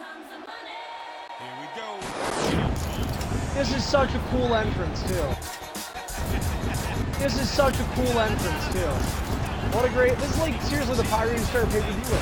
Here we go. This is such a cool entrance, too. This is such a cool entrance, too. What a great... This is like, seriously, the Pirates Fair pay-per-view.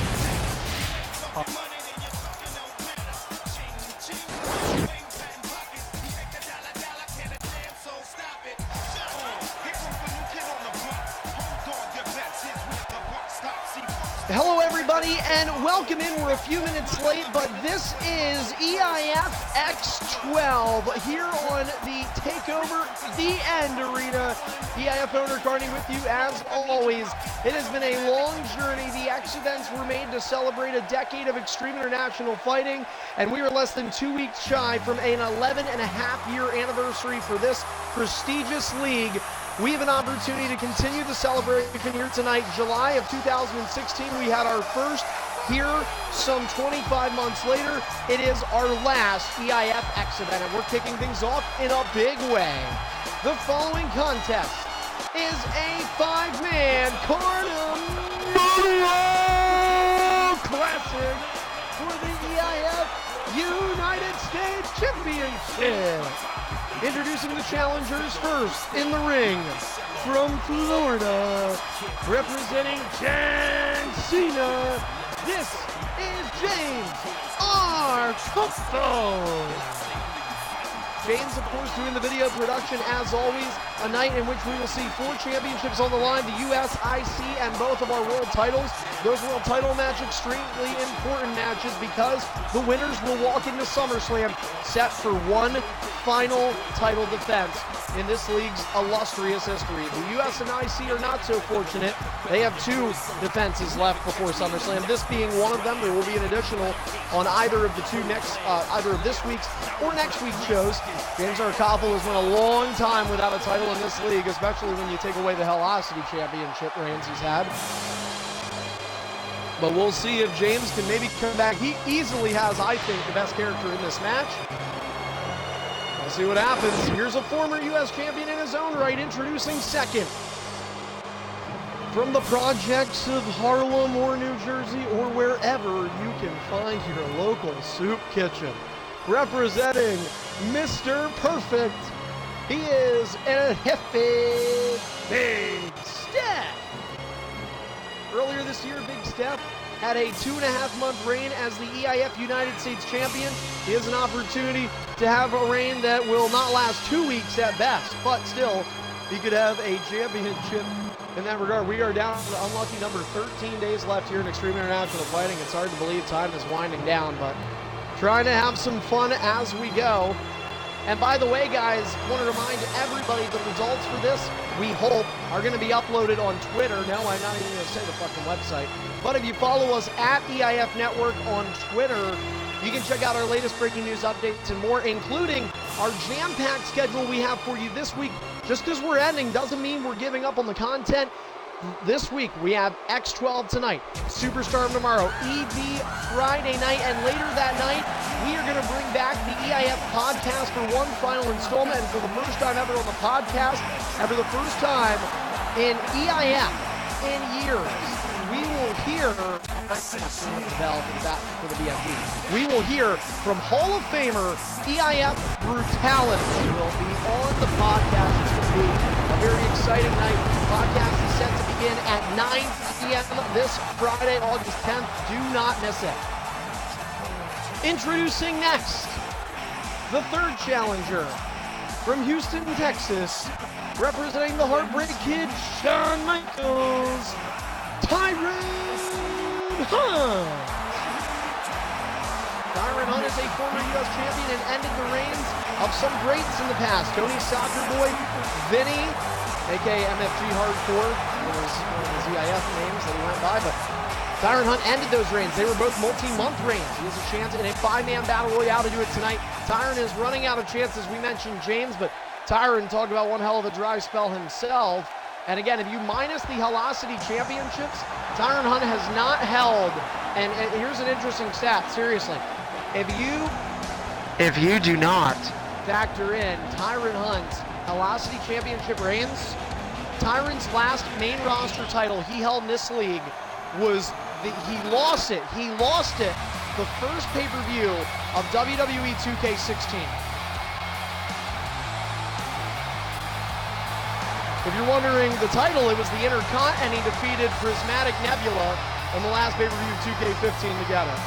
Hello, everybody, and welcome in. We're a few minutes late, but this is EIF X12 here on the TakeOver The End Arena. EIF owner Carney with you as always. It has been a long journey. The X events were made to celebrate a decade of extreme international fighting, and we are less than 2 weeks shy from an 11-and-a-half-year anniversary for this prestigious league. We have an opportunity to continue the celebration here tonight. July of 2016, we had our first here. Some 25 months later, it is our last EIF X event, and we're kicking things off in a big way. The following contest is a five-man Carnival Classic for the EIF United States Championship. Introducing the challengers first in the ring from Florida, representing John Cena. This is James R. Costo. James, of course, doing the video production as always. A night in which we will see 4 championships on the line, the US, IC, and both of our world titles. Those world title matches, extremely important matches, because the winners will walk into SummerSlam set for one final title defense in this league's illustrious history. The US and IC are not so fortunate. They have 2 defenses left before SummerSlam, this being one of them. There will be an additional on either of the 2 next, either of this week's or next week's shows. James R. Koppel has been a long time without a title in this league, especially when you take away the Hellocity Championship reigns he's had. But we'll see if James can maybe come back. He easily has, I think, the best character in this match. We'll see what happens. Here's a former U.S. champion in his own right, introducing second. From the projects of Harlem or New Jersey or wherever you can find your local soup kitchen. Representing Mr. Perfect, he is El Jefe Big Steph. Earlier this year, Big Steph had a 2.5-month reign as the EIF United States champion. He has an opportunity to have a reign that will not last 2 weeks at best, but still, he could have a championship in that regard. We are down to the unlucky number 13 days left here in Extreme International Fighting. It's hard to believe time is winding down, but trying to have some fun as we go. And by the way, guys, want to remind everybody the results for this, we hope, are going to be uploaded on Twitter. No, I'm not even going to say the fucking website. But if you follow us at EIF Network on Twitter, you can check out our latest breaking news updates and more, including our jam-packed schedule we have for you this week. Just because we're ending doesn't mean we're giving up on the content. This week, we have X12 tonight, Superstar tomorrow, EB Friday night, and later that night, we are going to bring back the EIF podcast for one final installment, and for the first time ever on the podcast, and for the first time in EIF in years, we will hear, for the BFG, we will hear from Hall of Famer EIF Brutality. Will be on the podcast. It's going to be a very exciting night. The podcast is set to begin at 9 p.m. this Friday, August 10th. Do not miss it. Introducing next, the third challenger from Houston, Texas, representing the Heartbreak Kid, Shawn Michaels, Tyron Hunt. Tyron Hunt is a former U.S. champion and ended the reigns of some greats in the past. Tony Soccer Boy, Vinny, a.k.a. MFG Hardcore, was one of his EIF names that he went by, but Tyron Hunt ended those reigns. They were both multi-month reigns. He has a chance in a 5-man battle royale to do it tonight. Tyron is running out of chances. We mentioned James, but Tyron talked about one hell of a dry spell himself. And again, if you minus the Hellocity Championships, Tyron Hunt has not held, and here's an interesting stat, seriously. If you do not factor in Tyron Hunt's Hellocity Championship reigns, Tyron's last main roster title he held in this league was, he lost it the first pay-per-view of WWE 2K16. If you're wondering the title, it was the Intercont, and he defeated Prismatic Nebula in the last pay-per-view 2K15 to get it.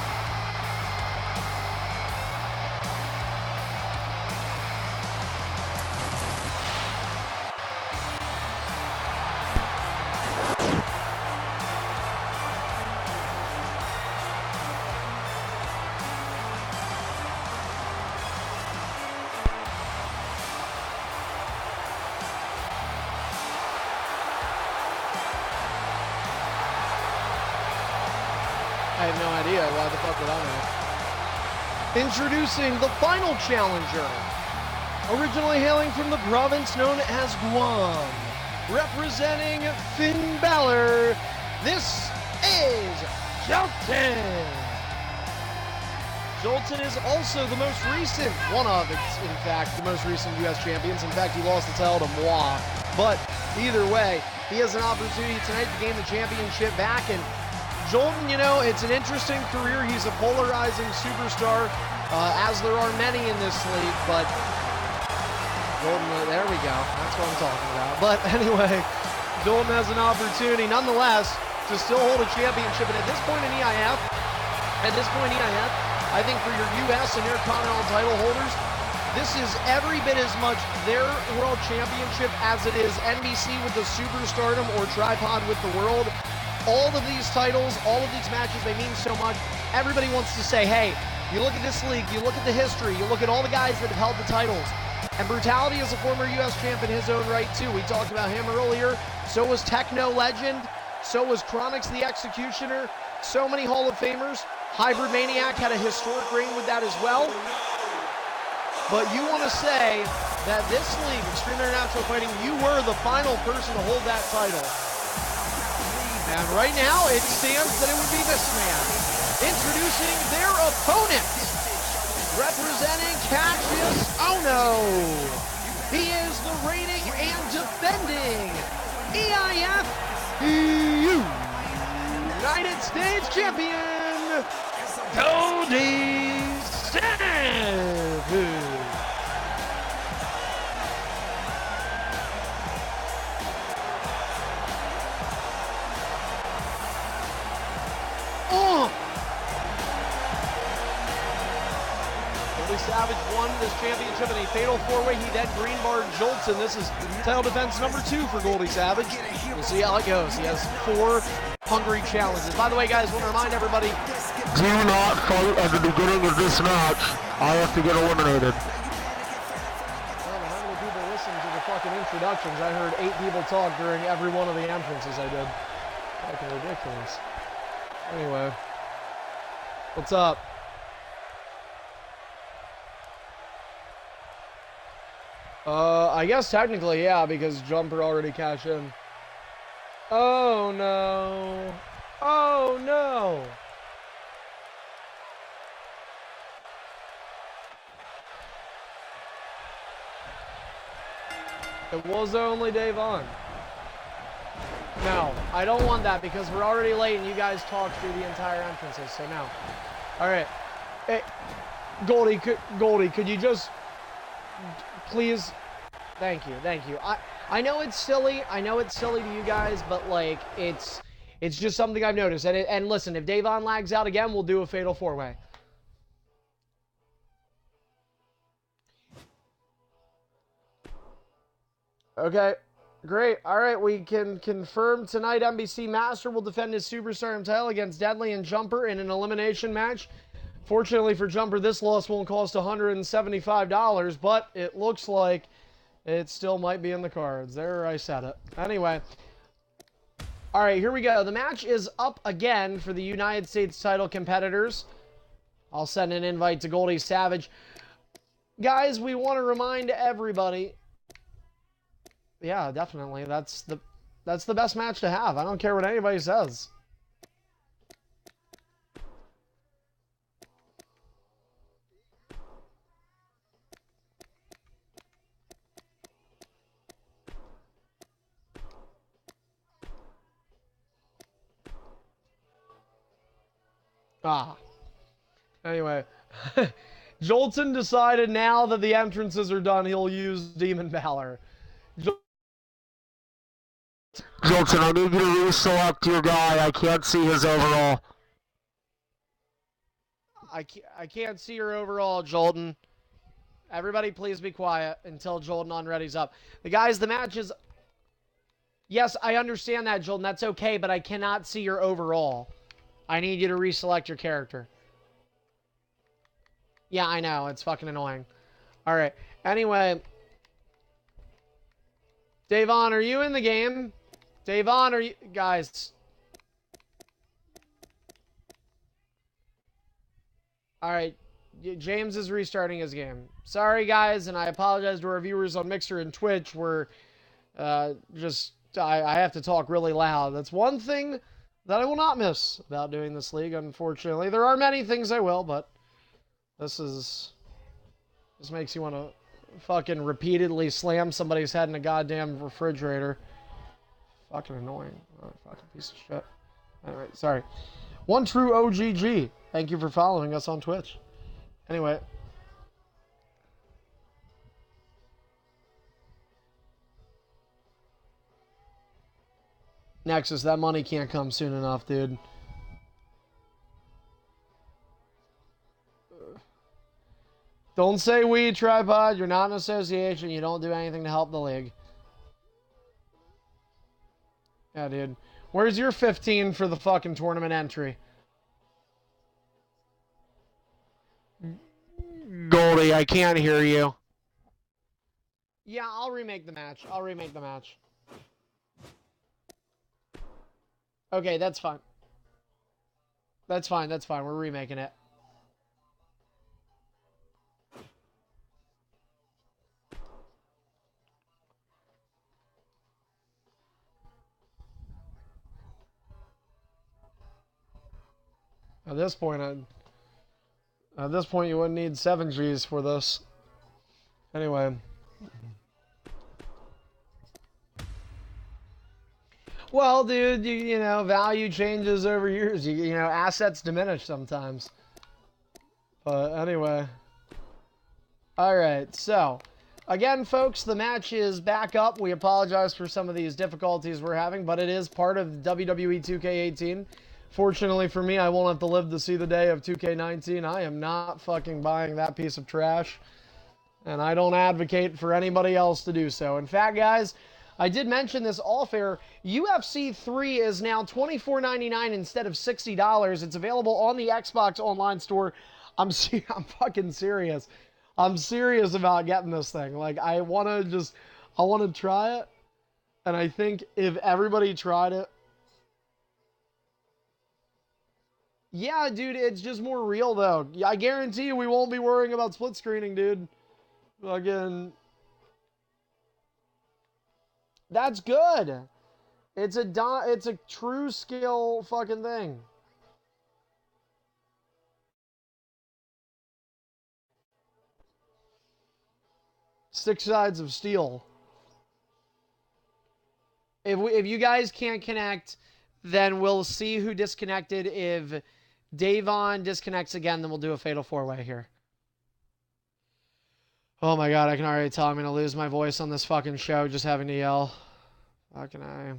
I have no idea. Why the fuck would I know? Introducing the final challenger. Originally hailing from the province known as Guam. Representing Finn Balor, this is Jolton. Jolton is also the most recent, one of, in fact, the most recent U.S. champions. In fact, he lost the title to Moi. But either way, he has an opportunity tonight to gain the championship back. And Jolton, you know, it's an interesting career. He's a polarizing superstar, as there are many in this league, but Jolton, there we go. That's what I'm talking about. But anyway, Jolton has an opportunity, nonetheless, to still hold a championship. And at this point in EIF, I think for your U.S. and Intercontinental title holders, this is every bit as much their world championship as it is NBC with the Superstardom or Tripod with the World. All of these titles, all of these matches, they mean so much. Everybody wants to say, hey, you look at this league, you look at the history, you look at all the guys that have held the titles. And Brutality is a former U.S. champ in his own right, too. We talked about him earlier. So was Techno Legend. So was Chronix the Executioner. So many Hall of Famers. Hybrid Maniac had a historic reign with that as well. But you want to say that this league, Extreme International Fighting, you were the final person to hold that title. And right now, it stands that it would be this man. Introducing their opponent. Representing Cassius Ohno. He is the reigning and defending EIF United States Champion, Cody Savage. Savage won this championship in a fatal four-way. He then green-barred Jolton. This is title defense number 2 for Goldie Savage. We'll see how it goes. He has 4 hungry challenges. By the way, guys, I want to remind everybody, do not fight at the beginning of this match. I have to get eliminated. Well, how many people listen to the fucking introductions? I heard 8 people talk during every one of the entrances I did. Fucking ridiculous. Anyway, what's up? I guess technically, yeah, because Jumper already cashed in. Oh, no. Oh, no. It was only Dave on. No, I don't want that because we're already late and you guys talked through the entire entrances, so no. All right. Hey, Goldie, could you just... Please... Thank you. I know it's silly. I know it's silly to you guys, but like it's just something I've noticed. And listen, if Davon lags out again, we'll do a fatal 4-way. Okay, great. All right, we can confirm tonight NBC Master will defend his Superstardom title against Deadly and Jumper in an elimination match. Fortunately for Jumper, this loss won't cost $175, but it looks like it still might be in the cards. There, I said it. Anyway. All right, here we go. The match is up again for the United States title competitors. I'll send an invite to Goldie Savage. Guys, we want to remind everybody. Yeah, definitely. That's the best match to have. I don't care what anybody says. Ah. Anyway, Jolton decided now that the entrances are done, he'll use Demon Valor. Jolton, I need you to reselect your guy. I can't see his overall. I can't see your overall, Jolton. Everybody please be quiet until Jolton Unready's up. The match is... Yes, I understand that, Jolton. That's okay, but I cannot see your overall. I need you to reselect your character. Yeah, I know. It's fucking annoying. All right. Anyway. Davon, are you in the game? Davon, are you... Guys. All right. James is restarting his game. Sorry, guys, and I apologize to our viewers on Mixer and Twitch. We're I have to talk really loud. That's one thing that I will not miss about doing this league, unfortunately. There are many things I will, but this makes you want to fucking repeatedly slam somebody's head in a goddamn refrigerator. Fucking annoying. Oh, fucking piece of shit. Anyway, sorry. One True OGG. Thank you for following us on Twitch. Anyway. Nexus, that money can't come soon enough, dude. Don't say we, Tripod. You're not an association. You don't do anything to help the league. Yeah, dude. Where's your 15 for the fucking tournament entry? Goldie, I can't hear you. Yeah, I'll remake the match. I'll remake the match. Okay, that's fine. That's fine, that's fine. We're remaking it. At this point, you wouldn't need 7 Gs for this. Anyway. Well, dude, you know, value changes over years. You know, assets diminish sometimes. But anyway. Alright, so. Again, folks, the match is back up. We apologize for some of these difficulties we're having, but it is part of WWE 2K18. Fortunately for me, I won't have to live to see the day of 2K19. I am not fucking buying that piece of trash. And I don't advocate for anybody else to do so. In fact, guys, I did mention this off air. UFC 3 is now $24.99 instead of $60. It's available on the Xbox Online store. I'm fucking serious. I'm serious about getting this thing. Like, I want to try it. And I think if everybody tried it, yeah, dude, it's just more real, though. I guarantee you we won't be worrying about split screening, dude. Again, that's good. It's a true skill fucking thing. Six sides of steel. If you guys can't connect, then we'll see who disconnected. If Davon disconnects again, then we'll do a fatal 4-way here. Oh my god, I can already tell I'm going to lose my voice on this fucking show just having to yell. Fucking I.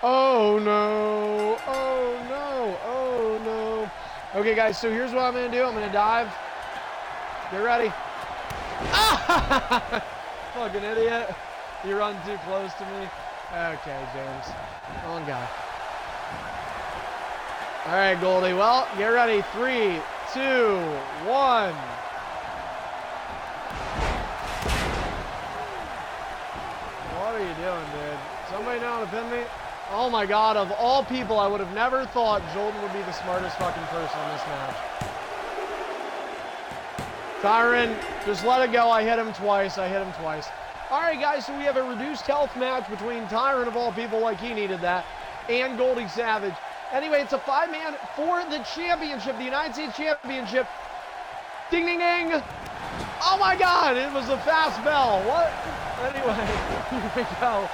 Oh no, oh no, oh no. Okay guys, so here's what I'm gonna do. I'm gonna dive. Get ready. Ah! Fucking idiot. You run too close to me. Okay, James. On guy. Alright, Goldie. Well, get ready. 3, 2, 1. What are you doing, dude? Somebody know how to pin me? Oh my God, of all people, I would have never thought Jolton would be the smartest fucking person in this match. Tyron, just let it go. I hit him twice. All right, guys, so we have a reduced health match between Tyron, of all people, like he needed that, and Goldie Savage. Anyway, it's a 5-man for the championship, the United States Championship. Ding, ding, ding. Oh my God, it was a fast bell. What? Anyway, here we go.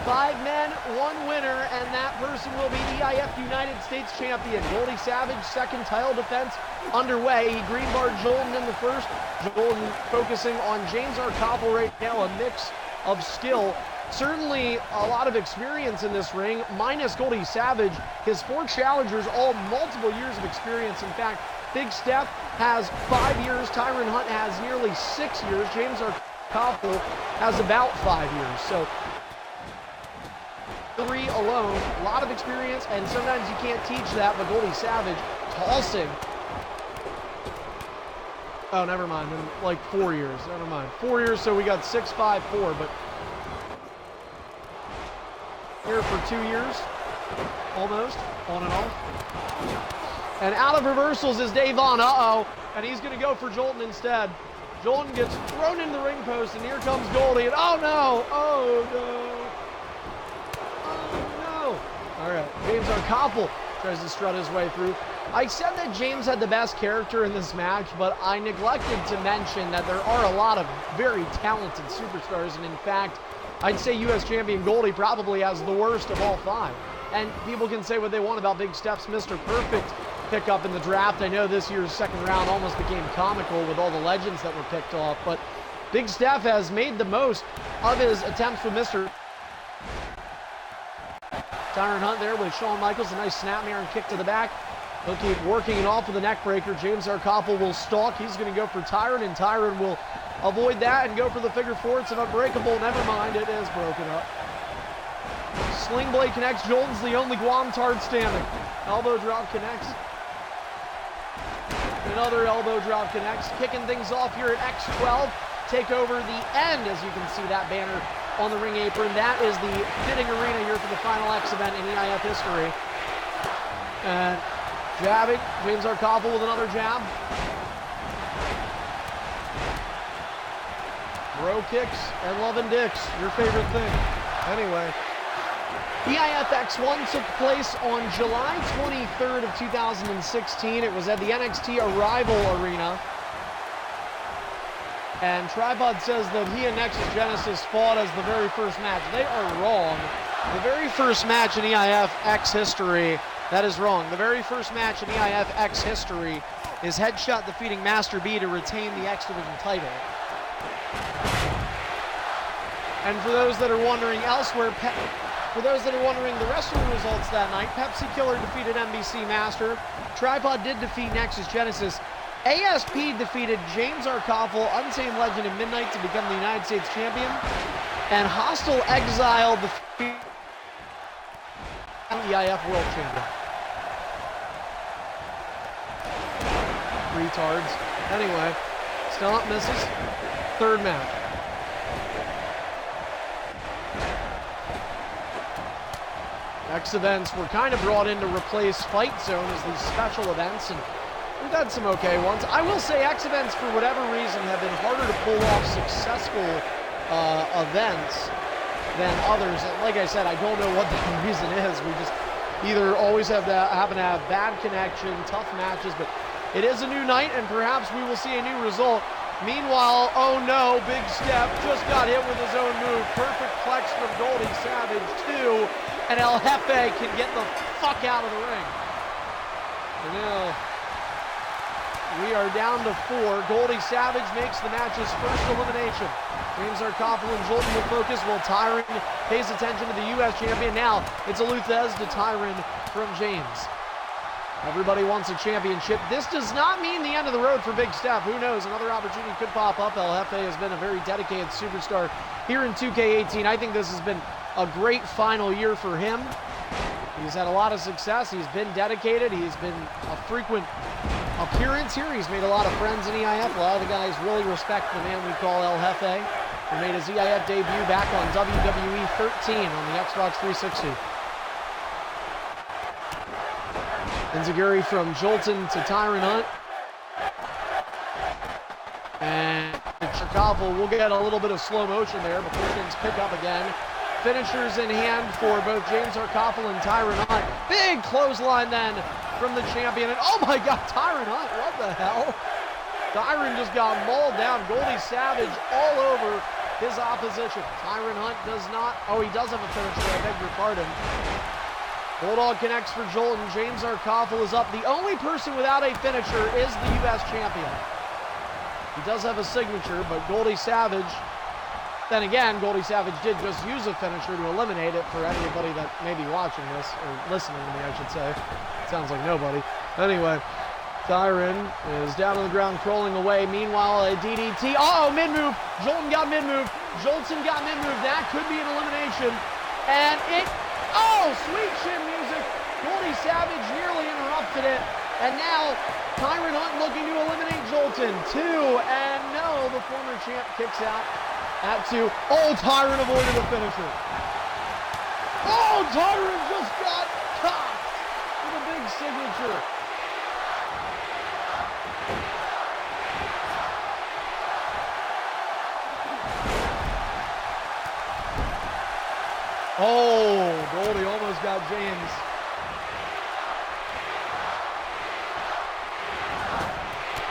5 men, 1 winner, and that person will be EIF United States champion. Goldie Savage, second title defense underway. He green-barred Jolton in the first. Jolton focusing on James Arkoppel right now, a mix of skill. Certainly a lot of experience in this ring, minus Goldie Savage. His 4 challengers, all multiple years of experience. In fact, Big Steph has 5 years. Tyron Hunt has nearly 6 years. James Arkoppel has about 5 years. So 3 alone, a lot of experience, and sometimes you can't teach that, but Goldie Savage tossing. Oh, never mind, in like 4 years, never mind. 4 years, so we got 6, 5, 4, but here for 2 years, almost, on and off. And out of reversals is Dave Vaughn, and he's gonna go for Jolton instead. Jolton gets thrown into the ring post, and here comes Goldie, and oh no. All right, James Arkoppel tries to strut his way through. I said that James had the best character in this match, but I neglected to mention that there are a lot of very talented superstars, and in fact, I'd say U.S. champion Goldie probably has the worst of all 5. And people can say what they want about Big Steph's Mr. Perfect pickup in the draft. I know this year's second round almost became comical with all the legends that were picked off, but Big Steph has made the most of his attempts with Mr. Tyron Hunt there with Shawn Michaels, a nice snapmare and kick to the back. He'll keep working it off with a neck breaker. James Arkoppel will stalk. He's going to go for Tyron, and Tyron will avoid that and go for the figure 4. It's an unbreakable. Never mind, it is broken up. Sling blade connects. Jolton's the only Guam tard standing. Elbow drop connects. Another elbow drop connects. Kicking things off here at X12. Take over the end, as you can see that banner on the ring apron. That is the fitting arena here for the final X event in EIF history. And jabbing, James Arkoppel with another jab. Bro kicks and loving dicks, your favorite thing. Anyway, EIF X1 took place on July 23rd of 2016. It was at the NXT Arrival Arena. And Tripod says that he and Nexus Genesis fought as the very first match. They are wrong. The very first match in EIF X history, that is wrong. The very first match in EIF X history is Headshot defeating Master B to retain the X Division title. And for those that are wondering elsewhere, for those that are wondering the rest of the results that night, Pepsi Killer defeated NBC Master. Tripod did defeat Nexus Genesis. ASP defeated James Arkoppel, Untamed Legend in Midnight, to become the United States champion. And Hostile Exile defeated EIF World Champion. Retards. Anyway, Stomp misses. Third match. X events were kind of brought in to replace Fight Zone as these special events, and we've had some okay ones. I will say X events, for whatever reason, have been harder to pull off successful events than others. And like I said, I don't know what the reason is. We just either always happen to have bad connection, tough matches, but it is a new night, and perhaps we will see a new result. Meanwhile, oh no, Big Steph just got hit with his own move. Perfect flex from Goldie Savage, 2, and El Jefe can get the fuck out of the ring. And now we are down to 4. Goldie Savage makes the match's first elimination. James Arkoppel and Jolton will focus while Tyron pays attention to the U.S. champion. Now it's Aluthez to Tyron from James. Everybody wants a championship. This does not mean the end of the road for Big Steph. Who knows? Another opportunity could pop up. El Jefe has been a very dedicated superstar here in 2K18. I think this has been a great final year for him. He's had a lot of success. He's been dedicated. He's been a frequent appearance here. He's made a lot of friends in EIF. A lot of the guys really respect the man we call El Jefe. who made his EIF debut back on WWE 13 on the Xbox 360. Enziguri from Jolton to Tyron Hunt. And Cherkoffel will get a little bit of slow motion there before things pick up again. Finishers in hand for both James Cherkoffel and Tyron Hunt. Big clothesline then from the champion. And oh my God, Tyron Hunt, what the hell? Tyron just got mauled down. Goldie Savage all over his opposition. Tyron Hunt does not, oh, he does have a finisher, I beg your pardon. Bulldog connects for Jolton. James Cherkoffel is up. The only person without a finisher is the U.S. champion. He does have a signature, but Goldie Savage, then again, Goldie Savage did just use a finisher to eliminate it for anybody that may be watching this, or listening to me, I should say. Sounds like nobody. Anyway, Tyron is down on the ground, crawling away. Meanwhile, a DDT. Oh, mid-move. Jolton got mid-move. Jolton got mid-move. That could be an elimination. And it, oh, sweet chin music. Goldie Savage nearly interrupted it. And now, Tyron Hunt looking to eliminate Jolton. 2, and no, the former champ kicks out at 2. Oh, Tyron avoided the finisher. Oh, Tyron just got caught with a big signature. Oh, Goldie almost got James.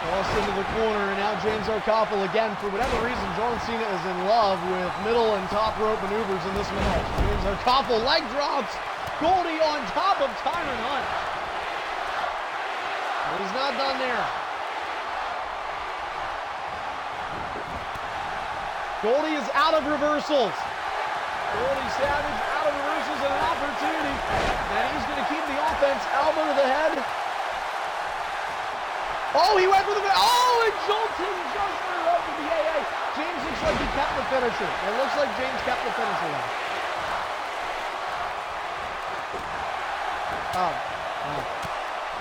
Crossed into the corner, and now James Cherkoffel again. For whatever reason, John Cena is in love with middle and top rope maneuvers in this match. James Cherkoffel leg drops. Goldie on top of Tyron Hunt. But he's not done there. Goldie is out of reversals. Goldie Savage out of reversals and an opportunity. And he's going to keep the offense. Elbow to the head. Oh, he went for the... Oh, and Jolton just interrupted the AA. James looks like he kept the finisher. It looks like James kept the finisher now. Oh.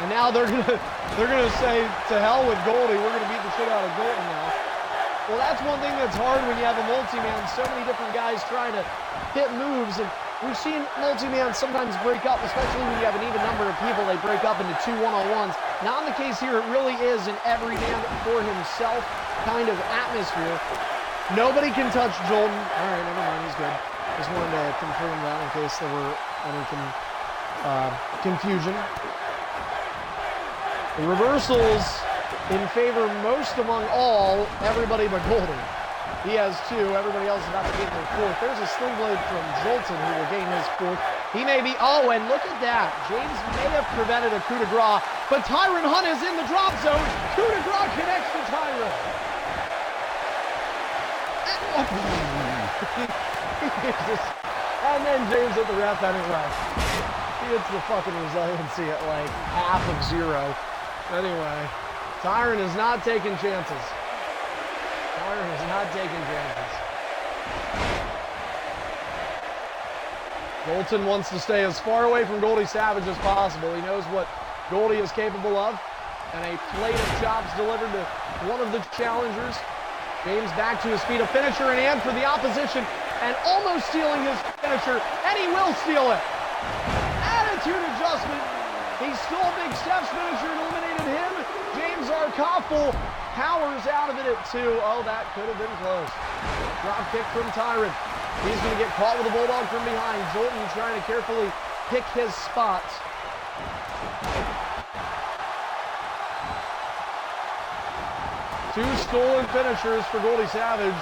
And now they're gonna say, to hell with Goldie. We're gonna beat the shit out of Jolton now. Well, that's one thing that's hard when you have a multi-man. So many different guys trying to hit moves, and we've seen multi-man sometimes break up, especially when you have an even number of people. They break up into 2 one-on-ones. Not in the case here. It really is an every man for himself kind of atmosphere. Nobody can touch Jolton. All right, never mind. He's good. Just wanted to confirm that in case there were any confusion. The reversals in favor most among all, everybody but Goldie. He has 2. Everybody else is about to gain their 4th. There's a sling blade from Jolton who will gain his 4th. He may be, oh, and look at that. James may have prevented a coup de grace, but Tyron Hunt is in the drop zone. Coup de grace connects to Tyron. And then James hit the ref and it left. He hits the fucking resiliency at like half of 0. Anyway, Tyron is not taking chances. Tyron is not taking chances. Jolton wants to stay as far away from Goldie Savage as possible. He knows what Goldie is capable of. And a plate of chops delivered to one of the challengers. James back to his feet. A finisher in hand for the opposition. And almost stealing his finisher. And he will steal it. Attitude adjustment. He stole Big Steph's finisher and eliminated him. James Cherkoffel powers out of it at 2. Oh, that could have been close. Drop kick from Tyron. He's going to get caught with a bulldog from behind. Jolton trying to carefully pick his spots. Two stolen finishers for Goldie Savage.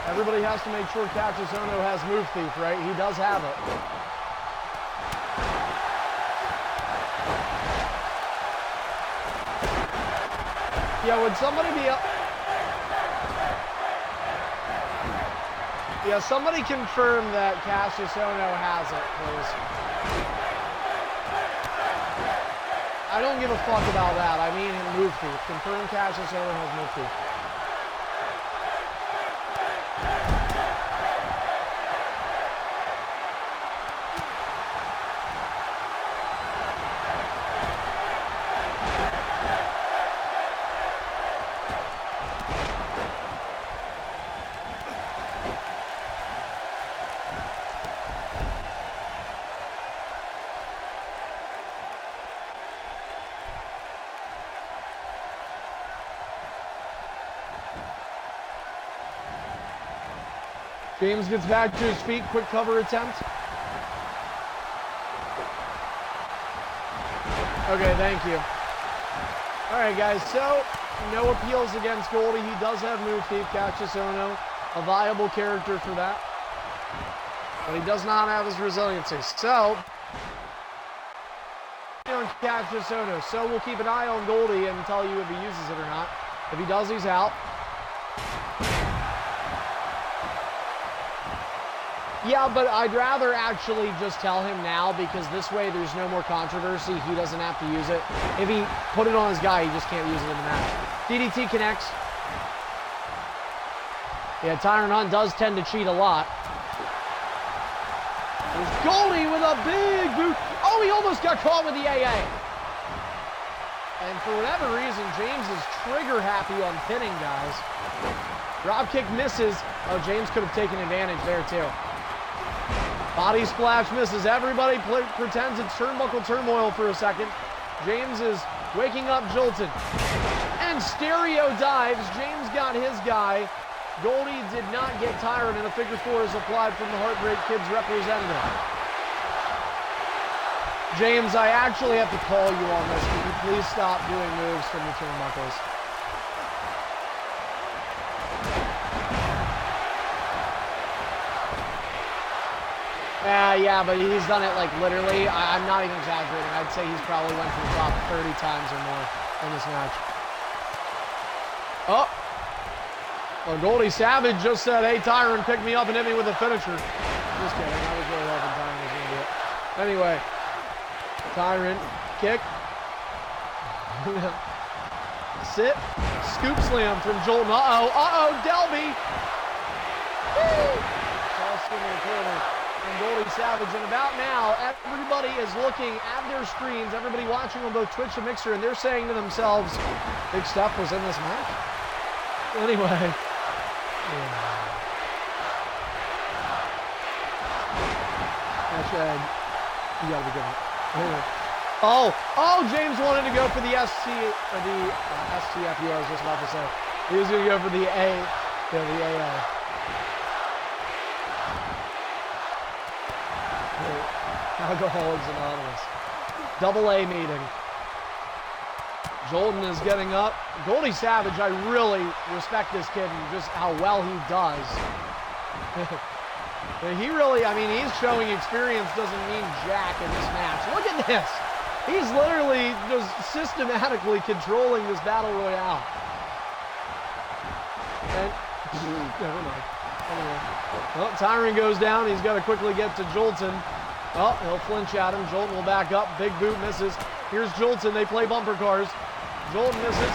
Everybody has to make sure Cassius Ohno has Move Thief, right? He does have it. Yeah, would somebody be up? Yeah, somebody confirm that Cassius Ohno has it, please. I don't give a fuck about that. I mean Move Thief. Confirm Cassius Ohno has Move Thief. James gets back to his feet. Quick cover attempt. Okay, thank you. All right, guys, so no appeals against Goldie. He does have move thief, Cachisono, a viable character for that. But he does not have his resiliency. So, on Cachisono. So we'll keep an eye on Goldie and tell you if he uses it or not. If he does, he's out. Yeah, but I'd rather actually just tell him now because this way there's no more controversy. He doesn't have to use it. If he put it on his guy, he just can't use it in the match. DDT connects. Yeah, Tyron Hunt does tend to cheat a lot. There's Goldie with a big boot. Oh, he almost got caught with the AA. And for whatever reason, James is trigger happy on pinning guys. Drop kick misses. Oh, James could have taken advantage there too. Body splash misses. Everybody pretends it's turnbuckle turmoil for a second. James is waking up Jolton. And stereo dives. James got his guy. Goldie did not get Tyron, and a figure four is applied from the Heartbreak Kids representative. James, I actually have to call you on this. Can you please stop doing moves from the turnbuckles? Yeah, but he's done it like literally. I'm not even exaggerating. I'd say he's probably went to the top 30 times or more in this match. Oh. Well, Goldie Savage just said, hey, Tyron, pick me up and hit me with a finisher. Just kidding. I was really hoping Tyron was going to do it. Anyway. Tyron, kick. Sit. Scoop slam from Jolton. Uh-oh, Delby. Woo! Tossed in the corner. And Goldie Savage. And about now, everybody is looking at their screens. Everybody watching on both Twitch and Mixer, and they're saying to themselves, Big Steph was in this match? Anyway. Hashtag, you gotta be good. Anyway. Oh, James wanted to go for the STFU, I was just about to say. He was gonna go for the AA. Alcoholics Anonymous. Double A meeting. Jolton is getting up. Goldie Savage, I really respect this kid and just how well he does. He really, I mean, he's showing experience doesn't mean jack in this match. Look at this. He's literally just systematically controlling this battle royale. And, never mind. Anyway. Well, Tyron goes down. He's got to quickly get to Jolton. Oh, he'll flinch at him. Jolton will back up. Big boot misses. Here's Jolton. They play bumper cars. Jolton misses.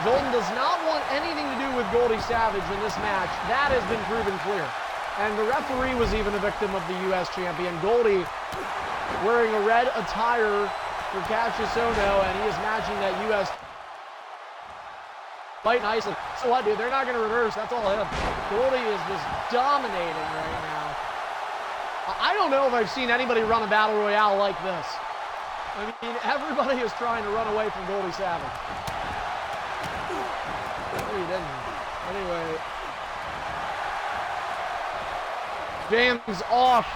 Jolton does not want anything to do with Goldie Savage in this match. That has been proven clear. And the referee was even a victim of the U.S. champion. Goldie wearing a red attire for Cachisono, and he is matching that U.S. quite nicely. So what, dude? They're not going to reverse. That's all him. Goldie is just dominating right now. I don't know if I've seen anybody run a battle royale like this. I mean, everybody is trying to run away from Goldie Savage. He didn't. Anyway. James off.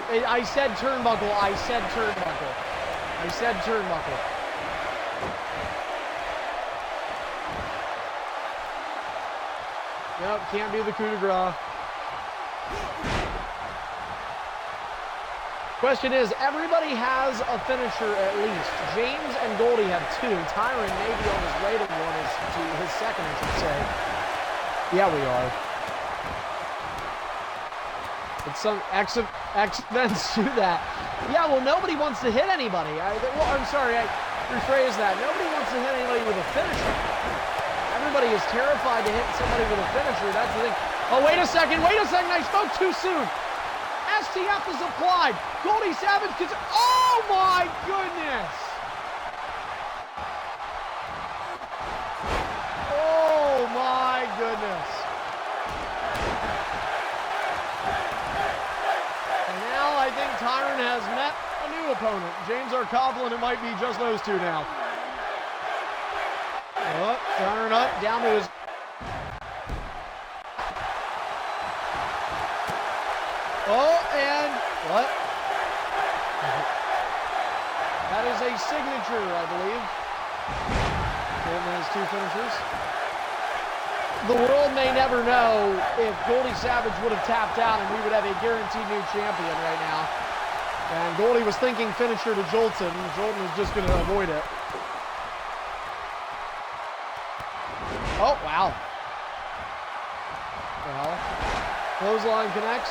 I said turnbuckle. I said turnbuckle. I said turnbuckle. Yep, can't do the coup de grace. Question is, everybody has a finisher at least. James and Goldie have two. Tyron may be on his way to one, to his second, I should say. Yeah, we are. It's some X12 do that. Yeah, well, nobody wants to hit anybody. I'm sorry, I rephrased that. Nobody wants to hit anybody with a finisher. Everybody is terrified to hit somebody with a finisher. That's the thing. Oh, wait a second. I spoke too soon. STF is applied. Goldie Savage gets... Oh, my goodness. Oh, my goodness. And now I think Tyron has met a new opponent. James R. Coughlin, it might be just those two now. Tyron up, down to his... Oh, and what? That is a signature, I believe. Colton has 2 finishers. The world may never know if Goldie Savage would have tapped out and we would have a guaranteed new champion right now. And Goldie was thinking finisher to Jolton. Jolton was just going to avoid it. Oh, wow. Well, clothesline connects.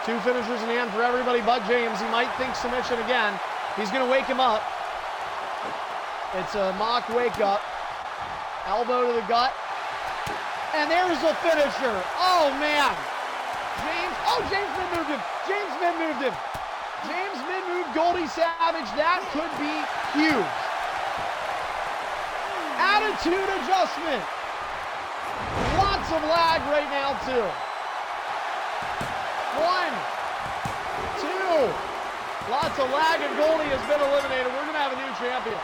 2 finishers in hand for everybody but James. He might think submission again. He's going to wake him up. It's a mock wake up. Elbow to the gut. And there's a finisher. Oh, man. James mid-moved him. James mid-moved him. James mid-moved Goldie Savage. That could be huge. Attitude adjustment. Lots of lag right now, too. 1, 2. Lots of lag, and Goldie has been eliminated. We're going to have a new champion.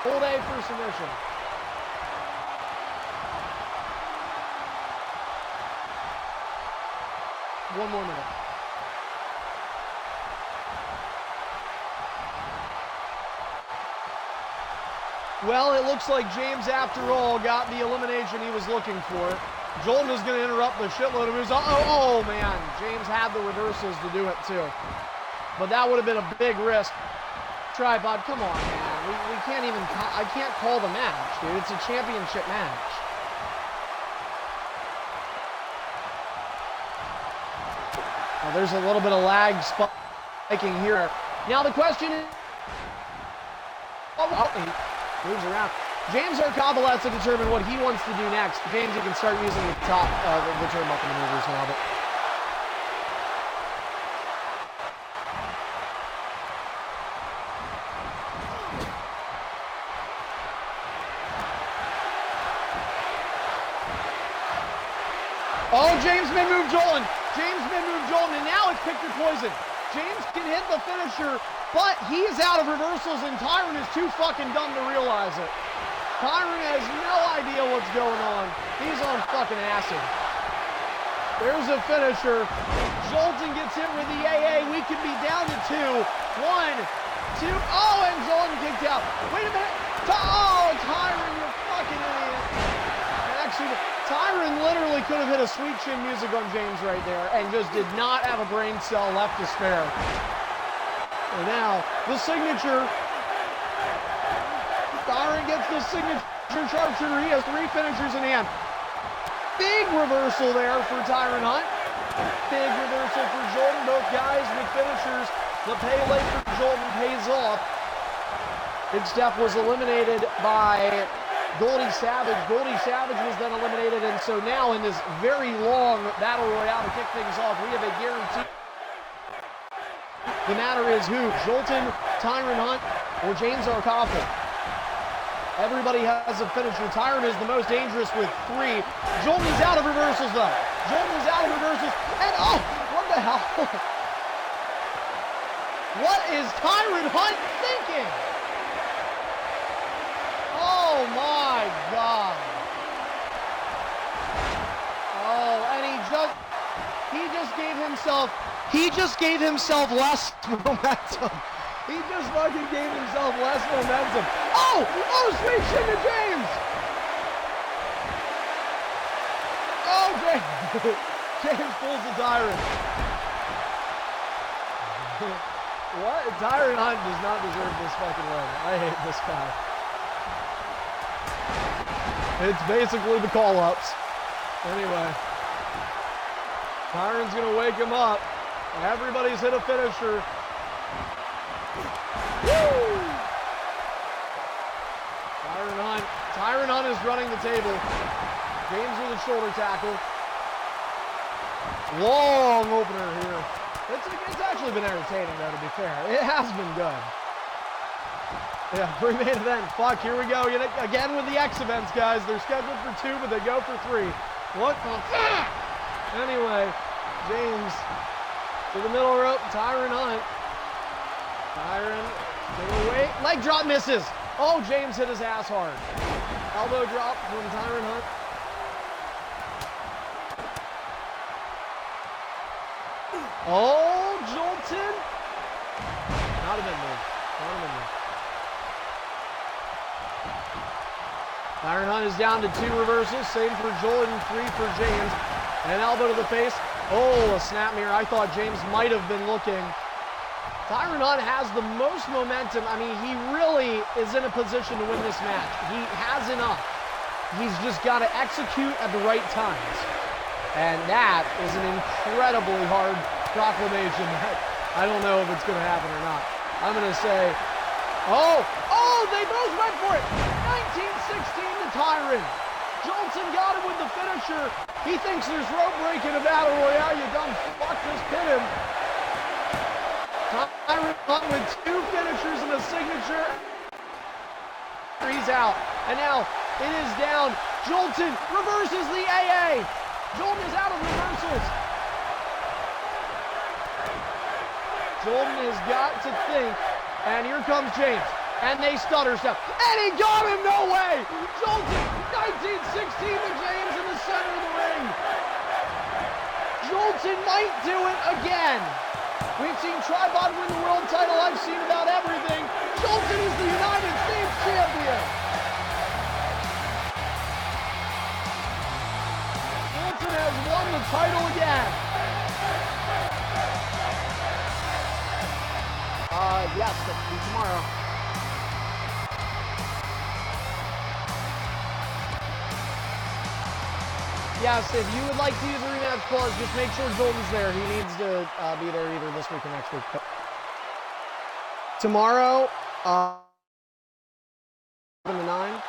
Full day for submission. One more minute. Well, it looks like James, after all, got the elimination he was looking for. Jolton is going to interrupt the shitload of moves. Oh, man. James had the reversals to do it, too. But that would have been a big risk. Tripod, come on, man. We can't even... I can't call the match, dude. It's a championship match. Well, there's a little bit of lag spiking here. Now the question is... He moves around. James Arcobble has to determine what he wants to do next. James, you can start using the top of the turnbuckle maneuvers now. But oh, James mid-move Jolton. James mid-move Jolton, and now it's pick your poison. James can hit the finisher, but he's out of reversals, and Tyron is too fucking dumb to realize it. Tyron has no idea what's going on. He's on fucking acid. There's a finisher. Jolton gets hit with the AA. We could be down to 2. 1, 2. Oh, and Jolton kicked out. Wait a minute. Oh, Tyron, you fucking idiot. Actually, Tyron literally could have hit a sweet chin music on James right there and just did not have a brain cell left to spare. And now, the signature. Tyron gets the signature sharpshooter. He has 3 finishers in hand. Big reversal there for Tyron Hunt. Big reversal for Jolton. Both guys with finishers. The pay late for Jolton pays off. X12 was eliminated by Goldie Savage. Goldie Savage was then eliminated, and so now in this very long battle royale to kick things off, we have a guarantee. The matter is who? Jolton, Tyron Hunt, or James Arcobble? Everybody has a finisher. Tyron is the most dangerous with 3. Jolton's out of reversals, though. Jolton's out of reversals, and oh, what the hell? What is Tyron Hunt thinking? Oh my God. Oh, and he just gave himself less momentum. He just fucking gave himself less momentum. Oh, sweet chin to James. Oh, James. James pulls the Tyron. What? Tyron Hunt does not deserve this fucking win. I hate this guy. It's basically the call-ups. Anyway. Tyron's going to wake him up. Everybody's hit a finisher. Woo! Tyron Hunt is running the table. James with a shoulder tackle. Long opener here. It's actually been entertaining, though, to be fair. It has been good. Yeah, pre-main event. Fuck, here we go. Again with the X events, guys. They're scheduled for 2, but they go for 3. What the fuck? Anyway, James to the middle rope. Tyron Hunt. Tyron to the weight. Leg drop misses. Oh, James hit his ass hard. Elbow drop from Tyron Hunt. Oh! Not have been moved. Not have been moved. Tyron Hunt is down to 2 reversals. Same for Joel and 3 for James. An elbow to the face. Oh, a snap mirror. I thought James might have been looking. Tyron Hunt has the most momentum. I mean, he really is in a position to win this match. He has enough. He's just got to execute at the right times. And that is an incredibly hard proclamation that I don't know if it's going to happen or not. I'm going to say, oh, they both went for it. 1916 to Tyron. Jolson got him with the finisher. He thinks there's rope break in a battle royale. You done fuck, just pin him. Tyron Hunt with 2 finishers and a signature. He's out. And now it is down. Jolson reverses the AA. Jolton is out of reversals. Jolton has got to think. And here comes James. And they stutter step. And he got him, no way! Jolton, 1916 to James in the center of the ring. Jolton might do it again. We've seen Tribot win the world title. I've seen about everything. Jolton is the United States champion. Jolton has won the title again. Yes, that'll be tomorrow. Yes, if you would like to use a rematch clause, just make sure Jolton's there. He needs to be there either this week or next week. Tomorrow, 7 to 9.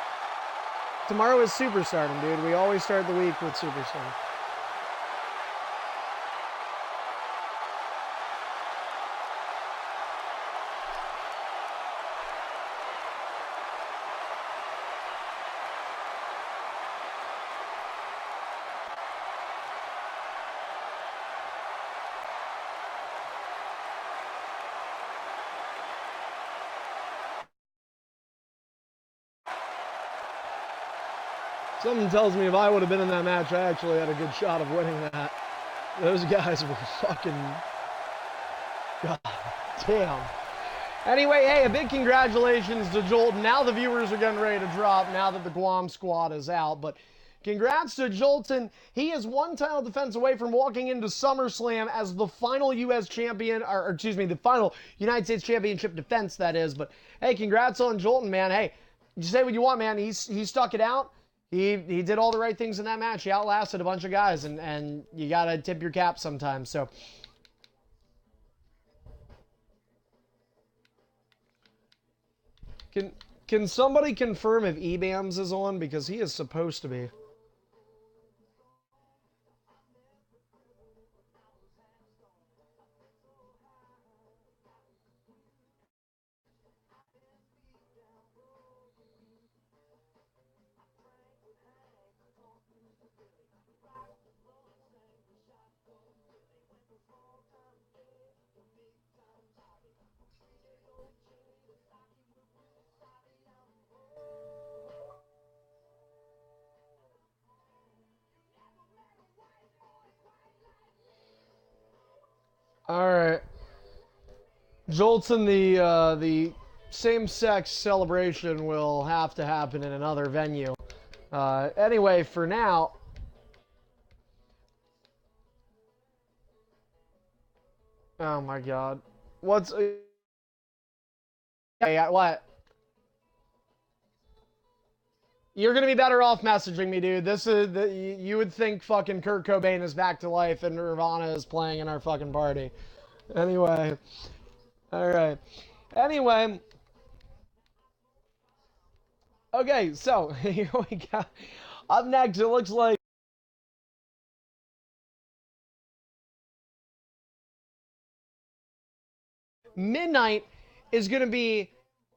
Tomorrow is Superstardom, dude. We always start the week with Superstardom. Something tells me if I would have been in that match, I actually had a good shot of winning that. Those guys were fucking... God damn. Anyway, hey, a big congratulations to Jolton. Now the viewers are getting ready to drop now that the Guam squad is out. But congrats to Jolton. He is 1 title defense away from walking into SummerSlam as the final U.S. champion, or excuse me, the final United States Championship defense, that is. But hey, congrats on Jolton, man. Hey, you say what you want, man. He stuck it out. He did all the right things in that match. He outlasted a bunch of guys, and you got to tip your cap sometimes. So, can somebody confirm if EBAMS is on? Because he is supposed to be. All right. Jolton, the same-sex celebration will have to happen in another venue. Anyway, for now... Oh my God. What's... Hey, what? You're going to be better off messaging me, dude. This is... you would think fucking Kurt Cobain is back to life and Nirvana is playing in our fucking party. Anyway. Alright. Anyway. Okay, so, here we go. Up next, it looks like... Midnight is going to be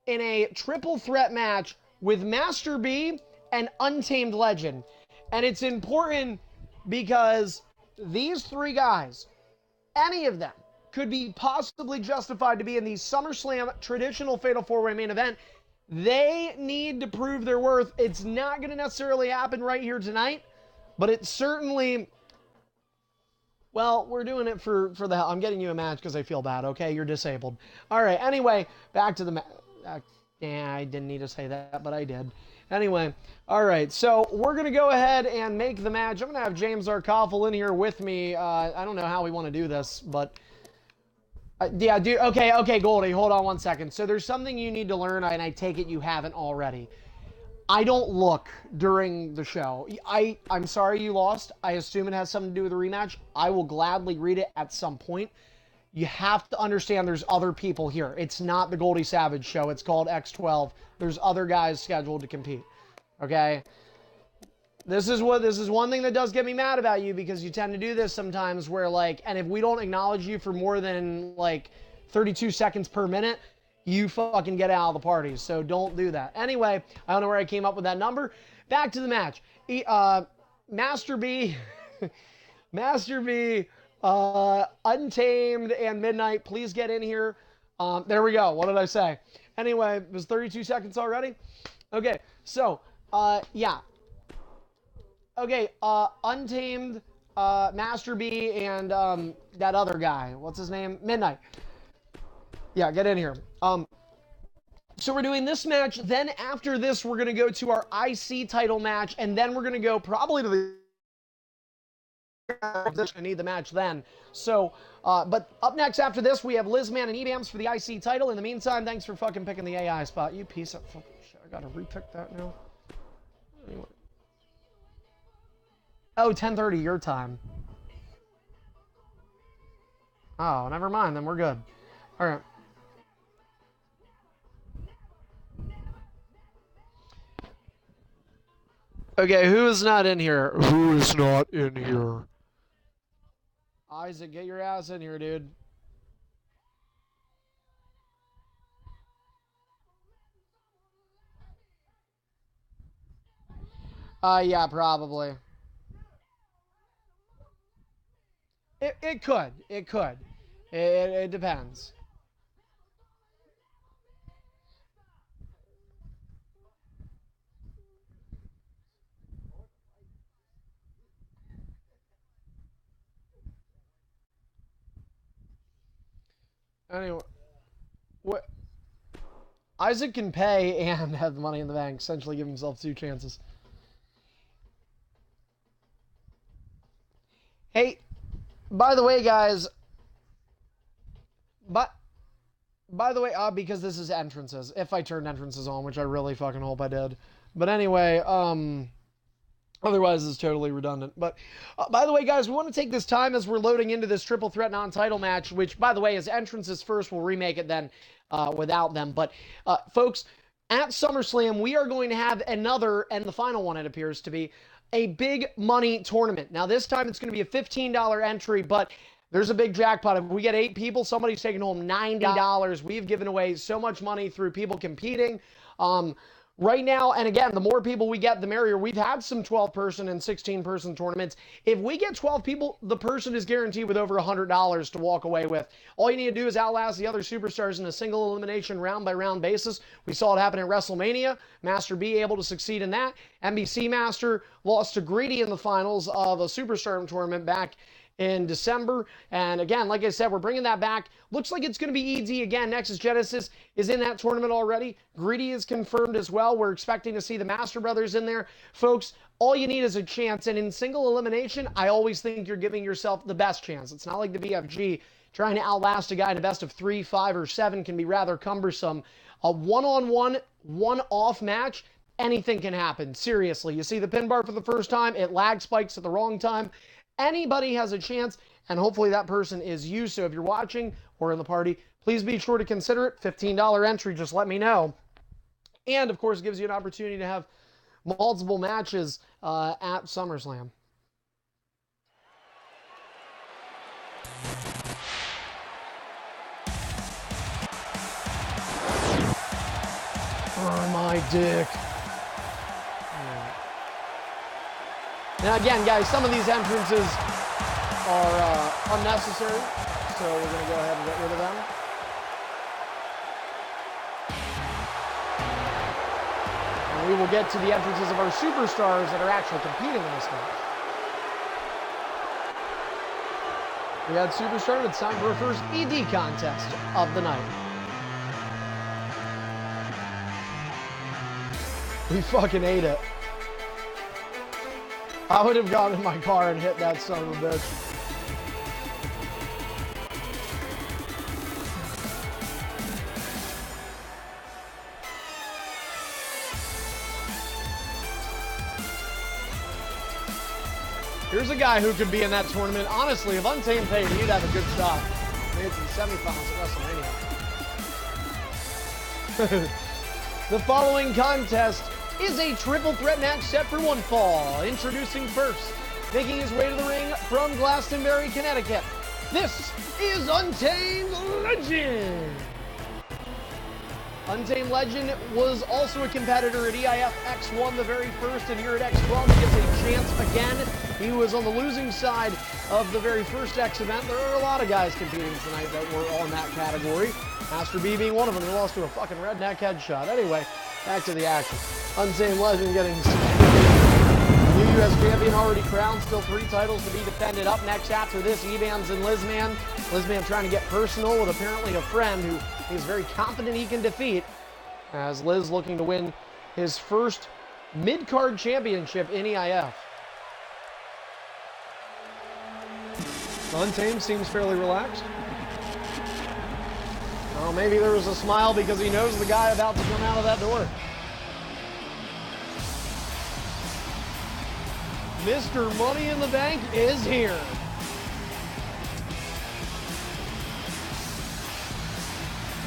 in a triple threat match with Master B and Untamed Legend. And it's important because these 3 guys, any of them, could be possibly justified to be in the SummerSlam traditional Fatal 4-Way main event. They need to prove their worth. It's not going to necessarily happen right here tonight, but it certainly Well, we're doing it for the hell. I'm getting you a match because I feel bad, okay? You're disabled. All right, anyway, back to the match. Yeah, I didn't need to say that, but I did. Anyway, all right, so we're going to go ahead and make the match. I'm going to have James Arkoffel in here with me. I don't know how we want to do this, but... yeah, dude, okay, Goldie, hold on one second. So there's something you need to learn, and I take it you haven't already. I don't look during the show. I'm sorry you lost. I assume it has something to do with the rematch. I will gladly read it at some point. You have to understand there's other people here. It's not the Goldie Savage show. It's called X12. There's other guys scheduled to compete. Okay? This is one thing that does get me mad about you, because you tend to do this sometimes where, like, and if we don't acknowledge you for more than, like, 32 seconds per minute, you fucking get out of the party. So don't do that. Anyway, I don't know where I came up with that number. Back to the match. Master B, Master B, Untamed, and Midnight, please get in here. There we go. What did I say? Anyway, it was 32 seconds already? Okay, so, yeah. Okay, Untamed, Master B, and that other guy. What's his name? Midnight. Yeah, get in here. So we're doing this match. Then after this, we're going to go to our IC title match. And then we're going to go probably to the... I need the match then. So, but up next after this, we have Lizman and Ebams for the IC title. In the meantime, thanks for fucking picking the AI spot. You piece of fucking shit. I got to repick that now. Anyway. Oh, 10:30 your time. Oh, never mind. Then we're good. All right. Okay, who is not in here? Who is not in here? Isaac, get your ass in here, dude. Yeah, probably. It could. It could. It depends. Anyway, what? Isaac can pay and have the money in the bank, essentially give himself 2 chances. Hey, by the way, guys, by the way, because this is entrances, if I turned entrances on, which I really fucking hope I did. But anyway, otherwise it's totally redundant. But by the way, guys, we want to take this time as we're loading into this triple threat non-title match, which, by the way, is entrances first. We'll remake it then without them. But folks, at SummerSlam, we are going to have another, and the final one it appears to be, a big money tournament. Now, this time it's going to be a $15 entry, but there's a big jackpot. If we get 8 people, somebody's taking home $90. We've given away so much money through people competing. Right now, and again, the more people we get, the merrier. We've had some 12-person and 16-person tournaments. If we get 12 people, the person is guaranteed with over $100 to walk away with. All you need to do is outlast the other superstars in a single elimination round-by-round basis. We saw it happen at WrestleMania. Master B able to succeed in that. NBC Master lost to Greedy in the finals of a Superstar tournament back in December. And again, like I said, we're bringing that back. Looks like it's going to be ED again. Nexus Genesis is in that tournament already. Greedy is confirmed as well. We're expecting to see the Master Brothers in there. Folks, all you need is a chance. And in single elimination, I always think you're giving yourself the best chance. It's not like the BFG. Trying to outlast a guy in a best of 3, 5, or 7 can be rather cumbersome. A one-on-one, one-off match, anything can happen. Seriously, you see the pin bar for the first time, it lag spikes at the wrong time. Anybody has a chance, and hopefully that person is you. So if you're watching or in the party, please be sure to consider it. $15 entry, just let me know. And, of course, it gives you an opportunity to have multiple matches at SummerSlam. Oh, my dick. Now, again, guys, some of these entrances are unnecessary, so we're going to go ahead and get rid of them. And we will get to the entrances of our superstars that are actually competing in this match. We had Superstar. It's time for our first ED contest of the night. We fucking ate it. I would have gotten in my car and hit that son of a bitch. Here's a guy who could be in that tournament. Honestly, if Untamed paid, he'd have a good shot. Maybe it's in the semifinals at WrestleMania. The following contest is a triple threat match set for one fall. Introducing first, making his way to the ring from Glastonbury, Connecticut. This is Untamed Legend. Untamed Legend was also a competitor at EIF X1 the very first, and here at X12 he gets a chance again. He was on the losing side of the very first X event. There are a lot of guys competing tonight that were on that category. Master B being one of them. He lost to a fucking redneck headshot. Anyway, back to the action. Untamed Legend getting new U.S. champion already crowned. Still 3 titles to be defended. Up next after this, Ebams and Lizman. Lizman trying to get personal with apparently a friend who he's very confident he can defeat, as Liz looking to win his first mid-card championship in EIF. Untamed seems fairly relaxed. Well, maybe there was a smile because he knows the guy about to come out of that door. Mr. Money in the Bank is here.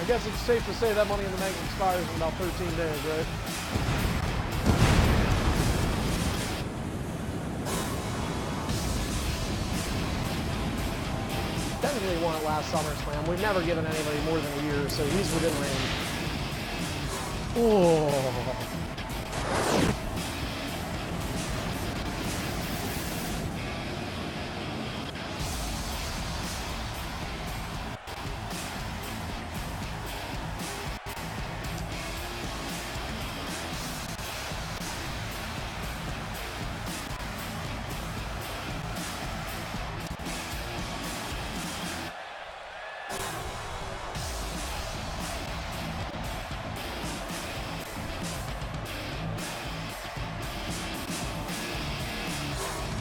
I guess it's safe to say that Money in the Bank expires in about 13 days, right? Technically won it last SummerSlam. We've never given anybody more than a year, so he's within range. Oh.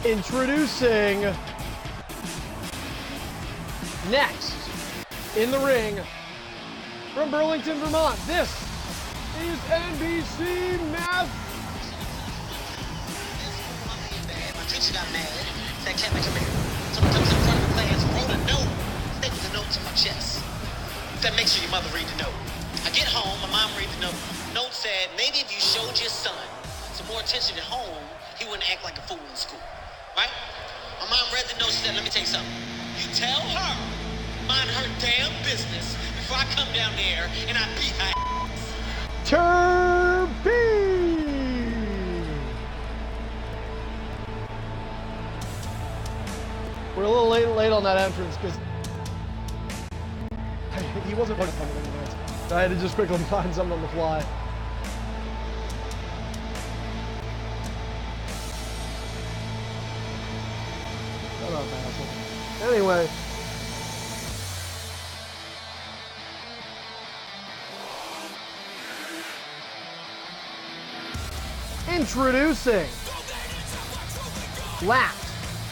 Introducing next in the ring from Burlington, Vermont. This is NBC Math. My teacher got mad. Said, "Kevin, come here." So I took some in front of the class, wrote a note, stapled the note to my chest. Said, "Make sure your mother read the note." I get home, my mom read the note. Note said, "Maybe if you showed your son some more attention at home, he wouldn't act like a fool in school." Right? My mom read the note, she said, "Let me tell you something. You tell her, mind her damn business before I come down there and I beat her ass." Turpie! We're a little late on that entrance because he wasn't looking for anything. So I had to just quickly find something on the fly. Anyway. Introducing Lapt,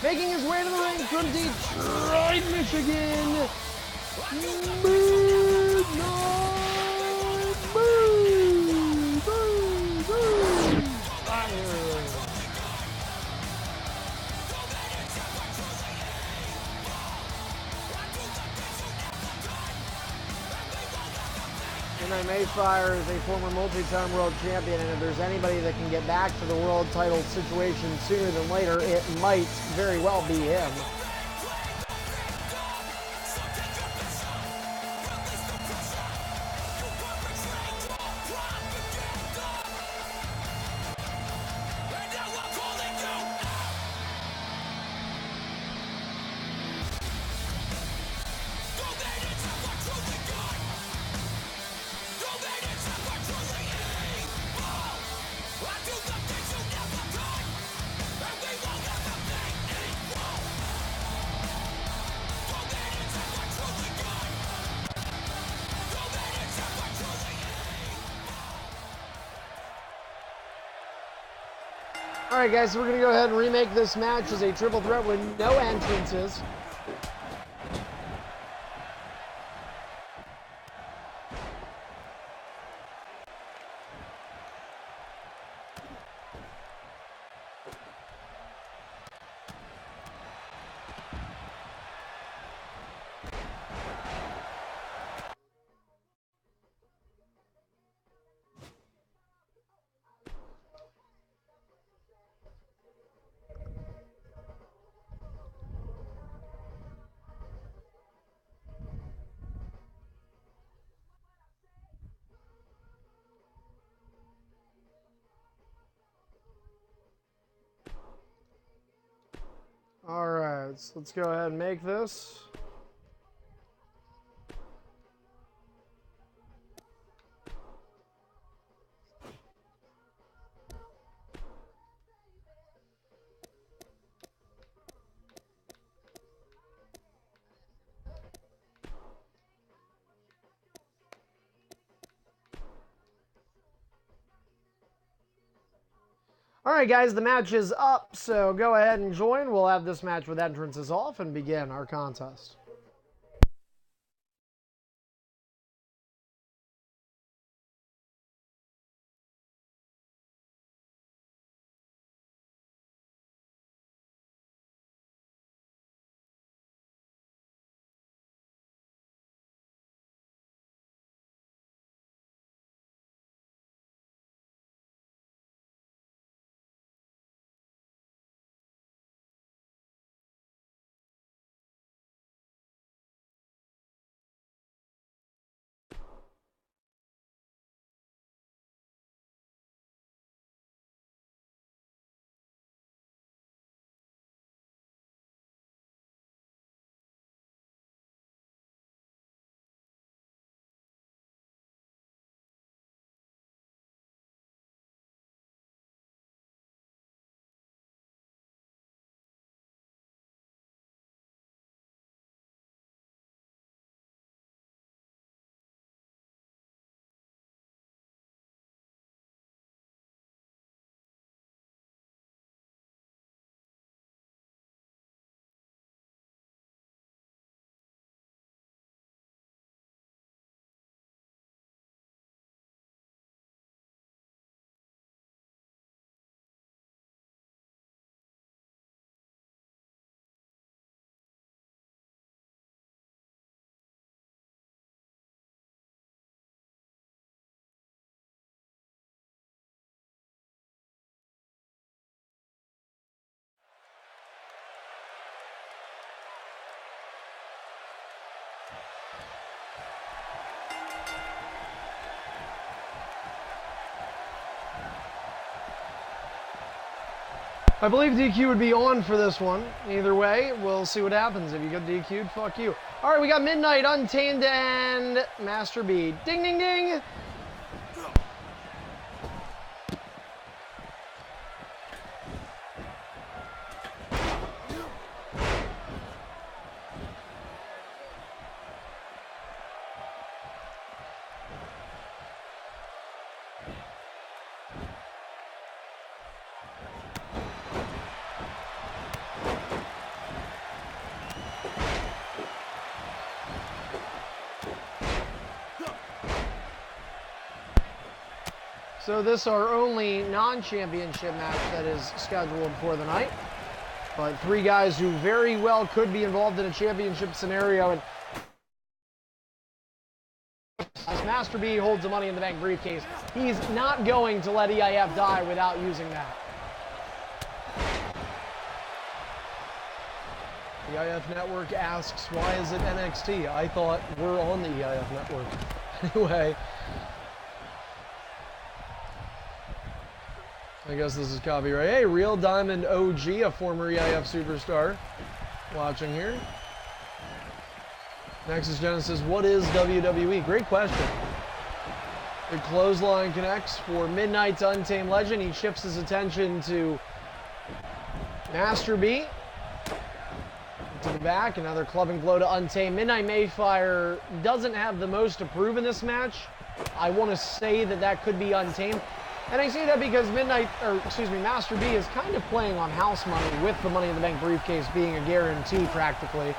making his way to the ring from Detroit, Michigan. Midnight Boo! Fire! Midnight Mayfire is a former multi-time world champion, and if there's anybody that can get back to the world title situation sooner than later, it might very well be him. Alright guys, so we're going to go ahead and remake this match as a triple threat with no entrances. Alright, so let's go ahead and make this. Alright guys, the match is up, so go ahead and join. We'll have this match with entrances off and begin our contest. I believe DQ would be on for this one. Either way, we'll see what happens. If you get DQ'd, fuck you. All right, we got Midnight, Untamed, and Master B. Ding, ding, ding. So this is our only non-championship match that is scheduled for the night. But three guys who very well could be involved in a championship scenario. And as Master B holds the Money in the Bank briefcase, he's not going to let EIF die without using that. The EIF Network asks, why is it NXT? I thought we're on the EIF Network. Anyway. I guess this is copyright. Hey, Real Diamond OG, a former EIF superstar, watching here. Nexus Genesis, what is WWE? Great question. The clothesline connects for Midnight's Untamed Legend. He shifts his attention to Master B. To the back, another clubbing blow to Untamed. Midnight Mayfire doesn't have the most to prove in this match. I want to say that that could be Untamed. And I say that because Master B is kind of playing on house money with the Money in the Bank briefcase being a guarantee practically.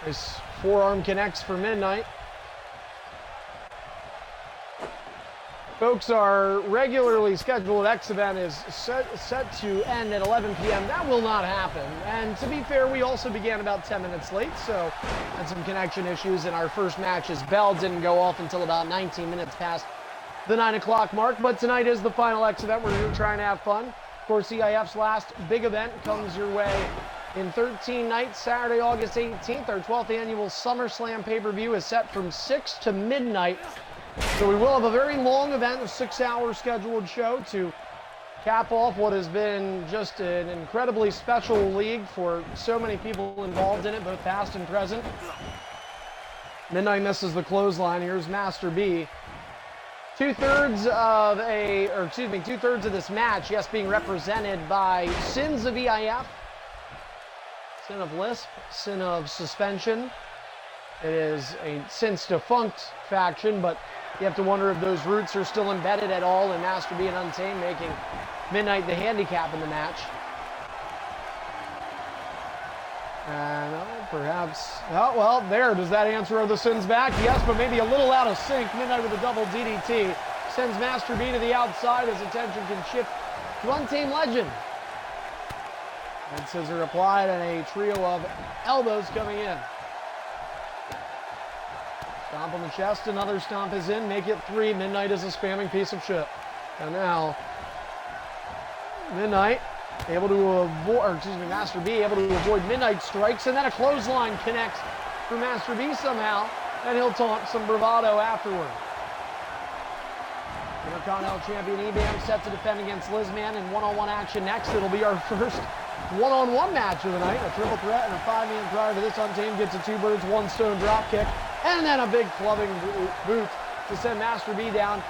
Nice forearm connects for Midnight. Folks, our regularly scheduled X event is set to end at 11 p.m. That will not happen. And to be fair, we also began about 10 minutes late, so had some connection issues, and our first match's bell didn't go off until about 19 minutes past the 9 o'clock mark. But tonight is the final X event. We're here trying to have fun. Of course, EIF's last big event comes your way in 13 nights, Saturday, August 18th. Our 12th annual SummerSlam pay-per-view is set from 6 to midnight. So we will have a very long event, a 6-hour scheduled show to cap off what has been just an incredibly special league for so many people involved in it, both past and present. Midnight misses the clothesline. Here's Master B. Two-thirds of this match, yes, being represented by Sins of EIF, Sin of Lisp, Sin of Suspension. It is a since defunct faction, but you have to wonder if those roots are still embedded at all in Master B and Untamed, making Midnight the handicap in the match. And well, there. Does that answer the Sins back? Yes, but maybe a little out of sync. Midnight with a double DDT. Sends Master B to the outside as attention can shift to Untamed Legend. And scissor applied and a trio of elbows coming in. Stomp on the chest, another stomp is in, make it 3. Midnight is a spamming piece of shit. And now, Midnight able to avoid, Master B able to avoid Midnight strikes, and then a clothesline connects for Master B somehow, and he'll taunt some bravado afterward. Intercontinental Champion EBAM set to defend against Lizman in one-on-one action next. It'll be our first one-on-one match of the night. A triple threat and a 5-man prior to this. Untamed gets a 2 birds, 1 stone drop kick. And then a big clubbing boot to send Master B down.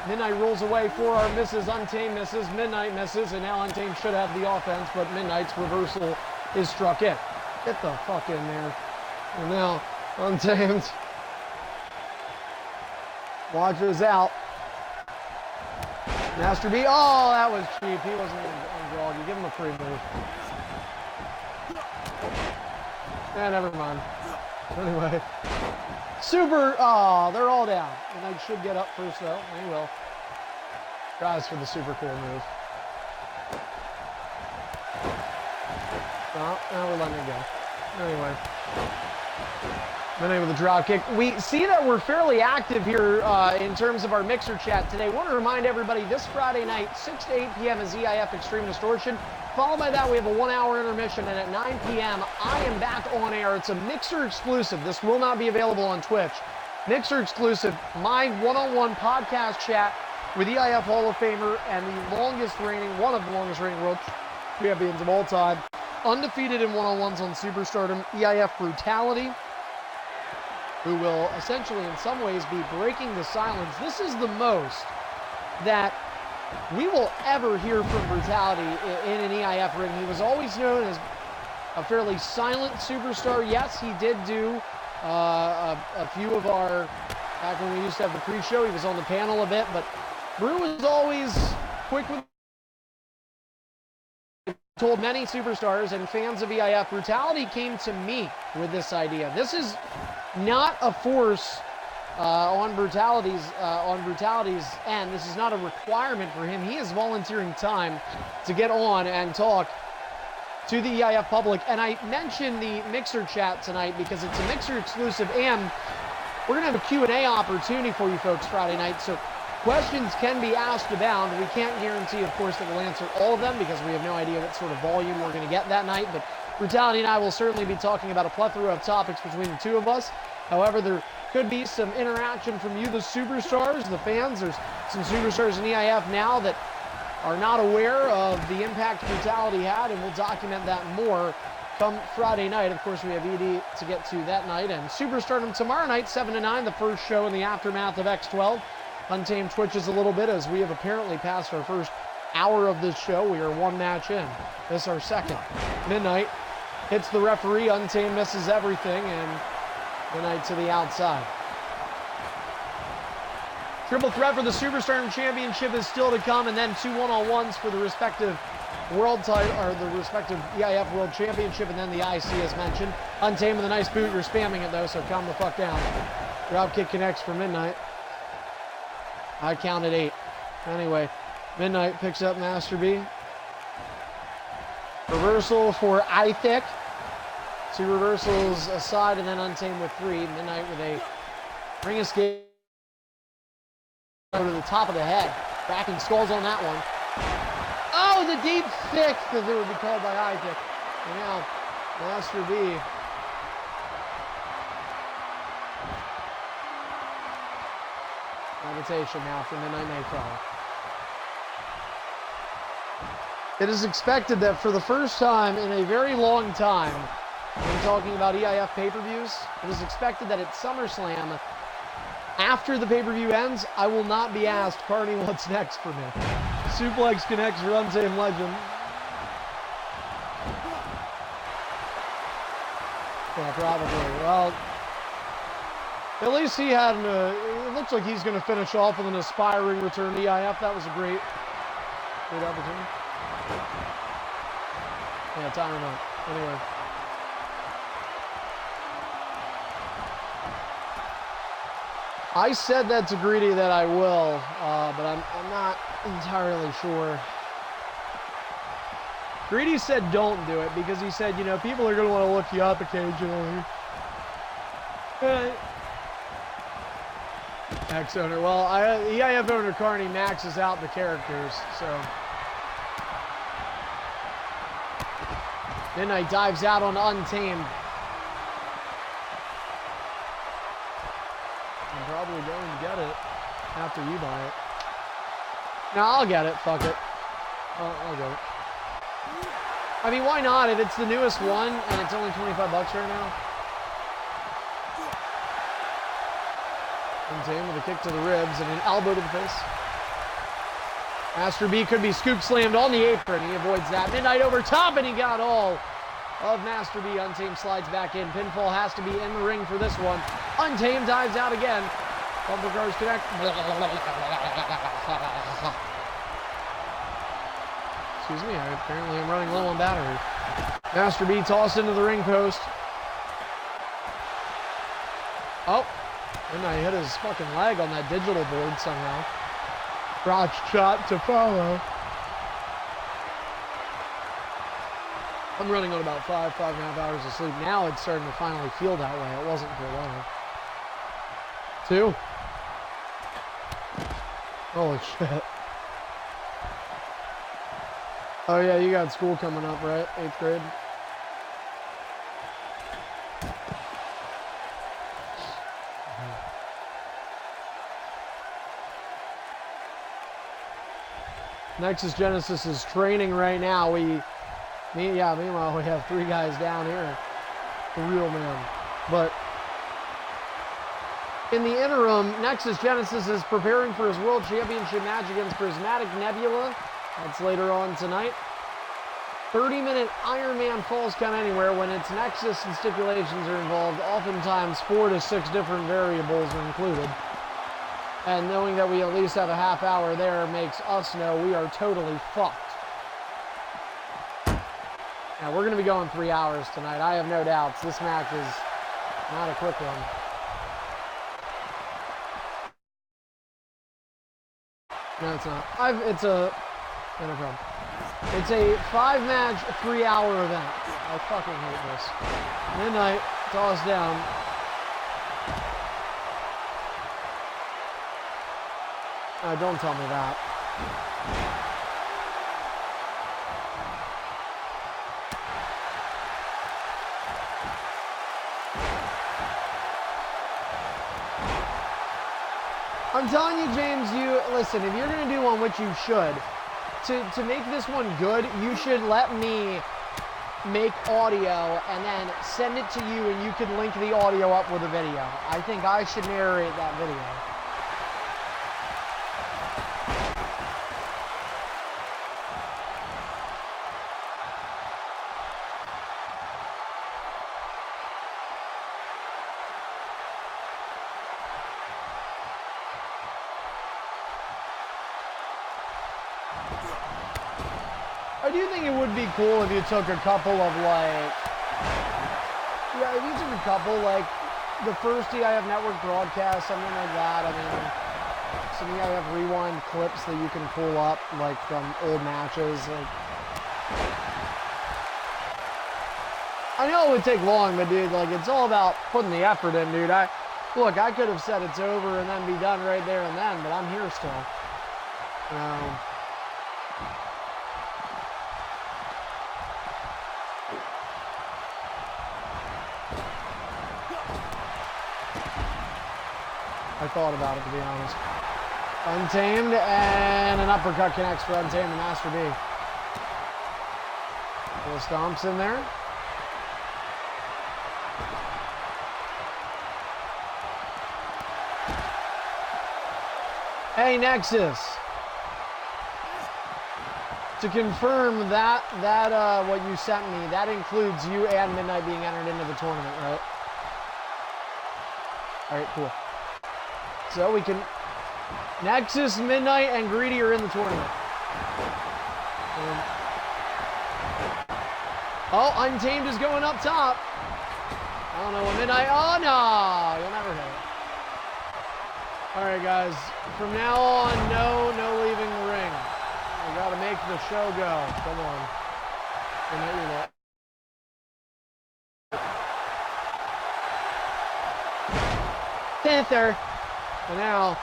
Midnight rolls away, forearm misses, Untamed misses, Midnight misses, and now Untamed should have the offense, but Midnight's reversal is struck in. Get the fuck in there. And now Untamed watches out. Master B, oh, that was cheap. He wasn't on draw. You give him a free move. Never mind. Anyway. Super, oh, they're all down. And they should get up first, though. They will. Tries for the super cool move. No, now we're letting it go. Anyway. Midnight with a drop kick. We see that we're fairly active here in terms of our mixer chat today. Want to remind everybody, this Friday night, 6 to 8 p.m. is EIF Extreme Distortion. Followed by that, we have a 1-hour intermission, and at 9 p.m., I am back on air. It's a Mixer exclusive. This will not be available on Twitch. Mixer exclusive, my one-on-one podcast chat with EIF Hall of Famer and one of the longest reigning world champions of all time. Undefeated in one-on-ones on Superstardom, EIF Brutality, who will essentially in some ways be breaking the silence. This is the most that we will ever hear from Brutality in an EIF ring. He was always known as a fairly silent superstar. Yes, he did do a few of our, back when we used to have the pre-show, he was on the panel a bit, but Bru was always quick with, told many superstars and fans of EIF. Brutality came to me with this idea. This is not a force on Brutality's end. This is not a requirement for him. He is volunteering time to get on and talk to the EIF public. And I mentioned the Mixer chat tonight because it's a Mixer exclusive, and we're going to have a Q&A opportunity for you folks Friday night. So questions can be asked abound. We can't guarantee, of course, that we'll answer all of them because we have no idea what sort of volume we're going to get that night. But Brutality and I will certainly be talking about a plethora of topics between the two of us. However, there could be some interaction from you, the superstars, the fans. There's some superstars in EIF now that are not aware of the impact Brutality had, and we'll document that more come Friday night. Of course, we have ED to get to that night, and Superstardom tomorrow night, 7 to 9, the first show in the aftermath of X12. Untamed twitches a little bit as we have apparently passed our first hour of this show. We are 1 match in. This is our second. Midnight hits the referee. Untamed misses everything, and Midnight to the outside. Triple threat for the Superstar Championship is still to come, and then 2 one-on-ones for the respective world title, or the respective EIF World Championship, and then the IC as mentioned. Untamed with a nice boot. You're spamming it though, so calm the fuck down. Dropkick connects for Midnight. I counted 8. Anyway, Midnight picks up Master B. Reversal for Ithic. 2 reversals aside, and then Untamed with 3. Midnight with a ring escape over to the top of the head. Backing skulls on that one. Oh, the deep six, as it would be called by Isaac. And now, Master B. Levitation now from Midnight Nightcrawler. It is expected that for the first time in a very long time, when talking about EIF pay-per-views, it is expected that at SummerSlam, after the pay-per-view ends, I will not be asked, Carney, what's next for me? Suplex connects for Untamed Legend. Yeah, probably. Well, at least he had it looks like he's going to finish off with an aspiring return to EIF. That was a great opportunity. Yeah, time him up. Anyway. I said that to Greedy that I will, but I'm not entirely sure. Greedy said don't do it because he said, you know, people are going to want to look you up occasionally. Ex-owner. Well, EIF owner Carney maxes out the characters, so. Midnight dives out on Untamed. I'm probably going to get it after you buy it. No, I'll get it. Fuck it. I'll get it. I mean, why not? If it's the newest one and it's only 25 bucks right now. Untamed with a kick to the ribs and an elbow to the face. Master B could be scoop slammed on the apron. He avoids that. Midnight over top, and he got all of Master B. Untamed slides back in. Pinfall has to be in the ring for this one. Untamed dives out again. Bumper cars connect. Excuse me, apparently I'm running low on battery. Master B tossed into the ring post. Oh, and I hit his fucking leg on that digital board somehow. Crotch shot to follow. I'm running on about 5.5 hours of sleep. Now it's starting to finally feel that way. It wasn't for a while. 2. Holy shit. Oh yeah, you got school coming up, right? 8th grade. Nexus Genesis is training right now. Meanwhile, we have 3 guys down here. The real man. But in the interim, Nexus Genesis is preparing for his World Championship match against Prismatic Nebula. That's later on tonight. 30-minute Iron Man Falls Count Anywhere. When it's Nexus and stipulations are involved, oftentimes 4 to 6 different variables are included. And knowing that we at least have a half hour there makes us know we are totally fucked. Now, we're going to be going 3 hours tonight. I have no doubts. This match is not a quick one. No, it's not. It's a... No problem. It's a 5-match, 3-hour event. I fucking hate this. Midnight, toss down. Don't tell me that. I'm telling you, James, listen, if you're going to do one, which you should, to make this one good, you should let me make audio and then send it to you and you can link the audio up with a video. I think I should narrate that video. I do think it would be cool if you took a couple of like, yeah, if you took a couple like the first EIF network broadcast, something like that. I mean, some EIF rewind clips that you can pull up like from old matches. Like, I know it would take long, but dude, like it's all about putting the effort in, dude. Look, I could have said it's over and then be done right there and then, but I'm here still. I thought about it, to be honest. Untamed, and an uppercut connects for Untamed and Master B. Little stomps in there. Hey, Nexus. To confirm that what you sent me, that includes you and Midnight being entered into the tournament, right? All right, cool. So we can... Nexus, Midnight, and Greedy are in the tournament. Oh, Untamed is going up top. I don't know what Midnight... Oh, no! You'll never hit it. All right, guys. From now on, no leaving the ring. We got to make the show go. Come on. Midnight, you're not. Panther. And now,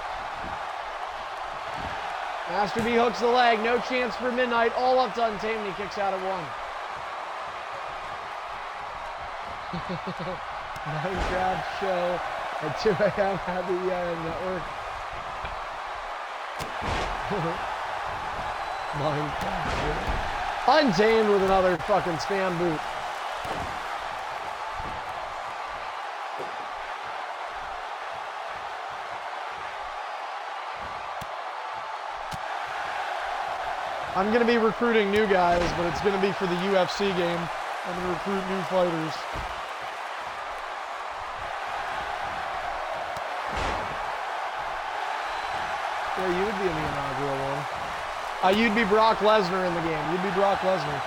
Master B hooks the leg. No chance for Midnight. All up to Untamed. He kicks out at 1. Minecraft show at 2 a.m. at the network. Minecraft. Untamed with another fucking spam boot. I'm going to be recruiting new guys, but it's going to be for the UFC game. I'm going to recruit new fighters. Yeah, you would be in the inaugural one. You'd be Brock Lesnar in the game. You'd be Brock Lesnar.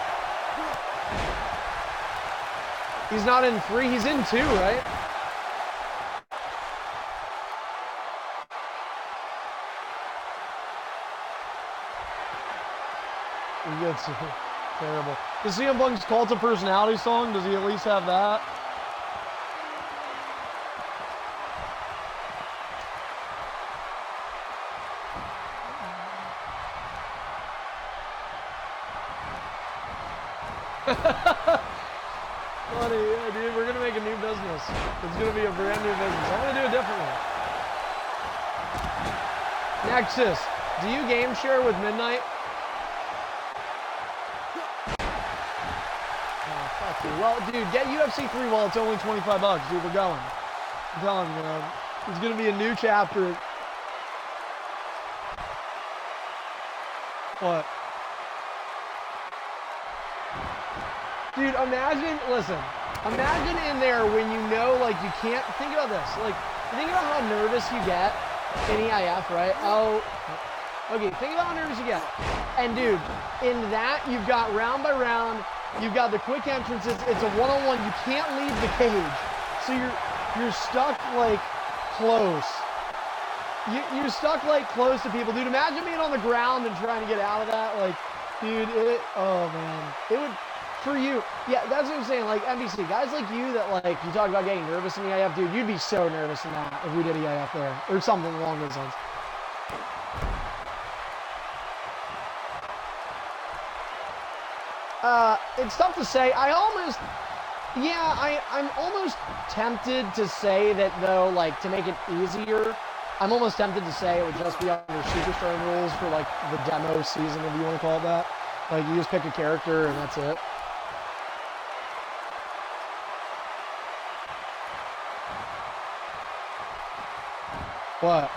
He's not in 3, he's in 2, right? He gets terrible. Does CM Punk's Cult of Personality song, does he at least have that? Funny, yeah, dude, we're gonna make a new business. It's gonna be a brand new business. I'm gonna do it differently. Nexus, do you game share with Midnight? Oh, fuck you. Well, dude, get UFC 3 while it's only $25, dude. We're going. I'm telling you, man. It's gonna be a new chapter. What? Dude, imagine in there when you know, like, you can't, think about this, like, think about how nervous you get in EIF, right? Oh, okay, think about how nervous you get. And dude, in that, you've got round by round, you've got the quick entrances, it's a one-on-one, you can't leave the cage. So you're stuck, like, close. You're stuck, like, close to people. Dude, imagine being on the ground and trying to get out of that, like, dude, oh man, it would... For you, yeah, that's what I'm saying, like, NBC, guys like you that, like, you talk about getting nervous in EIF, dude, you'd be so nervous in that if we did EIF there, or something along those lines. It's tough to say. I'm almost tempted to say that, though, like, to make it easier, I'm almost tempted to say it would just be under Superstar rules for, like, the demo season, if you want to call it that. Like, you just pick a character and that's it. What?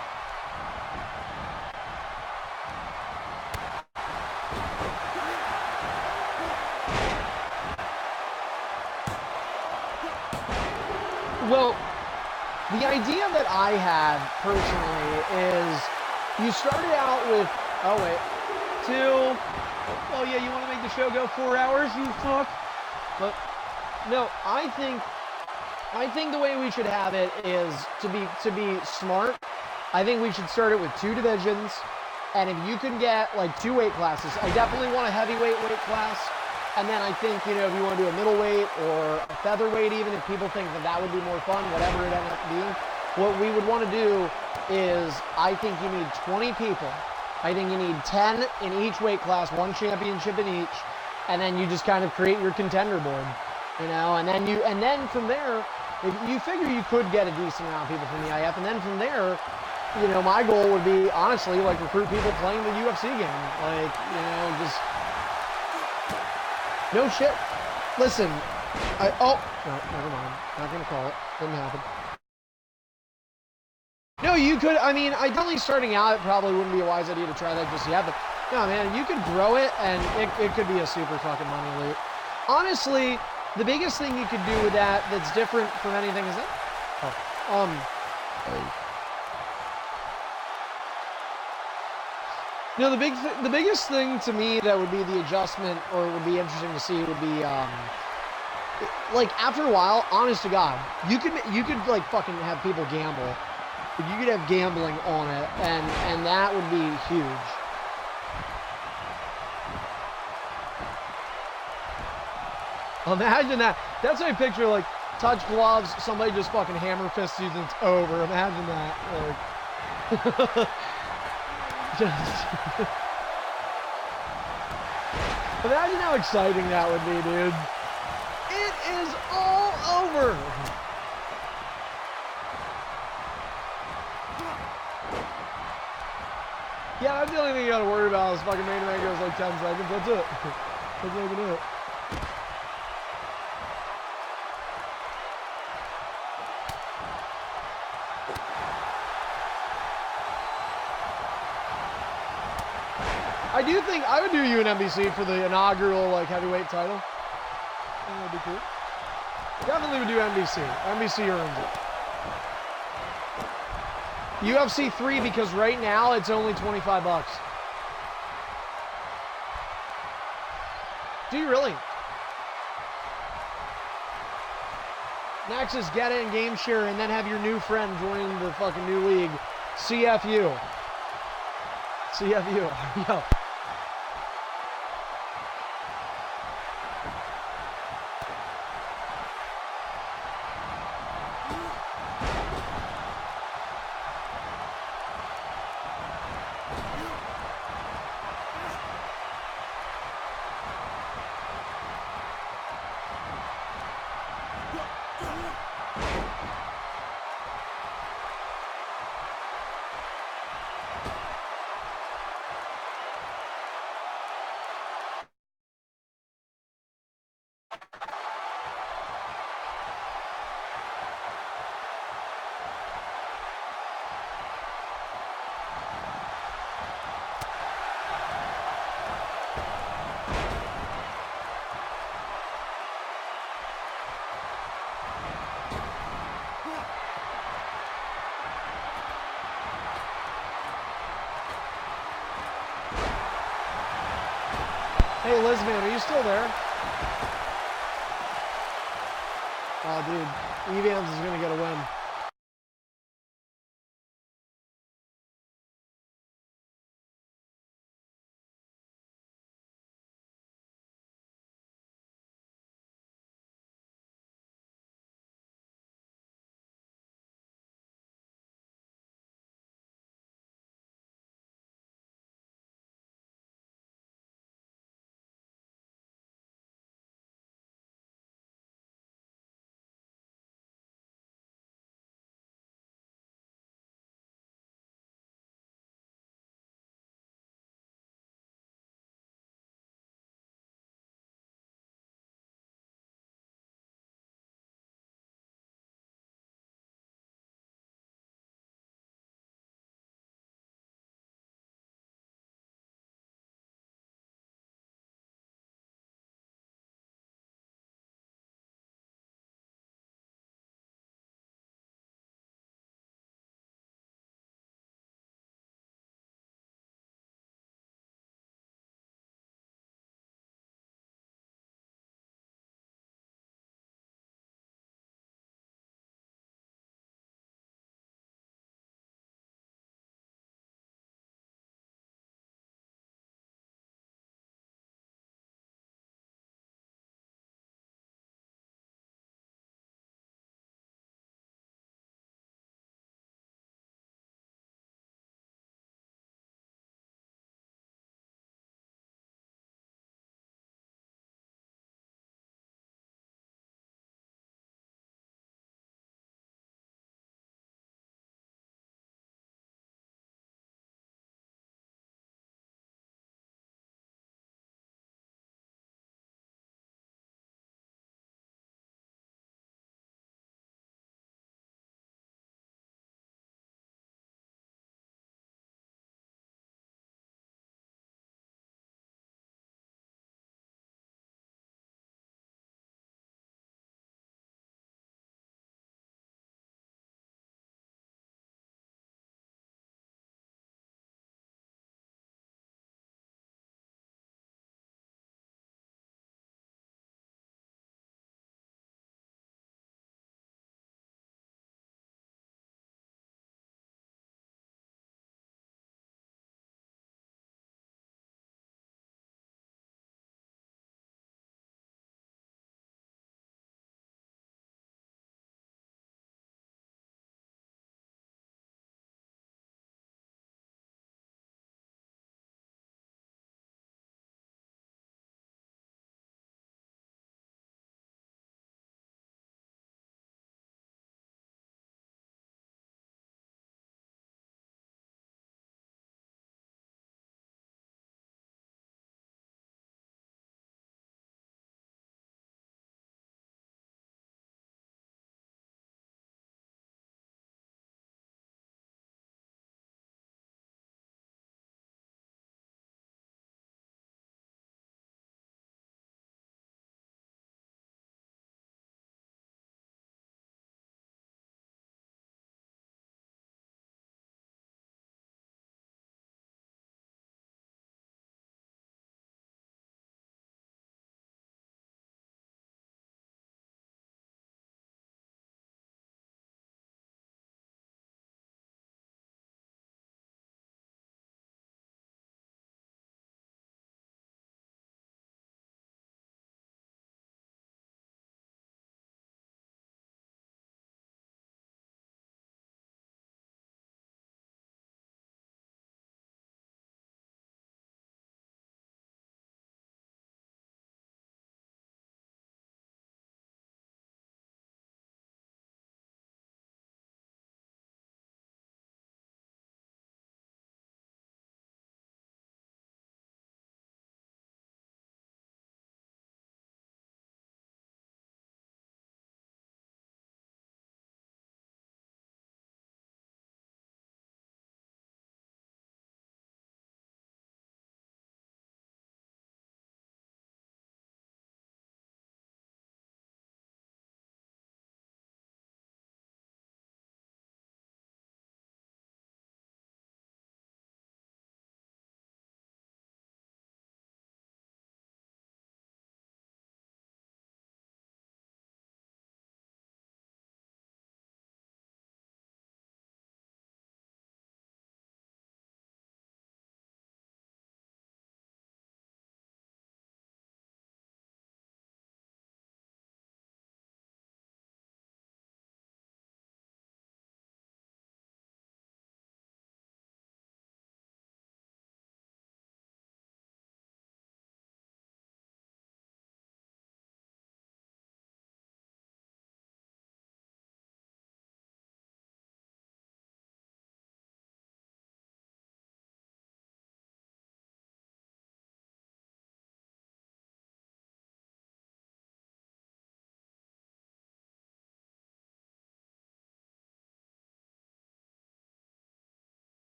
Well, the idea that I had personally is you started out with, 2, Oh yeah, you want to make the show go 4 hours, you fuck? But no, I think the way we should have it is to be smart. I think we should start it with 2 divisions, and if you can get like 2 weight classes, I definitely want a heavyweight weight class, and then I think, you know, if you want to do a middleweight or a featherweight, even if people think that that would be more fun, whatever it ends up being, what we would want to do is, I think you need 20 people. I think you need 10 in each weight class, 1 championship in each, and then you just kind of create your contender board, you know, and then from there, if you figure you could get a decent amount of people from the IF, and then from there, you know, my goal would be, honestly, like, recruit people playing the UFC game. Like, you know, just... No shit. Listen, oh, no, never mind. Not gonna call it. Didn't happen. No, you could, I mean, definitely starting out, it probably wouldn't be a wise idea to try that just yet, but, no, man, you could grow it, and it could be a super fucking money loot. Honestly, the biggest thing you could do with that that's different from anything is that... No, the biggest thing to me that would be the adjustment, or would be interesting to see, would be, like, after a while, honest to God, you could like, fucking have people gamble. You could have gambling on it, and that would be huge. Imagine that. That's what I picture, like, touch gloves, somebody just fucking hammer fists you and it's over. Imagine that. Like, just... Imagine how exciting that would be, dude. It is all over. Yeah, that's the only thing you gotta worry about is fucking main event goes like 10 seconds. That's it. That's all you can do. I do think I would do you an NBC for the inaugural, like, heavyweight title. I think that'd be cool. Definitely would do NBC. NBC earns it. UFC 3, because right now it's only 25 bucks. Do you really? Next is get it and game share, and then have your new friend join the fucking new league. CFU. CFU. Yo. Hey, Lizman, are you still there? Oh, dude, Evans is gonna get a win.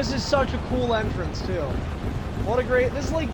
This is such a cool entrance, too. What a great... This is like...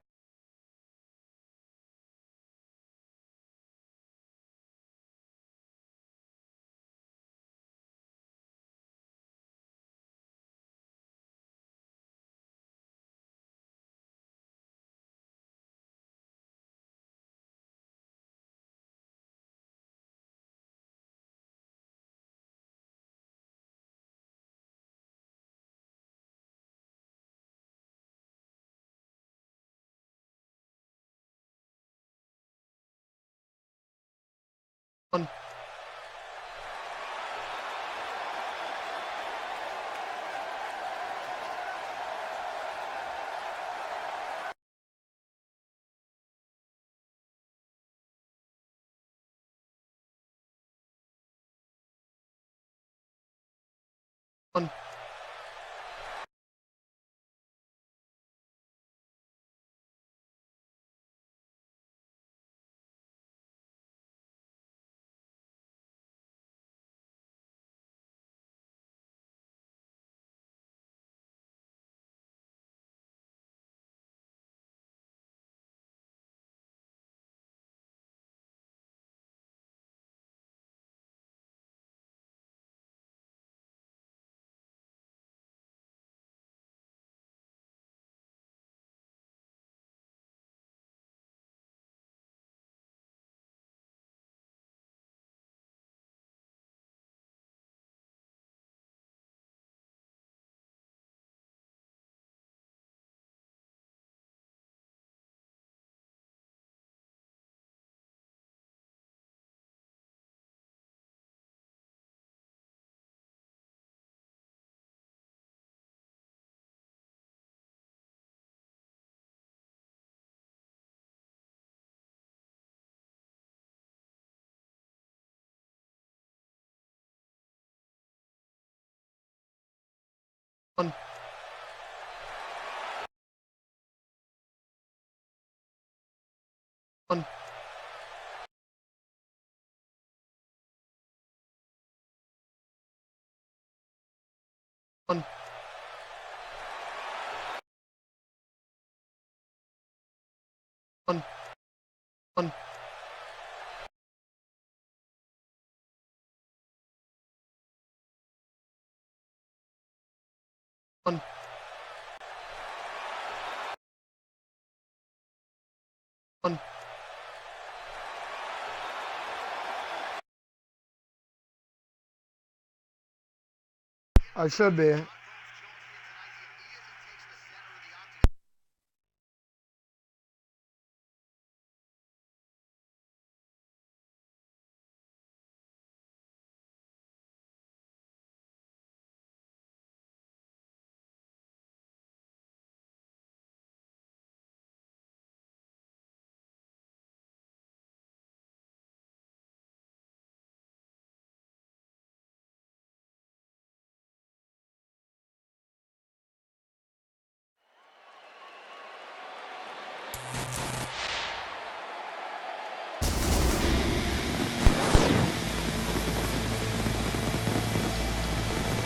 I should be.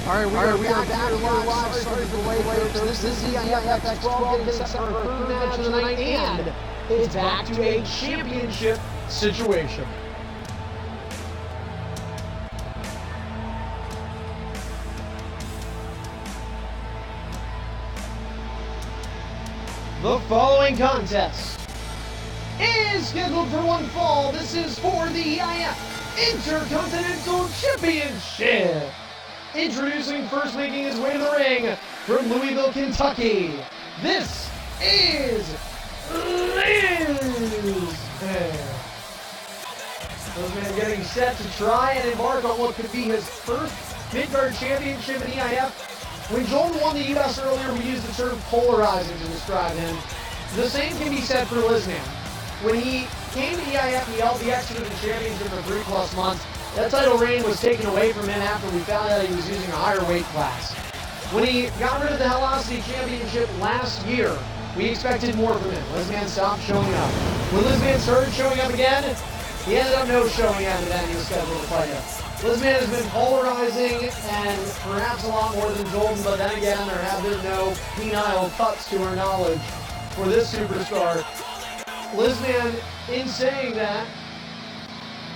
All right, we are back here live. Sorry for the delay, folks. This is the X12 getting set for our third match of the night, and it's back to a championship situation. The following contest is scheduled for one fall. This is for the EIF Intercontinental Championship. Introducing, first making his way to the ring from Louisville, Kentucky. This is Liz. This man getting set to try and embark on what could be his first mid-card championship in EIF. When Jordan won the US earlier, we used the term polarizing to describe him. The same can be said for Lizman. When he came to EIF, he held the X12 championship for 3+ months. That title reign was taken away from him after we found out he was using a higher weight class. When he got rid of the Hellosity Championship last year, we expected more from him. Lizman stopped showing up. When Lizman started showing up again, he ended up no showing after that, and he was scheduled to fight This man has been polarizing and perhaps a lot more than Golden, but then again, there have been no penile cuts to our knowledge for this superstar. Lizman, in saying that,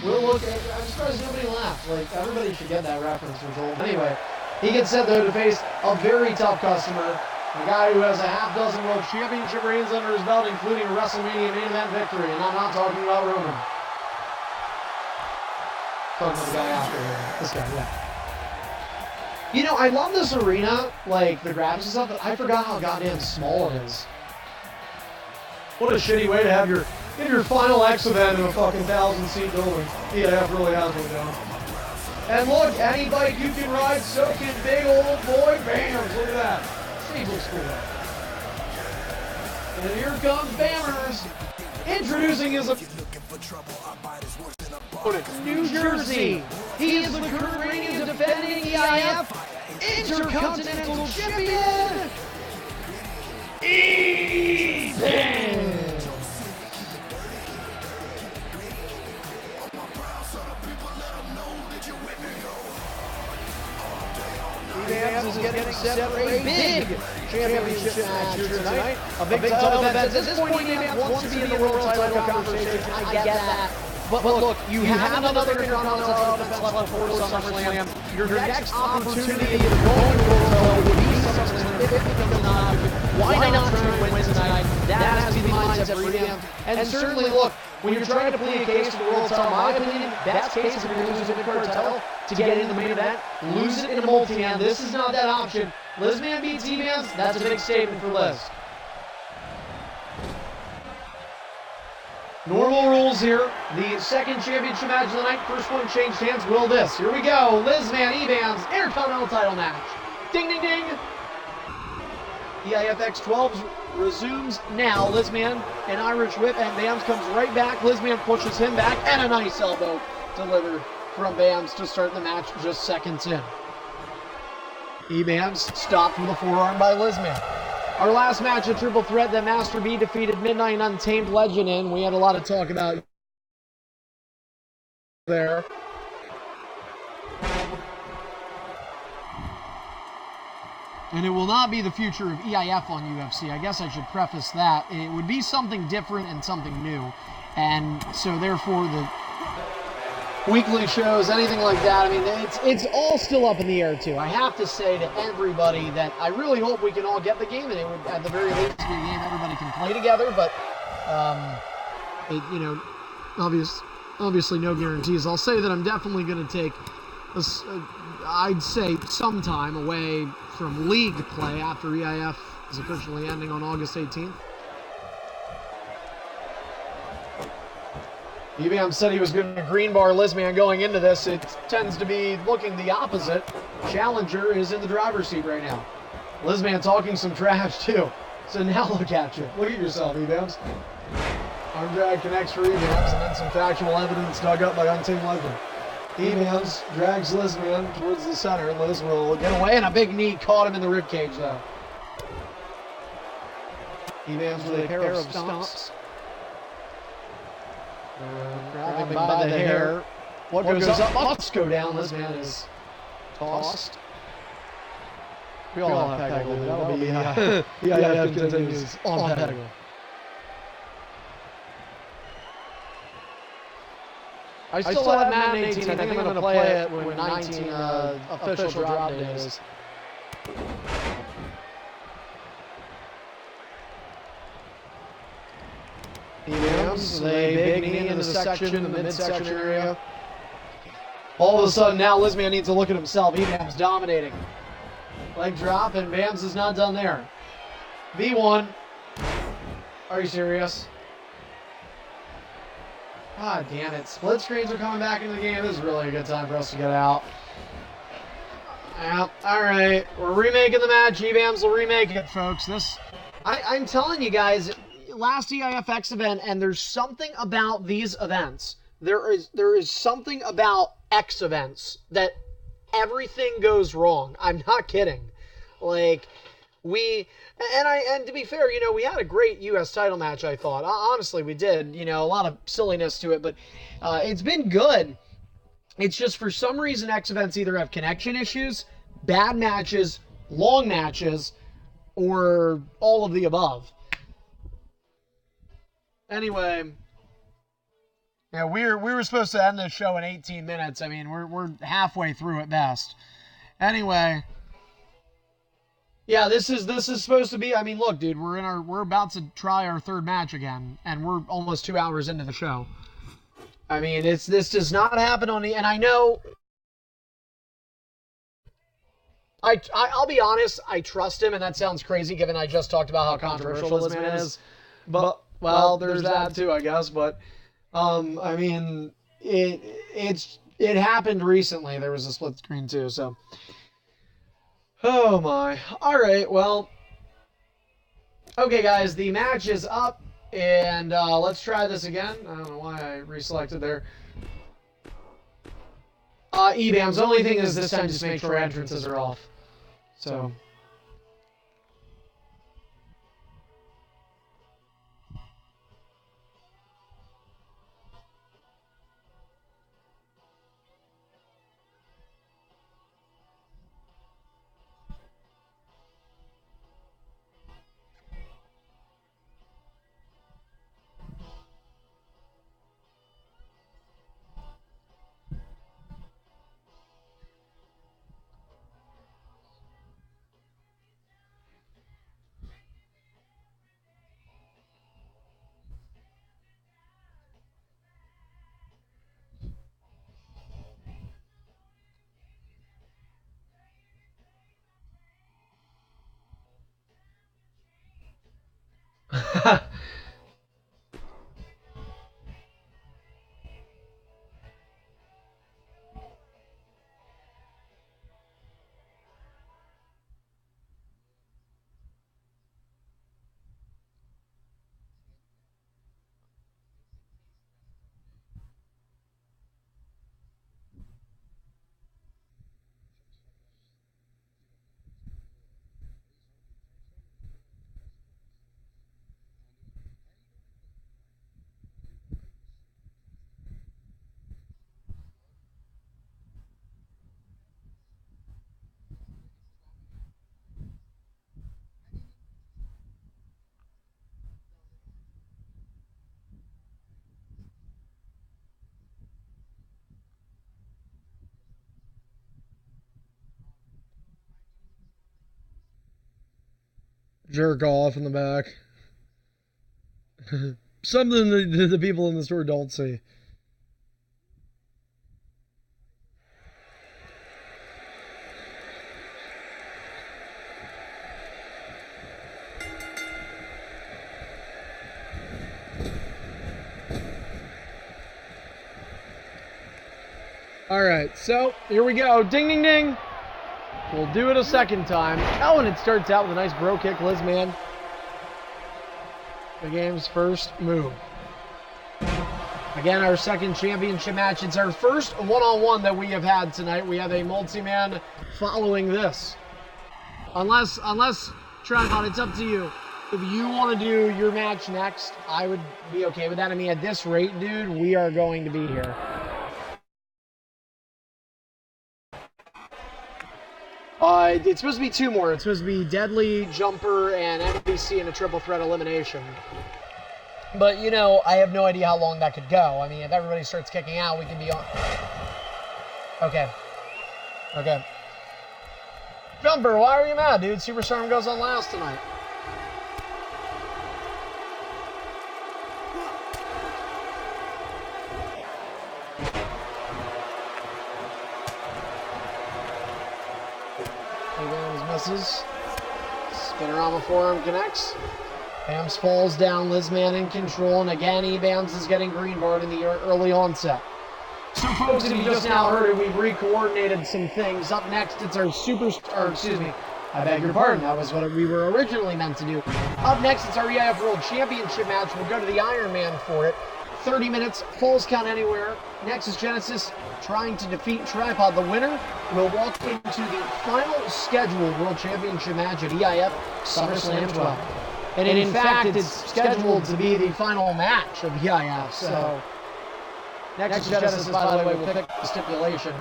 will look at, I'm surprised nobody laughed. Like, everybody should get that reference for Golden. Anyway, he gets set though to face a very tough customer, a guy who has a half dozen world championship reigns under his belt, including a WrestleMania main event victory, and I'm not talking about Roman. Talking about the guy after here. This guy, yeah. You know, I love this arena, like the graphics and stuff, but I forgot how goddamn small it is. What a shitty way to have your final X event in a fucking 1,000-seat building. EAF really has one down. And look, any bike you can ride, soaking big old boy Bams. Look at that. Steve looks cool. And here comes Bammers, introducing his New Jersey. He is the current reigning defending EIF Intercontinental Champion. Ethan. Evans is getting set for a big championship match here tonight. A big title event. At this point, Evans wants to be in the world title conversation. I get that. But look, you have another Intercontinental defense left for SummerSlam. Your next opportunity in the going world title would be SummerSlam. If it becomes an option, why not try to win tonight? That has to be the mindset for Evans. And certainly, look, when you're trying to plead a case for the world title, in my opinion, best case is if you're losing the card title to get into the main event, lose it in a multi-man. This is not that option. Lizman beats Evans. That's a big statement for Liz. Normal rules here. The second championship match of the night. First one changed hands. Will this? Here we go. Lizman Evans Intercontinental title match. Ding, ding, ding. EIF X12 resumes now. Lizman, an Irish whip, and Bams comes right back. Lizman pushes him back, and a nice elbow delivered from Bams to start the match just seconds in. Bams stopped with a forearm by Lizman. Our last match, a triple threat that Master B defeated Midnight Untamed Legend in. We had a lot of talk about there. And it will not be the future of EIF on UFC. I guess I should preface that. It would be something different and something new. And so therefore the weekly shows, anything like that, I mean, it's all still up in the air too. I have to say to everybody that I really hope we can all get the game, and it would at the very least be a game everybody can play together, but you know, obviously no guarantees. I'll say that I'm definitely going to take I'd say some time away from league play after EIF is officially ending on August 18th. EBM said he was going to green bar Lizman going into this. It tends to be looking the opposite. Challenger is in the driver's seat right now. Lizman talking some trash too. So now look at you. Look at yourself, EBMs. Arm drag connects for EBMs, and then some factual evidence dug up by Untamed Legend. EBMs drags Lizman towards the center. Liz will get away, and a big knee caught him in the ribcage though. EBMs with a pair of stomps. Grabbing by the hair. What goes up must go down. This man is tossed. We all have Peggle. That'll be EIF continues on Peggle. I still have Madden 18. I think I'm going to play it when 19 official drop date is. EBMs, they big knee into the section, the midsection area. All of a sudden now Lizman needs to look at himself. EBMs dominating. Leg drop, and Bams is not done there. V1. Are you serious? God damn it. Split screens are coming back into the game. This is really a good time for us to get out. Yeah, alright. We're remaking the match. EBMs will remake it, folks. I'm telling you guys, last EIFX event, and there's something about these events. There is something about X events that everything goes wrong. I'm not kidding. Like, and to be fair, you know, we had a great U.S. title match, I thought. Honestly, we did. You know, a lot of silliness to it, but it's been good. It's just for some reason X events either have connection issues, bad matches, long matches, or all of the above. Anyway, yeah, we were supposed to end this show in 18 minutes. I mean, we're halfway through at best. Anyway, yeah, this is supposed to be. I mean, look, dude, we're about to try our third match again, and we're almost 2 hours into the show. I mean, this does not happen on the, and I know. I'll be honest, I trust him, and that sounds crazy given I just talked about how controversial this man is. But well, there's that too, I guess. But I mean, it happened recently. There was a split screen too, so. Oh my. All right, well. Okay, guys, the match is up. And let's try this again. I don't know why I reselected there. EBAM's only thing is this time just make sure entrances are off. So. Jerk off in the back. Something the people in the store don't see. All right, so here we go. Ding, ding, ding. We'll do it a second time. Oh, and it starts out with a nice bro kick, Liz man. The game's first move. Again, our second championship match. It's our first one-on-one that we have had tonight. We have a multi-man following this. Unless Tripod, it's up to you. If you want to do your match next, I would be okay with that. I mean, at this rate, dude, we are going to be here. It's supposed to be 2 more. It's supposed to be Deadly, Jumper, and NBC in a triple threat elimination. But, you know, I have no idea how long that could go. I mean, if everybody starts kicking out, we can be on... Okay. Okay. Jumper, why are you mad, dude? Superstorm goes on last tonight. Misses. Spinorama forearm connects. Bams falls down. Lizman in control. And again, Bams is getting green barred in the early onset. So, folks, if you just now heard it, we've re-coordinated some things. Up next, it's our I beg your pardon. That was what we were originally meant to do. Up next, it's our EIF World Championship match. We'll go to the Iron Man for it. 30 minutes, falls count anywhere. Nexus Genesis trying to defeat Tripod. The winner will walk into the final scheduled World Championship match at EIF SummerSlam 12. And in fact, it's scheduled to be the final match of EIF, so Next Genesis, by the way, will pick the stipulation.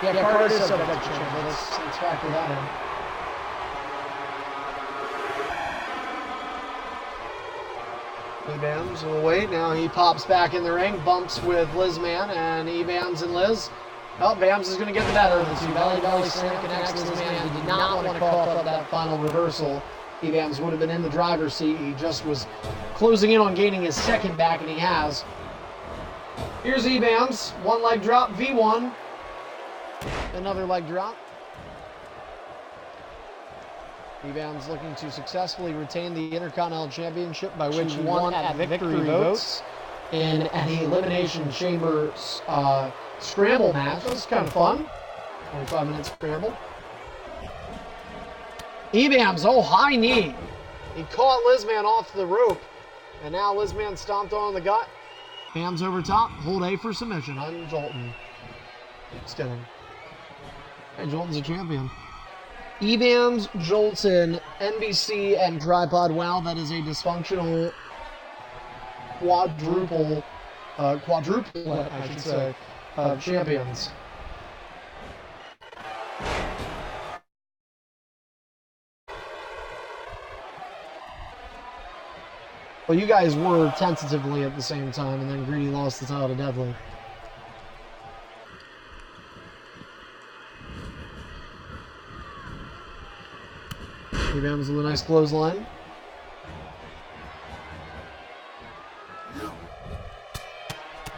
Yeah, card is subject to change. Let's factor that in. Evans will wait. Now he pops back in the ring, bumps with Lizman, and Evans and Liz. Oh, Bams is going to get the better of the two. Belly slam connects Lizman. He did not want to cough up that final reversal. Evans would have been in the driver's seat. He just was closing in on gaining his second back, and he has. Here's Evans. One leg drop, V1. Another leg drop. Evans looking to successfully retain the Intercontinental Championship by which he won at victory votes in an Elimination Chamber scramble match. That was kind of fun. 25-minute scramble. Evans, oh, high knee. He caught Lizman off the rope, and now Lizman stomped on the gut. Hands over top, hold A for submission. I'm Jolton. Just kidding. Hey, Jolton's a champion. Evans, Jolton, NBC, and Tripod. Wow, that is a dysfunctional quadruplet, I should say, of champions. Well, you guys were tentatively at the same time, and then Greedy lost the title to Deadly. Evans with a nice clothesline.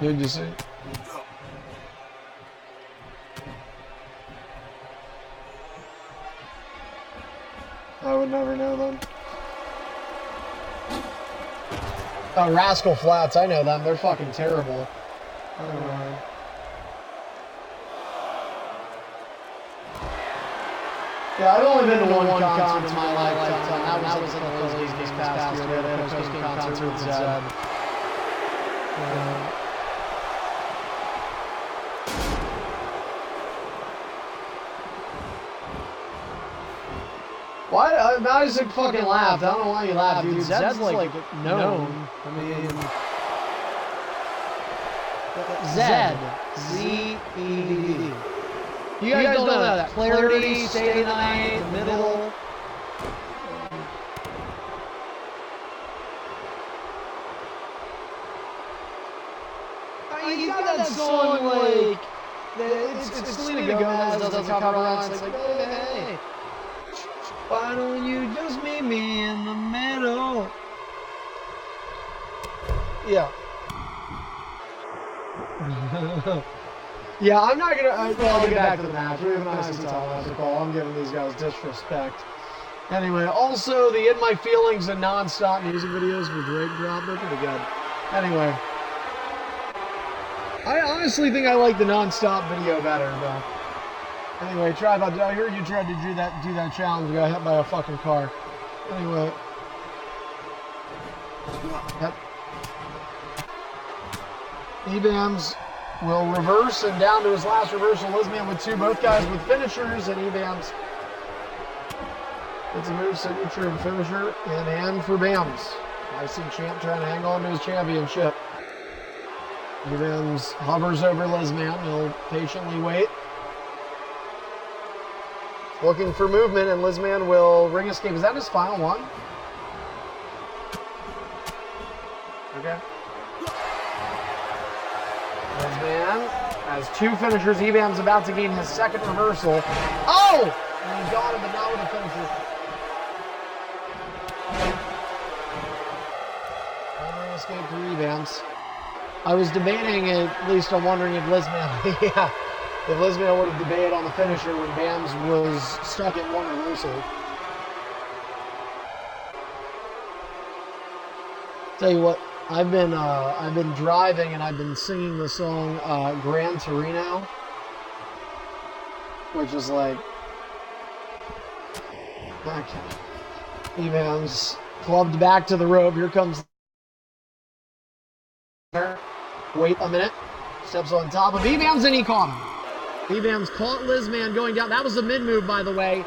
Who'd you see? I would never know them. Oh, Rascal Flats, I know them. They're fucking terrible. I don't know. Yeah, I've only been to one concert in my lifetime. That was in the Phillies this past year. They had a post-game concert with Zed. Why? I just fucking laughed. I don't know why you laughed, dude. Zed's like known. I mean, Zed. Z-E-D-D. You guys don't know that. Clarity, Stay the Night, The Middle. You got that song like it's Selena Gomez does a cover on. It's like, hey, why don't you just meet me in the middle? Yeah. Yeah, I'm not gonna. Well, I'll get back to the match. We have a nice title after call. I'm giving these guys disrespect. Anyway, also the In My Feelings and non-stop music videos for Drake dropped. They're pretty good. Anyway, I honestly think I like the non-stop video better, though. Anyway, Tripod, I heard you tried to do that challenge. You got hit by a fucking car. Anyway. Yep. Evans will reverse and down to his last reversal. Lizman with two, both guys with finishers, and Evans gets a move, signature, and finisher in hand for Bams. I see Champ trying to hang on to his championship. Evans hovers over Lizman. He'll patiently wait. Looking for movement, and Lizman will ring escape. Is that his final one? Okay. Lizman has two finishers. Evans about to gain his second reversal. Oh! And he got him, but not with a finisher. Ring escape for Evans. I was debating, at least I'm wondering if Lizman, yeah, if Lizman would have debated on the finisher when Bams was stuck at one reversal. Tell you what, I've been driving and I've been singing the song Gran Torino, which is like, okay. Evans clubbed back to the rope. Here comes. Wait a minute. Steps on top of Evans and he caught him. Evans caught Lizman going down. That was the mid-move, by the way.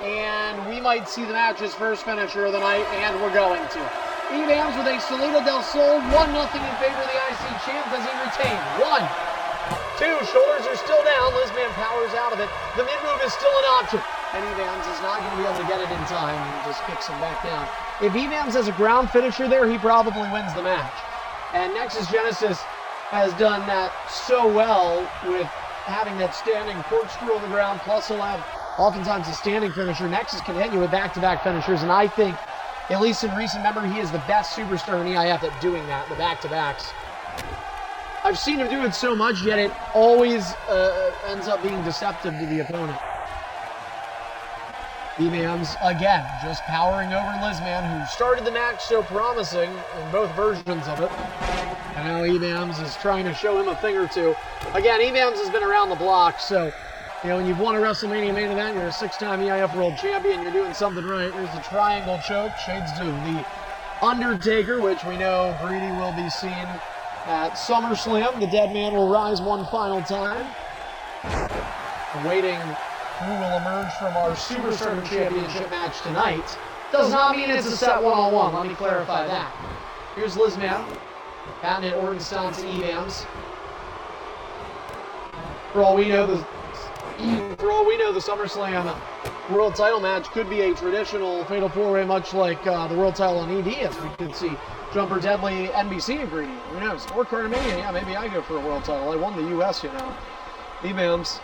And we might see the match's first finisher of the night, and we're going to. Evans with a Salida del Sol, 1-0 in favor of the IC champ. Does he retain? 1, 2, shoulders are still down. Lizman powers out of it. The mid move is still an option. And Evans is not going to be able to get it in time and just kicks him back down. If Evans has a ground finisher there, he probably wins the match. And Nexus Genesis has done that so well with having that standing corkscrew on the ground, plus he'll have oftentimes a standing finisher. Nexus can hit you with back-to-back finishers, and I think, at least in recent memory, he is the best superstar in EIF at doing that, the back-to-backs. I've seen him do it so much, yet it always ends up being deceptive to the opponent. Evans, again, just powering over Lizman, who started the match so promising in both versions of it. And now Evans is trying to show him a thing or two. Again, Evans has been around the block, so, you know, when you've won a WrestleMania main event, you're a 6-time EIF World Champion, you're doing something right. There's the triangle choke, shades to the Undertaker, which we know Greedy will be seen at SummerSlam. The dead man will rise one final time. Awaiting who will emerge from our Superstar Championship match tonight. Does not mean it's a set one-on-one. Let me clarify that. Here's Lizman. Patting it Orton style to Evans. For all we know, the SummerSlam World Title match could be a traditional Fatal 4-Way, much like the World Title on ED, as we could see Jumper Deadly, NBC ingredient. Who knows? Or Cartamania. Yeah, maybe I go for a World Title. I won the US, you know. Evans.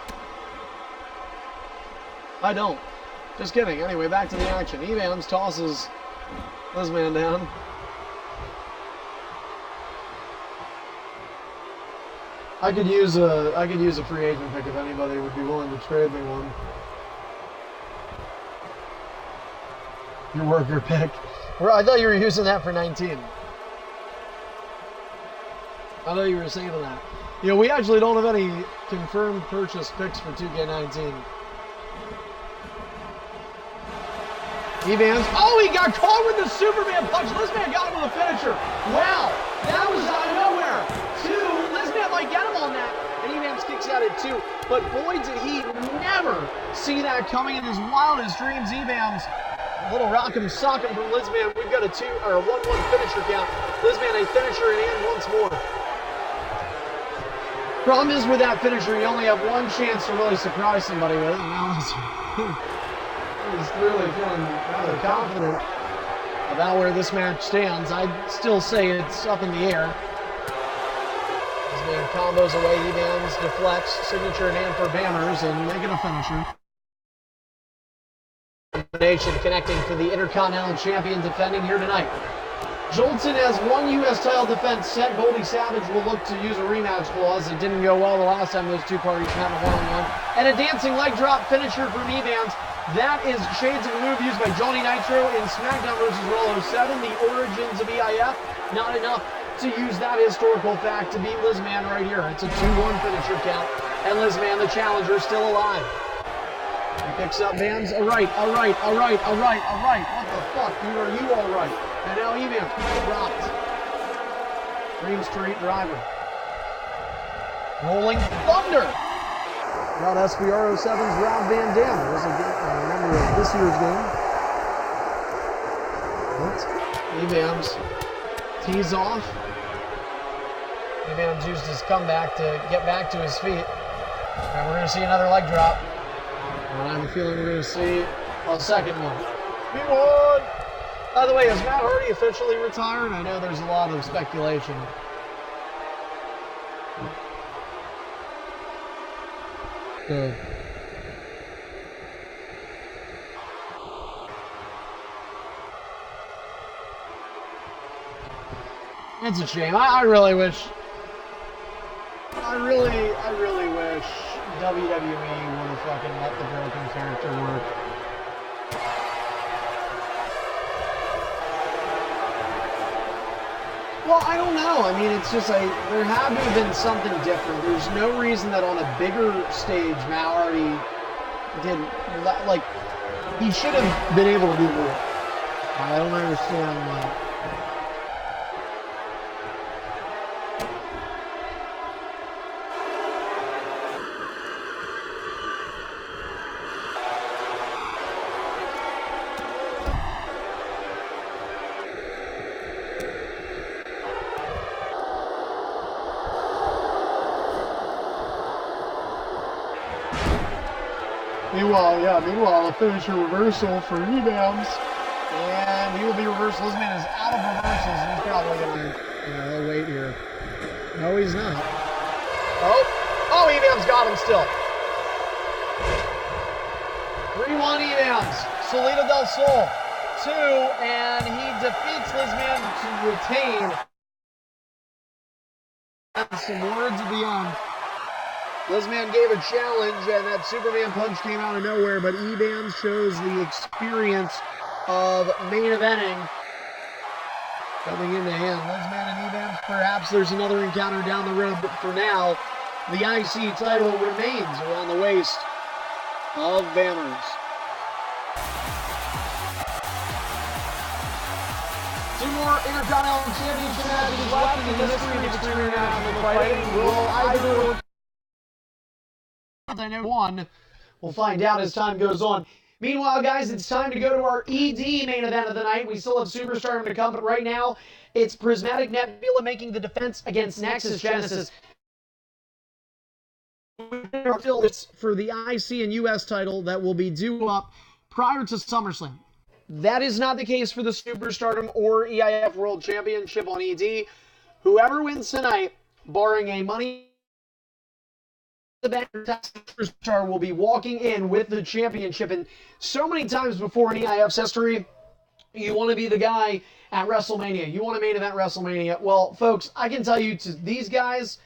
I don't. Just kidding. Anyway, back to the action. Evans tosses Lizman down. I could use a free agent pick if anybody would be willing to trade me one. Your worker pick. I thought you were using that for 19. I thought you were saving that. You know, we actually don't have any confirmed purchase picks for 2K19. Evans. Oh, he got caught with the Superman punch. Lizman got him with a finisher. Wow, that was out of nowhere. 2, Lizman might get him on that. And Evans kicks out at 2. But boy, did he never see that coming in his wildest dreams. Evans, a little rock'em sock'em from Lizman. We've got a 1-1 finisher count. Lizman a finisher and once more. Problem is with that finisher, you only have one chance to really surprise somebody with it. And now he's really feeling rather confident about where this match stands. I'd still say it's up in the air. This man combos away, Evans deflects, signature and for banners, and make it a finisher. Combination connecting for the Intercontinental Champion defending here tonight. Jolton has one U.S. title defense set. Goldie Savage will look to use a rematch clause. It didn't go well the last time those two parties met in a one-on-one. And a dancing leg drop finisher from Evans. That is shades of a move used by Johnny Nitro in SmackDown vs. Raw 07, the origins of EIF. Not enough to use that historical fact to beat Lizman right here. It's a 2-1 finisher count. And Lizman, the challenger, still alive. He picks up Vans. All right. What the fuck, dude? Are you all right? And now Evans dropped. Dream Street driver. Rolling Thunder. About SBR 07's Rob Van Dam. It was a member of this year's game. Evans tees off. Evans used his comeback to get back to his feet. And we're going to see another leg drop. And I have a feeling we're going to see a second one. We won! By the way, is Matt Hardy officially retired? I know there's a lot of speculation. It's a shame. I really wish WWE would have fucking let the broken character work. Well, I don't know. I mean, it's just like, there had to have been something different. There's no reason that on a bigger stage, Matt Hardy didn't, like, he should have been able to do more. I don't understand that. Meanwhile, a finisher reversal for rebounds. And he will be reversal. This man is out of reversals, and he's probably going to be, he'll wait here. No, he's not. Oh, Edam's got him still. 3-1 Edams. Solito del Sol, 2, and he defeats Lizman to retain. Some words at the end. Lizman gave a challenge, and that Superman punch came out of nowhere, but Edams shows the experience of main eventing coming into hand. Lizman and Edams, perhaps there's another encounter down the road, but for now, the IC title remains around the waist of Banners. Two more Intercontinental Championship matches left in the history of Extreme International Fighting. Will either I know one. We'll find out as time goes on. Meanwhile, guys, it's time to go to our ED main event of the night. We still have Superstardom to come, but right now, it's Prismatic Nebula making the defense against Nexus Genesis. For the IC and US title that will be due up prior to SummerSlam. That is not the case for the Superstardom or EIF World Championship on ED. Whoever wins tonight, barring a money event, Superstar will be walking in with the championship. And so many times before in EIF's history, you want to be the guy at WrestleMania. You want to main event WrestleMania. Well, folks, I can tell you to these guys,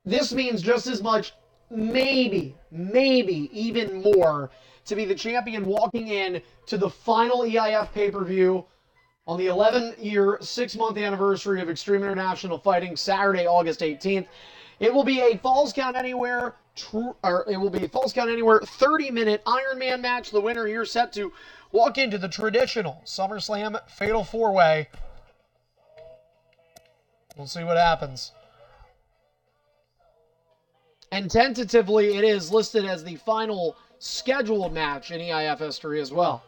this means just as much, maybe even more, to be the champion walking in to the final EIF pay-per-view on the 11-year, 6-month anniversary of Extreme International Fighting, Saturday, August 18th. It will be a Falls Count Anywhere, 30-minute Iron Man match. The winner here set to walk into the traditional SummerSlam Fatal 4-Way. We'll see what happens. And tentatively, it is listed as the final scheduled match in EIF history as well.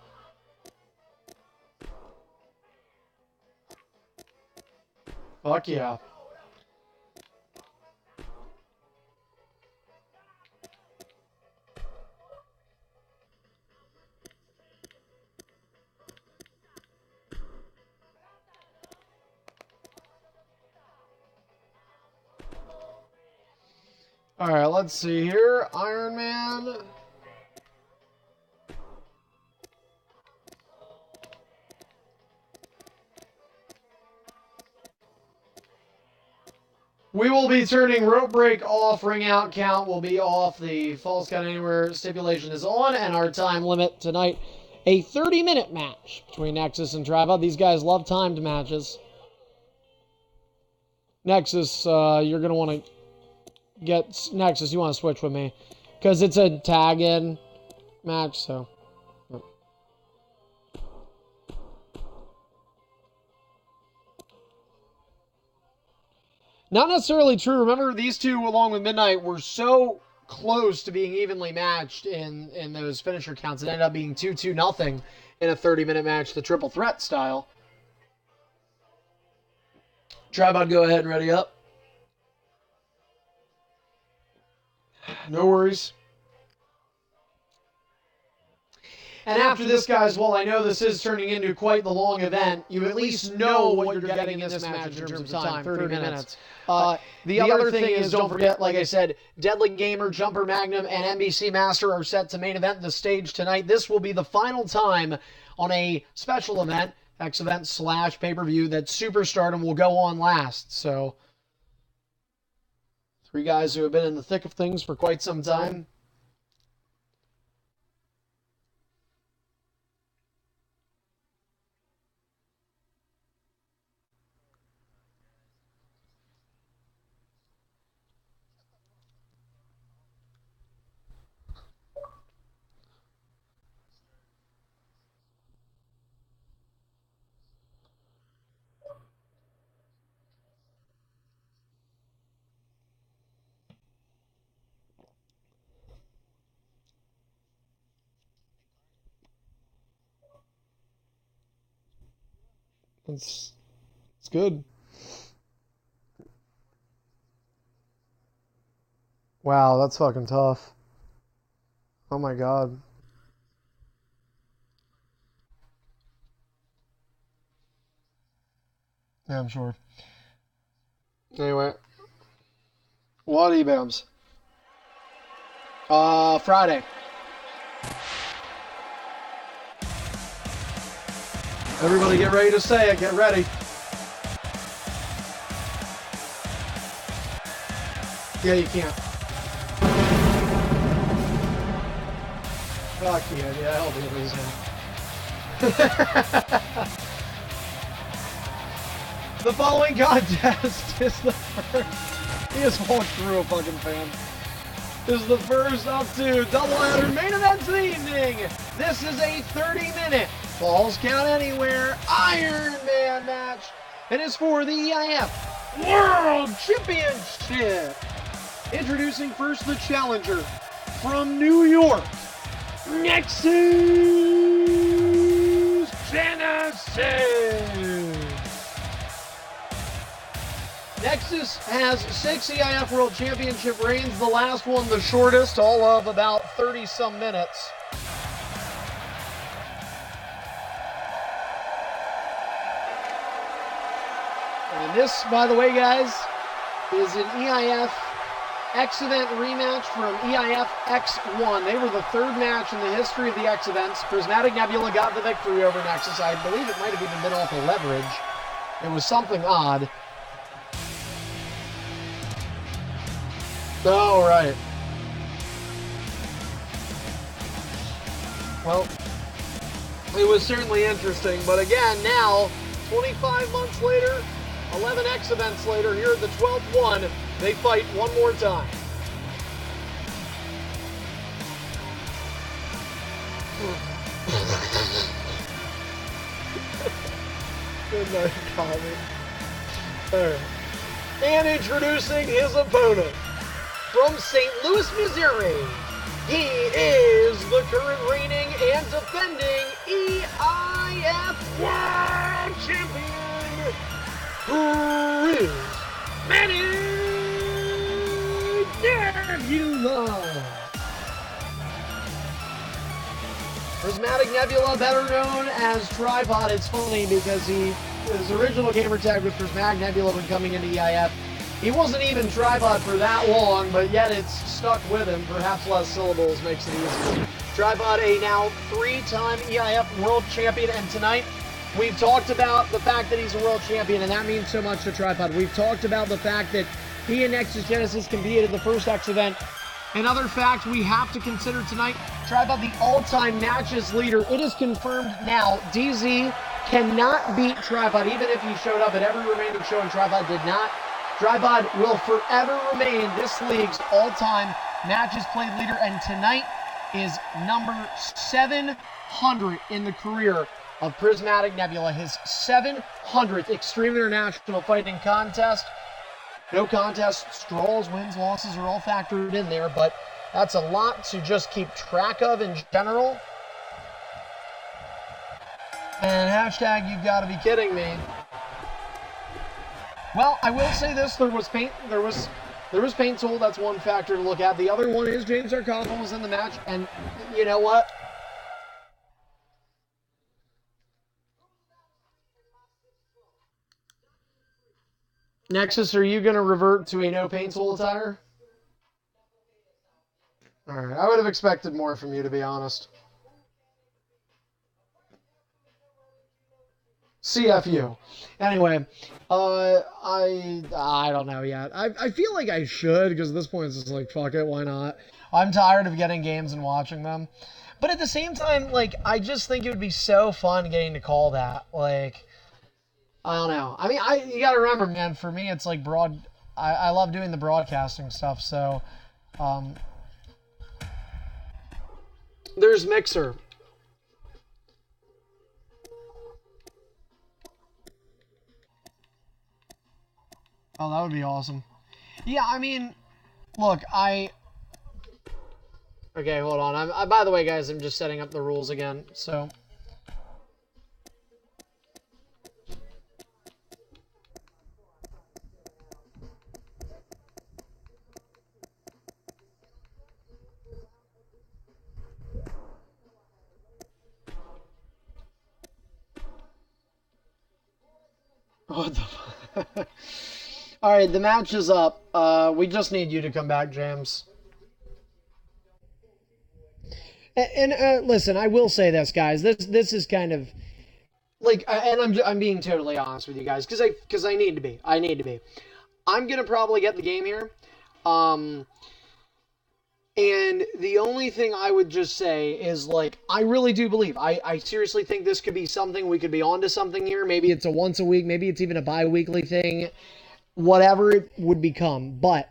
Fuck yeah. All right, let's see here. Iron Man. We will be turning rope break off. Ring out count will be off. The Falls Count Anywhere stipulation is on, and our time limit tonight, a 30-minute match between Nexus and Drive Out. These guys love timed matches. Nexus, you're going to want to get Nexus, you want to switch with me because it's a tag-in match, so not necessarily true. Remember, these two along with Midnight were so close to being evenly matched in those finisher counts. It ended up being 2-2-0 in a 30-minute match, the triple threat style. Tribod, go ahead and ready up. No worries. And after this, guys, while I know this is turning into quite the long event, you at least know what you're getting in this match in terms of time, 30 minutes. The other thing is, don't forget, like I said, Deadly Gamer, Jumper Magnum, and NBC Master are set to main event the stage tonight. This will be the final time on a special event, X-Event / pay-per-view, that Superstardom will go on last. So, three guys who have been in the thick of things for quite some time. It's good. Wow, that's fucking tough. Oh my god. Yeah, I'm sure. Anyway. What e-bams? Friday. Everybody get ready to say it. Get ready. Yeah, you can't. Fuck yeah, I'll be amazing. The following contest is the first. He just walked through a fucking fan. This is the first of two doubleheader main events of the evening. This is a 30-minute Falls Count Anywhere Iron Man match. It is for the EIF World Championship. Introducing first the challenger from New York, Nexus, Tennessee. Nexus has 6 EIF World Championship reigns, the last one the shortest, all of about 30-some minutes. And this, by the way, guys, is an EIF X event rematch from EIF X1. They were the third match in the history of the X events. Prismatic Nebula got the victory over Nexus. I believe it might have even been off a leverage. It was something odd. Oh, right. Well, it was certainly interesting. But again, now, 25 months later, 11 X events later, here at the 12th one, they fight one more time. Good night, Tommy. All right. And introducing his opponent from St. Louis, Missouri, he is the current reigning and defending EIF World Champion, Prismatic Nebula. Prismatic Nebula, better known as Tripod. It's funny because his original gamer tag with Prismatic Nebula when coming into EIF, he wasn't even Tripod for that long, but yet it's stuck with him. Perhaps less syllables makes it easier. Tripod, a now 3-time EIF World Champion, and tonight we've talked about the fact that he's a World Champion, and that means so much to Tripod. We've talked about the fact that he and Nexus Genesis competed at the first X event. Another fact we have to consider tonight, Tripod, the all-time matches leader. It is confirmed now, DZ cannot beat Tripod, even if he showed up at every remaining show and Tripod did not. Tripod will forever remain this league's all-time matches played leader, and tonight is number 700 in the career of Prismatic Nebula. His 700th Extreme International Fighting Contest. No contests, draws, wins, losses are all factored in there, but that's a lot to just keep track of in general. And hashtag you've got to be kidding me. Well, I will say this, there was paint tool, that's one factor to look at. The other one is James Arcoffa was in the match, and you know what? Nexus, are you going to revert to a no paint tool attire? Alright, I would have expected more from you, to be honest. CFU. Anyway, I don't know yet. I feel like I should, because at this point it's just like, fuck it, why not? I'm tired of getting games and watching them. But at the same time, like, I just think it would be so fun getting to call that. Like, I don't know. I mean, you gotta remember, man, for me it's like I love doing the broadcasting stuff, so, there's Mixer. Oh, that would be awesome. Yeah, I mean, look, okay, hold on. By the way, guys, I'm just setting up the rules again, so. What the fuck? All right, the match is up. We just need you to come back, James. And listen, I will say this, guys. This is kind of like, and I'm being totally honest with you guys because I need to be. I need to be. I'm gonna probably get the game here. And the only thing I would just say is, like, I really do believe, I seriously think this could be something, we could be onto something here. Maybe it's a once a week, maybe it's even a bi-weekly thing, whatever it would become. But,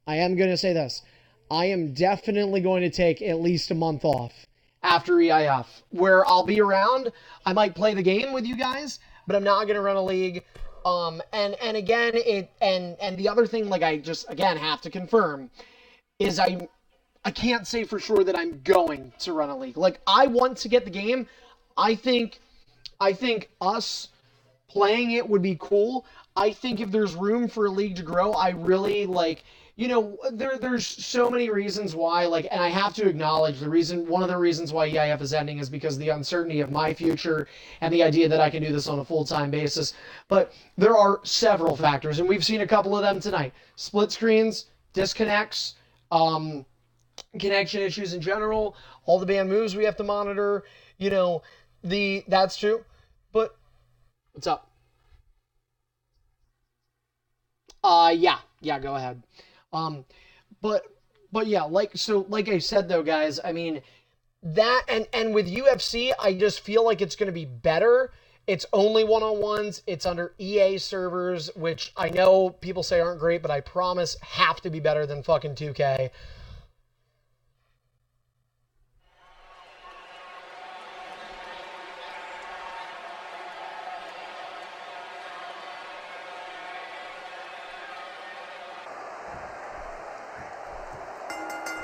I am going to say this. I am definitely going to take at least a month off after EIF, where I'll be around. I might play the game with you guys, but I'm not going to run a league. And again, and the other thing, like, I just, again, have to confirm is I can't say for sure that I'm going to run a league. Like, I want to get the game. I think us playing it would be cool. I think if there's room for a league to grow, I really, like, you know, there's so many reasons why, like, and I have to acknowledge one of the reasons why EIF is ending is because of the uncertainty of my future and the idea that I can do this on a full-time basis. But there are several factors, and we've seen a couple of them tonight. Split screens, disconnects, connection issues in general, all the band moves we have to monitor, you know, that's true. But what's up? Yeah, go ahead. But yeah, like I said though, guys, I mean, that and with UFC, I just feel like it's going to be better. It's only one-on-ones. It's under EA servers, which I know people say aren't great, but I promise have to be better than fucking 2K.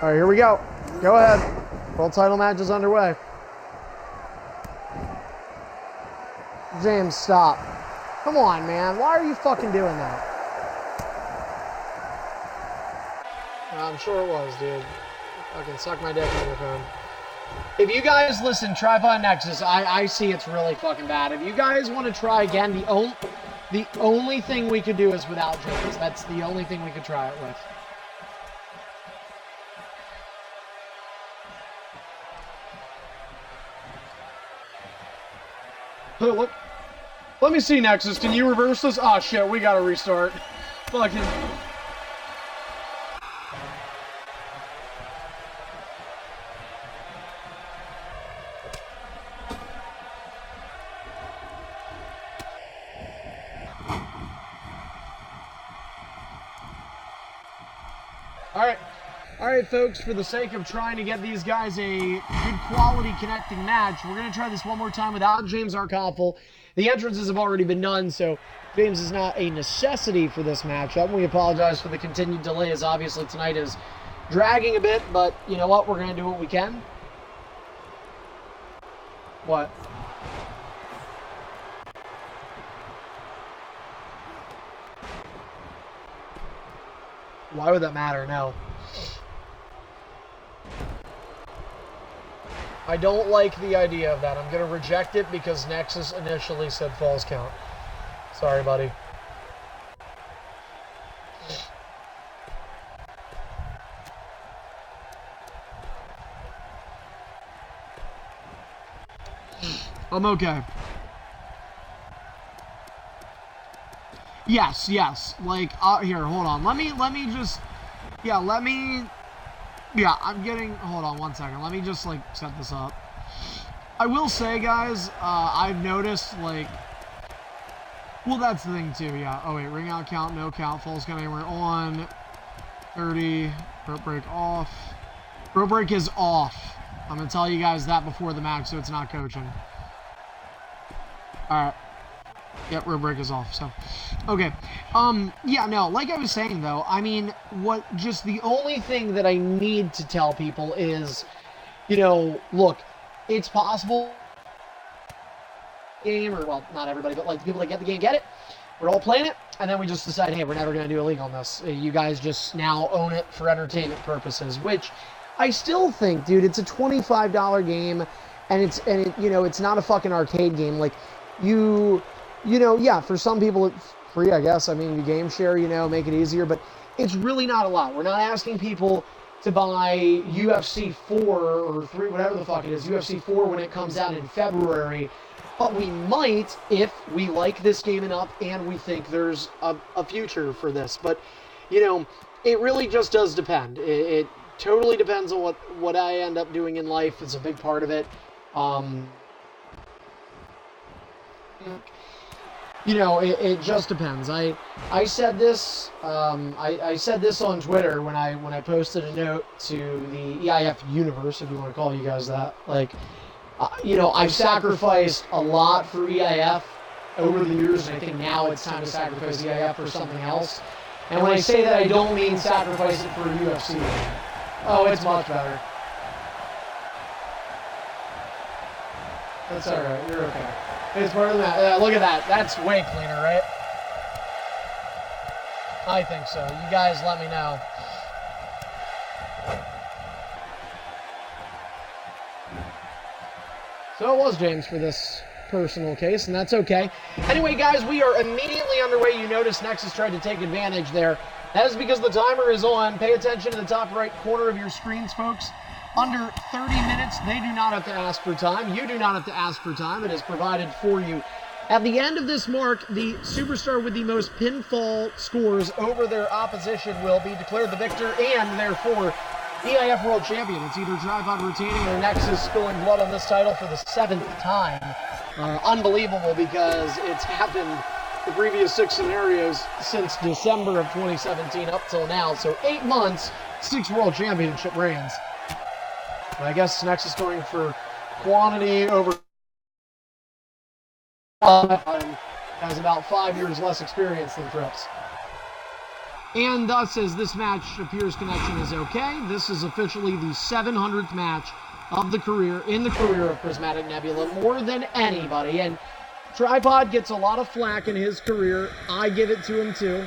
All right, here we go. Go ahead. World title match is underway. James, stop. Come on, man. Why are you fucking doing that? I'm sure it was, dude. Fucking suck my dick on your phone. If you guys listen, Tripod Nexus, I see it's really fucking bad. If you guys want to try again, the only thing we could do is without James. That's the only thing we could try it with. Look, let me see, Nexus. Can you reverse this? Oh shit, we gotta restart. Fucking. All right, folks, for the sake of trying to get these guys a good quality connecting match, we're going to try this one more time without James Arkoffel. The entrances have already been done, so James is not a necessity for this matchup. We apologize for the continued delays. Obviously, tonight is dragging a bit, but you know what? We're going to do what we can. What? Why would that matter? No. I don't like the idea of that. I'm going to reject it because Nexus initially said falls count. Sorry, buddy. I'm okay. Yes. Like, here, hold on. Let me just... Yeah, I'm getting... Hold on one second. Let me just, like, set this up. I will say, guys, I've noticed, like... Well, that's the thing, too, yeah. Oh, wait. Ring out count, no count. Falls count anywhere on. 30. Rope break off. Rope break is off. I'm going to tell you guys that before the match, so it's not coaching. Alright. Yep, rope break is off, so. Okay. Yeah, no, like I was saying, though, I mean, just the only thing that I need to tell people is, you know, look, it's possible game, or, well, not everybody, but, like, the people that get the game get it. We're all playing it, and then we just decide, hey, we're never going to do a league on this. You guys just now own it for entertainment purposes, which I still think, dude, it's a $25 game, and you know, it's not a fucking arcade game. Like, you know, yeah, for some people, free, I guess. I mean, you game share, you know, make it easier, but it's really not a lot. We're not asking people to buy UFC 4 or 3, whatever the fuck it is, UFC 4 when it comes out in February. But we might if we like this game enough and we think there's a future for this. But, you know, it really just does depend. It totally depends on what I end up doing in life. It's a big part of it. You know, it just depends. I said this. I said this on Twitter when I posted a note to the EIF universe, if you want to call you guys that. Like, you know, I've sacrificed a lot for EIF over the years, and I think now it's time to sacrifice EIF for something else. And when I say that, I don't mean sacrifice it for UFC. Oh, it's much better. That's all right. You're okay. It's part of that. Look at that. That's way cleaner, right? I think so. You guys let me know. So it was James for this personal case, and that's okay. Anyway, guys, we are immediately underway. You notice Nexus tried to take advantage there. That is because the timer is on. Pay attention to the top right corner of your screens, folks. Under 30 minutes, they do not have to ask for time. You do not have to ask for time. It is provided for you. At the end of this mark, the superstar with the most pinfall scores over their opposition will be declared the victor and, therefore, EIF World Champion. It's either Tripod retaining or Nexus spilling blood on this title for the 7th time. Unbelievable, because it's happened the previous 6 scenarios since December of 2017 up till now. So 8 months, 6 World Championship reigns. I guess Nexus going for quantity over has about 5 years less experience than Trips. And thus, as this match appears connection is okay, this is officially the 700th match of the career, in the career of Prismatic Nebula, more than anybody. And Tripod gets a lot of flack in his career. I give it to him too.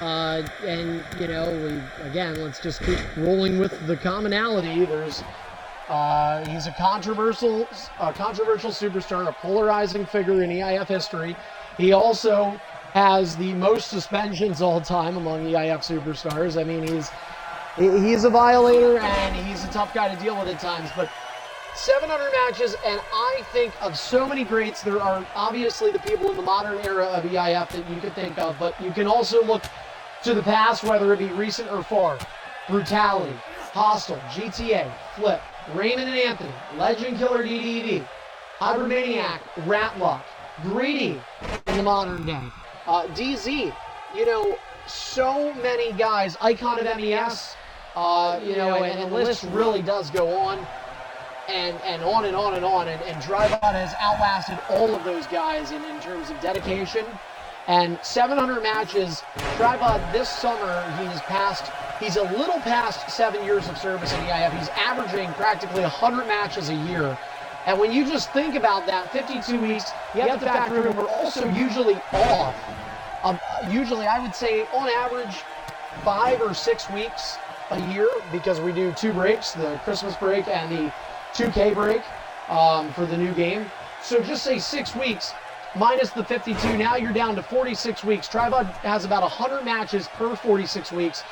And, you know, again, let's just keep rolling with the commonality. He's a controversial superstar, a polarizing figure in EIF history. He also has the most suspensions all time among EIF superstars. I mean, he's a violator and he's a tough guy to deal with at times. But 700 matches, and I think of so many greats. There are obviously the people in the modern era of EIF that you could think of, but you can also look to the past, whether it be recent or far. Brutality, Hostile, GTA, Flip, Raymond and Anthony, Legend Killer DDD, Hybridmaniac, Ratlock, Greedy in the modern day. DZ, you know, so many guys, Icon of MES, you know, and the list really does go on and on and on and on. And Tripod has outlasted all of those guys in terms of dedication. And 700 matches, Tripod this summer, he's a little past 7 years of service in EIF. He's averaging practically 100 matches a year. And when you just think about that, 52 weeks, you have to factor in we're also usually off. Usually, I would say, on average, 5 or 6 weeks a year, because we do 2 breaks, the Christmas break and the 2K break for the new game. So just say 6 weeks. Minus the 52, now you're down to 46 weeks. Tripod has about 100 matches per 46 weeks.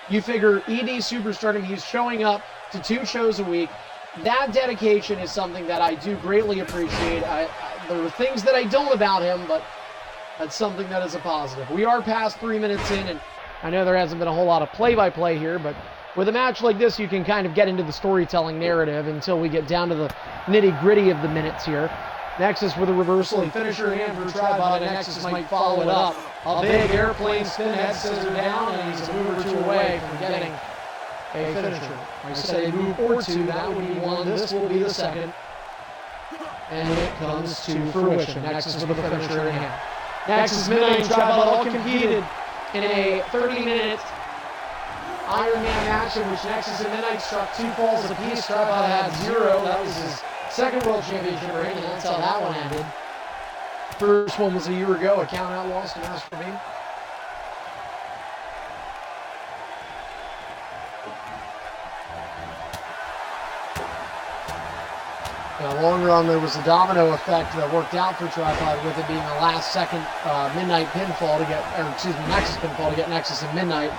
You figure ED Superstardom, he's showing up to 2 shows a week. That dedication is something that I do greatly appreciate. There are things that I don't about him, but that's something that is a positive. We are past 3 minutes in, and I know there hasn't been a whole lot of play-by-play here, but with a match like this, you can kind of get into the storytelling narrative until we get down to the nitty-gritty of the minutes here. Nexus with a reversal, a finisher in for Tripod, and Nexus might follow it up. A big airplane spin head scissor down, and he's a move or 2 away from getting a finisher. I say move or 2, that would be 1, this will be the 2nd. And it comes to fruition. Nexus with a finisher in hand. Nexus, Midnight, and Tripod all competed in a 30-minute Iron Man match in which Nexus and Midnight struck 2 falls apiece. Tripod had 0. That was his 2nd World Championship ring, and that's how that one ended. First one was a year ago, a count-out loss to Master Beam. In the long run, there was a domino effect that worked out for Tripod with it being a last-second Midnight pinfall to get, or excuse me, Nexus pinfall to get Nexus and Midnight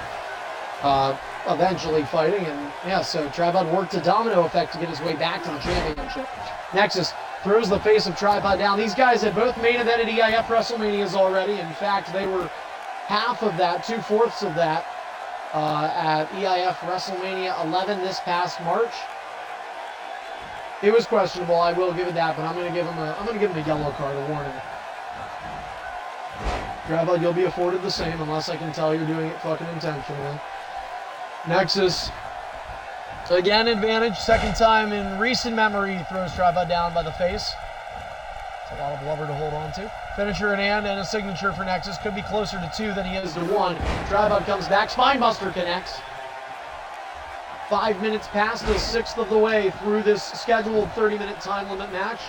eventually fighting. And yeah, so Tripod worked a domino effect to get his way back to the championship. Nexus throws the face of Tripod down. These guys had both main evented EIF WrestleManias already. In fact, they were half of that, 2/4 of that at EIF WrestleMania 11 this past March. It was questionable, I will give it that, but I'm gonna give him a yellow card, a warning. Tripod, you'll be afforded the same unless I can tell you're doing it fucking intentionally. Nexus, again advantage, second time in recent memory he throws Tripod down by the face. It's a lot of blubber to hold on to. Finisher in hand and a signature for Nexus. Could be closer to 2 than he is to 1. Tripod comes back, Spinebuster connects. 5 minutes past a sixth of the way through this scheduled 30-minute time limit match.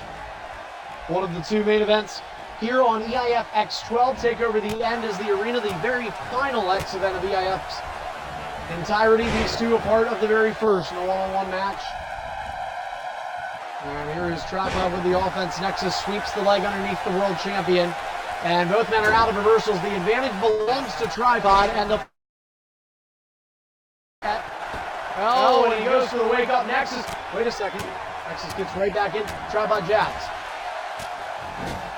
One of the 2 main events here on EIF X12. Take over the end as the arena, the very final X event of EIF's entirety. These 2 a part of the very first in a one-on-one match. And here is Tripod with the offense. Nexus sweeps the leg underneath the world champion. And both men are out of reversals. The advantage belongs to Tripod and the... Oh, and he goes for the wake-up Nexus. Wait a second. Nexus gets right back in. Tripod jabs.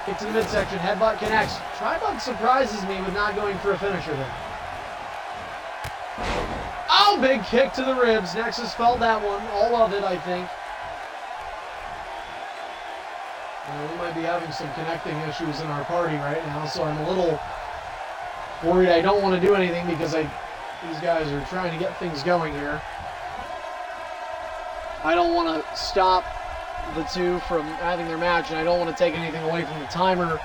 Kick to the midsection. Headbutt connects. Tripod surprises me with not going for a finisher there. Oh, big kick to the ribs. Nexus felt that one. All of it, I think. We might be having some connecting issues in our party right now, so I'm a little worried I don't want to do anything because these guys are trying to get things going here. I don't want to stop the 2 from having their match, and I don't want to take anything away from the timer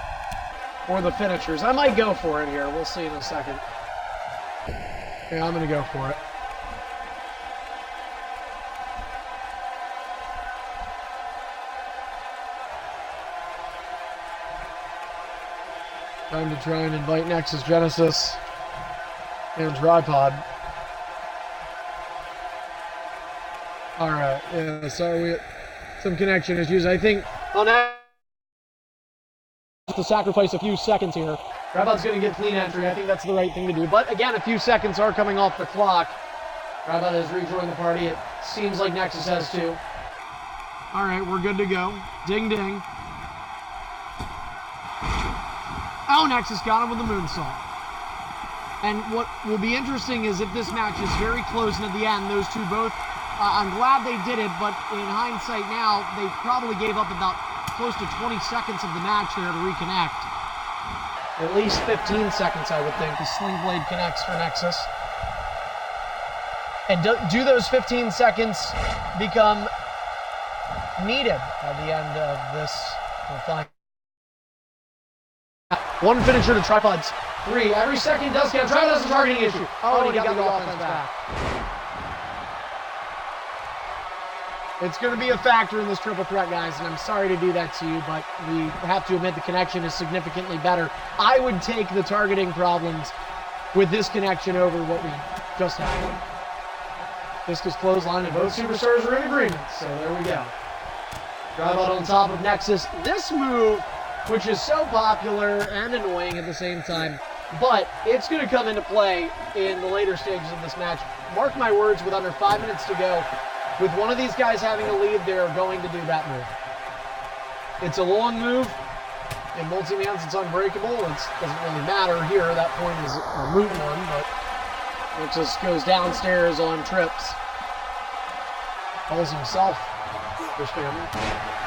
or the finishers. I might go for it here. We'll see in a second. Yeah, I'm going to go for it. Time to try and invite Nexus, Genesis, and Tripod. Alright, yeah, sorry, we had some connection issues. I think on that, to sacrifice a few seconds here. Tripod's going to get clean entry. I think that's the right thing to do. But again, a few seconds are coming off the clock. Tripod has rejoined the party. It seems like Nexus has too. Alright, we're good to go. Ding ding. Oh, Nexus got him with the moonsault. And what will be interesting is if this match is very close and at the end, those 2 both, I'm glad they did it, but in hindsight now, they probably gave up about close to 20 seconds of the match there to reconnect. At least 15 seconds, I would think. The sling blade connects for Nexus. And do those 15 seconds become needed at the end of this? We'll find. 1 finisher to Tripod's 3. Every second does count. Tripod has a targeting issue. Oh, and he got the offense back. It's going to be a factor in this triple threat, guys, and I'm sorry to do that to you, but we have to admit the connection is significantly better. I would take the targeting problems with this connection over what we just had. Discus clothesline, and both superstars are in agreement, so there we go. Tripod on top of Nexus. This move, which is so popular and annoying at the same time, but it's going to come into play in the later stages of this match. Mark my words, with under 5 minutes to go, with one of these guys having a lead, they're going to do that move. It's a long move. In multi-mans, it's unbreakable. It doesn't really matter here. That point is a moot one, but it just goes downstairs on trips. Calls himself Chris Family.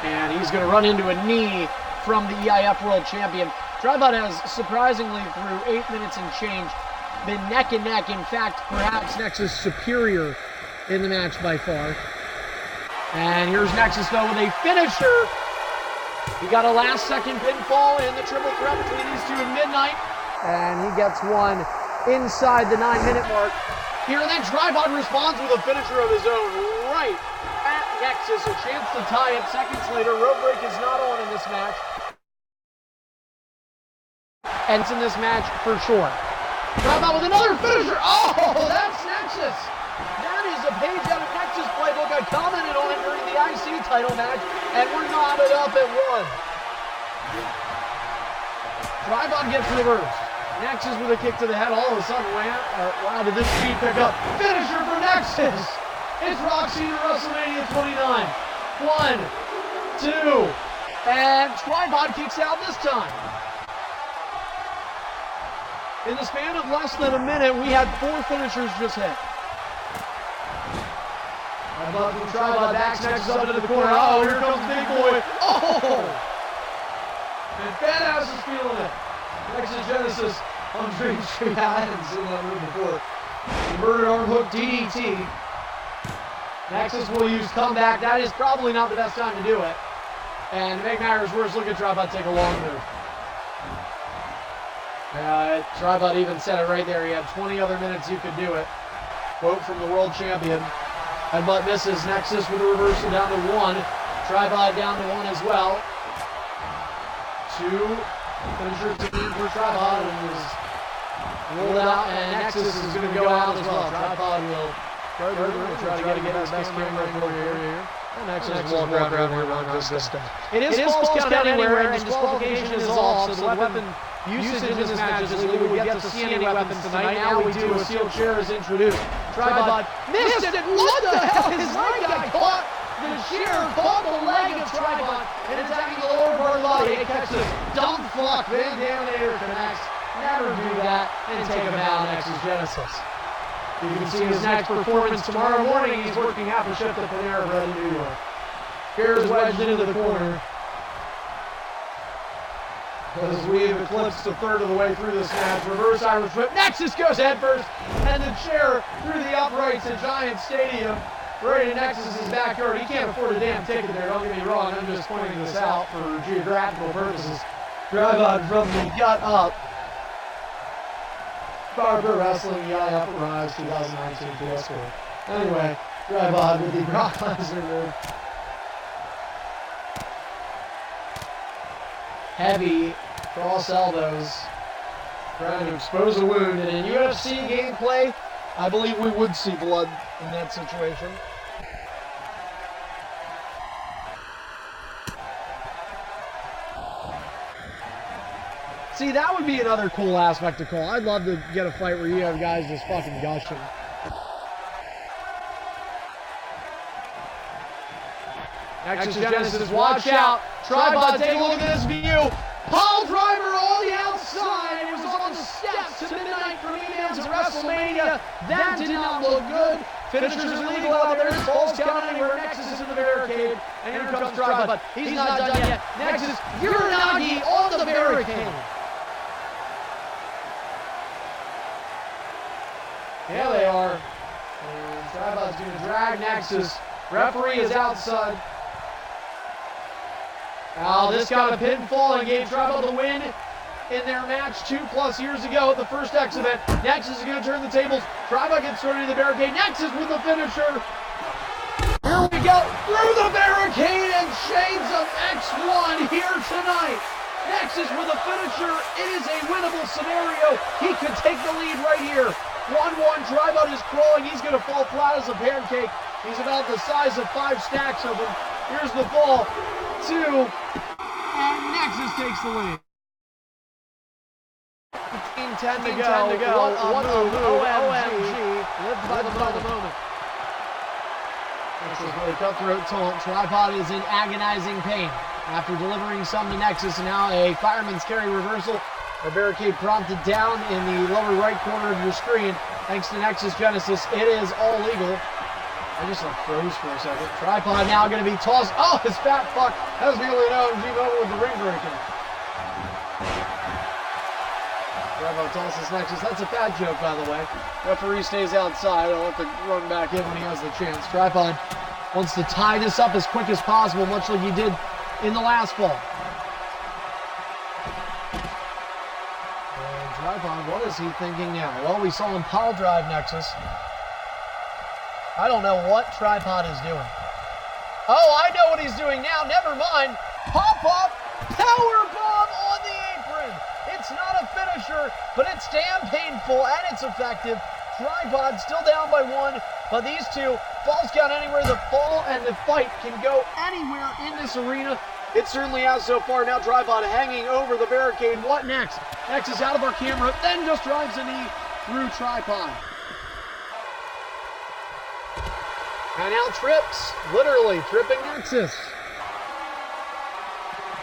And he's going to run into a knee from the EIF World Champion. Tripod has, surprisingly, through 8 minutes and change, been neck and neck. In fact, perhaps Nexus superior in the match by far. And here's Nexus, though, with a finisher. He got a last-second pinfall in the triple threat between these 2 at midnight. And he gets one inside the 9-minute mark. Here, and then Tripod responds with a finisher of his own right at Nexus. A chance to tie it seconds later. Rope break is not on in this match. And it's in this match for sure. Tripod with another finisher. Oh, that's Nexus. That is a page out of Nexus playbook. I commented on it during the IC title match, and we're knotted up at 1. Tribod gets reversed. Nexus with a kick to the head. All of a sudden, wow, did this speed pick up? Finisher for Nexus. It's Roxy to WrestleMania 29. 1, 2, and Tribod kicks out this time. In the span of less than a minute, we had 4 finishers just hit. Tribod from Tribod backs Nexus up into the corner. Oh, here comes the big boy. Oh! And Badass is feeling it. Nexus Genesis on Dream Street. I hadn't seen that move before. Inverted arm hook DDT. Nexus will use comeback. That is probably not the best time to do it. And to make matters worse, look at Tribod take a long move. Tribod even said it right there. He had 20 other minutes you could do it. Quote from the world champion. Headbutt misses. Nexus with a reversal down to 1. Tribod down to 1 as well. 2. Finisher team for Tribod and is rolled out, and Nexus is going to go out as well. Tribod will try to get his best camera angle here. And Nexus will walk around here around this stuff. It is false count anywhere, and disqualification is off, so the weapon usage in this match is legal. We get to see any weapons tonight. Now we do. A steel chair is introduced. Tribod missed it. What the hell? His leg got caught. The chair caught the leg of Tribod and attacking the lower part of the body. It catches dumb fuck. Van Daminator connects. Never do that and take him out. Nexus Genesis. You can see his next performance tomorrow morning. He's working half a shift at Panera Bread in New York. Chair is wedged into the corner. As we've eclipsed a third of the way through this match, reverse Irish whip. Nexus goes headfirst, and the chair through the uprights at Giant Stadium. Right in Nexus's backyard. He can't afford a damn ticket there, don't get me wrong. I'm just pointing this out for geographical purposes. Tribod from the gut up. Barber Wrestling, EIF arrives 2019 PS4. Anyway, Tribod with the Brock Lesnar move. Heavy cross elbows. Trying to expose a wound. And in UFC gameplay, I believe we would see blood in that situation. See, that would be another cool aspect to call. I'd love to get a fight where you have guys just fucking gushing. Nexus Genesis, watch out. Tribod, take a look at this view. Pile driver on the outside. It was on the steps to midnight for me-mans at WrestleMania. That did not look good. Finishers illegal out there. Falls count anywhere. Nexus is in the barricade. And here comes Tribod. He's not done yet. Nexus, Uranagi on the barricade. Yeah, they are. And Tribod's going to drag Nexus. Referee is outside. Now, this got a pinfall and gave Tribod the win in their match 2+ years ago at the first X event. Nexus is going to turn the tables. Tribod gets thrown into the barricade. Nexus with the finisher. Here we go. Through the barricade and shades of X1 here tonight. Nexus with a finisher. It is a winnable scenario. He could take the lead right here. 1-1. Tribod is crawling. He's going to fall flat as a pancake. He's about the size of 5 stacks of them. Here's the fall. 2. And Nexus takes the lead. 10 to go. What a move. OMG. Lived by the moment. Nexus with a cutthroat taunt. Tribod is in agonizing pain after delivering some to Nexus, and now a fireman's carry reversal. A barricade prompted down in the lower right corner of your screen. Thanks to Nexus Genesis, it is all legal. I just froze for a second. Tribod now going to be tossed. Oh, his fat fuck. That was nearly an OMG moment with the ring breaking. Tribod tosses Nexus. That's a fat joke, by the way. Referee stays outside. I'll have to run back in when he has the chance. Tribod wants to tie this up as quick as possible, much like he did in the last fall. And Tribod, what is he thinking now? Well, we saw him pile drive Nexus. I don't know what Tribod is doing. Oh, I know what he's doing now. Never mind. Pop-up power bomb on the apron. It's not a finisher, but it's damn painful and it's effective. Tribod still down by 1, but these two Falls count anywhere. The fall and the fight can go anywhere in this arena. It certainly has so far. Now Tripod hanging over the barricade. What next? Nexus out of our camera, then just drives a knee through Tripod. And now trips, literally tripping Nexus.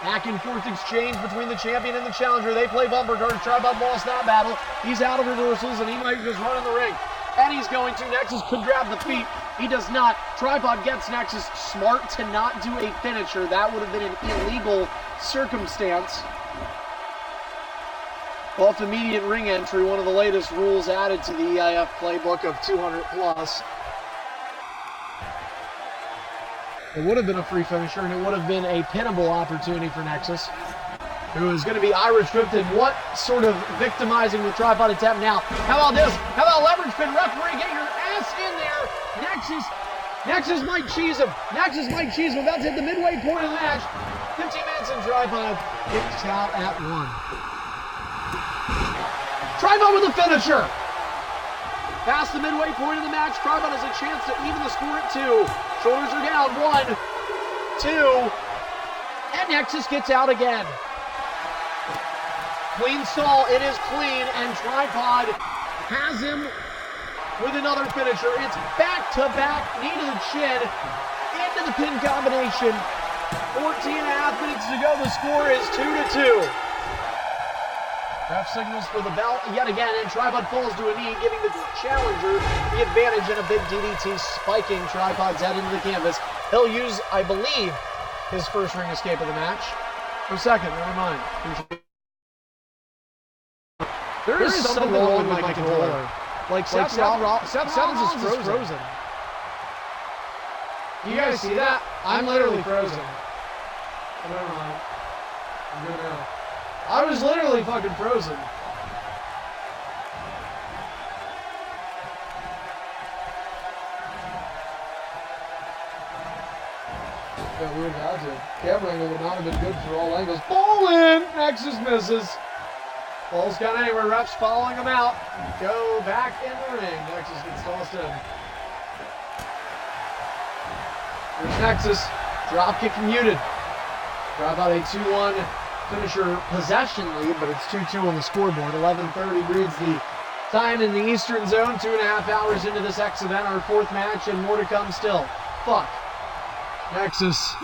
Back and forth exchange between the champion and the challenger. They play bumper cars. Tripod lost that battle. He's out of reversals and he might just run in the ring. And he's going to. Nexus could grab the feet. He does not. Tripod gets Nexus. Smart to not do a finisher. That would have been an illegal circumstance. Off immediate ring entry, one of the latest rules added to the EIF playbook of 200 plus. It would have been a free finisher, and it would have been a pinnable opportunity for Nexus, who is going to be Irish whipped. And what sort of victimizing the Tripod attempt now? How about this? How about leverage pin? Referee, get your ass in there. Nexus might cheese him. Nexus might cheese him. About to hit the midway point of the match. 15 minutes and Tripod kicks out at 1. Tripod with a finisher. Past the midway point of the match, Tripod has a chance to even the score at 2. Shoulders are down. 1, 2, and Nexus gets out again. Clean stall. It is clean, and Tripod has him with another finisher. It's back-to-back, knee to the chin, into the pin combination. 14.5 minutes to go. The score is 2-2. Ref signals for the bell yet again, and Tripod falls to a knee, giving the challenger the advantage in a big DDT, spiking Tripod's head into the canvas. He'll use, I believe, his first ring escape of the match. Or second, never mind. There is something wrong with my controller. Like Seth Rollins is frozen. You guys see that? I'm literally frozen. Never mind. I'm good now. I was literally fucking frozen. Yeah, we were about to. Camera angle would not have been good for all angles. Ball in! Nexus misses. Ball's gone anywhere. Refs following him out. Go back in the ring. Nexus gets tossed in. Here's Nexus. Dropkick muted. Tripod a 2-1 finisher possession lead, but it's 2-2 on the scoreboard. 11:30 reads the time in the Eastern Zone. 2.5 hours into this X event, our 4th match, and more to come still. Fuck. Nexus.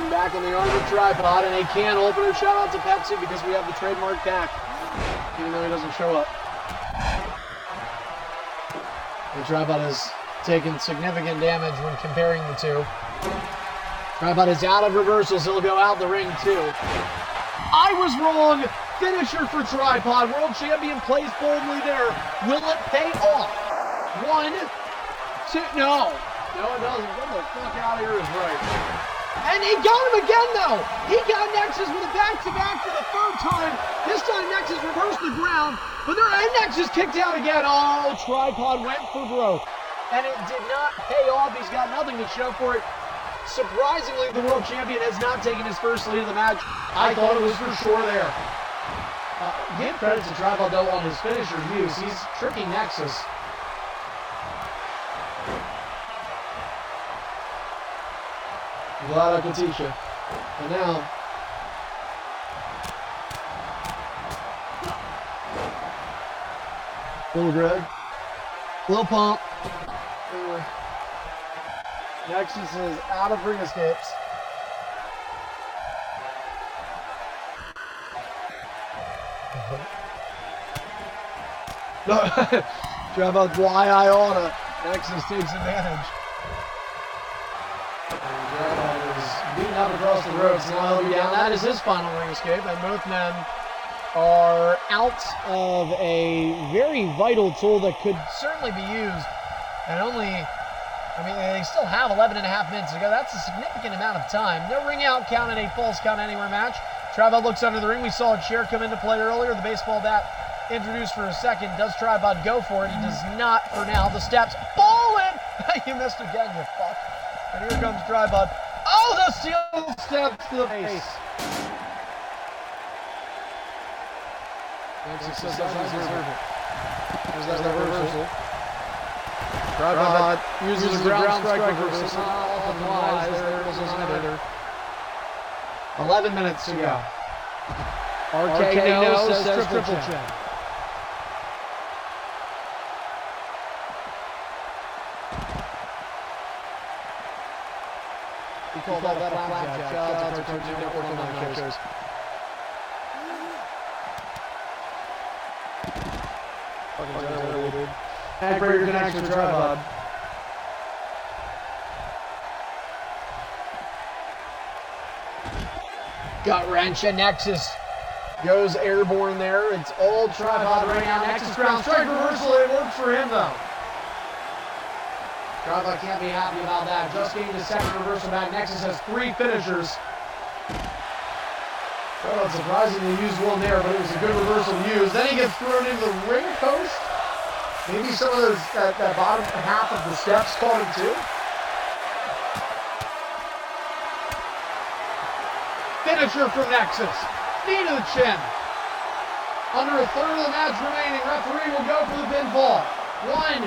Back on the arm of Tripod, and a can opener. Shout out to Pepsi because we have the trademark pack, even though he doesn't show up. The Tripod has taken significant damage when comparing the two. Tripod is out of reversals. He'll go out the ring too. I was wrong. Finisher for Tripod. World champion plays boldly there. Will it pay off? 1, 2. No. No, it doesn't. Get the fuck out of here is right. And he got him again, though. He got Nexus with a back-to-back for the 3rd time. This time, Nexus reversed the ground, but Nexus kicked out again. Oh, Tripod went for broke, and it did not pay off. He's got nothing to show for it. Surprisingly, the world champion has not taken his first lead of the match. I thought it was for sure there. Give credit to Tripod, though, on his finisher use. He's tricking Nexus. Glad I could teach you. And now, little Greg, little pump. Anyway, Nexus is out of ring escapes. No, Tripod's why I oughta. Nexus takes advantage. Beaten up across the ropes, and now he'll be down. That is his final ring escape, and both men are out of a very vital tool that could certainly be used. And they still have 11.5 minutes to go. That's a significant amount of time. No ring out count in a false count anywhere match. Tripod looks under the ring. We saw a chair come into play earlier. The baseball bat introduced for a second. Does Tripod go for it? He does not for now. The steps. Ball in! You missed again, you fuck. And here comes Tripod. Oh, the steel steps to the face. Nexus says I deserve it. There's that reversal. Tripod uses the ground strike reversal. Not often wise. There is neither. 11 minutes to go. RK no says triple chin. He called that a flapjack. Shout out to Cartoon Network on that shows. Fucking terrible, dude. Backbreaker connects for Tripod. Gut wrench and Nexus goes airborne there. It's all Tripod right now. Nexus ground strike reversal. It works for him though. Tripod can't be happy about that. Just gained his second reversal back. Nexus has 3 finishers. Tripod surprisingly used one there, but it was a good reversal used. Then he gets thrown into the ring post. Maybe some of those that bottom half of the steps caught him too. Finisher from Nexus. Knee to the chin. Under a third of the match remaining, referee will go for the pinfall. 1,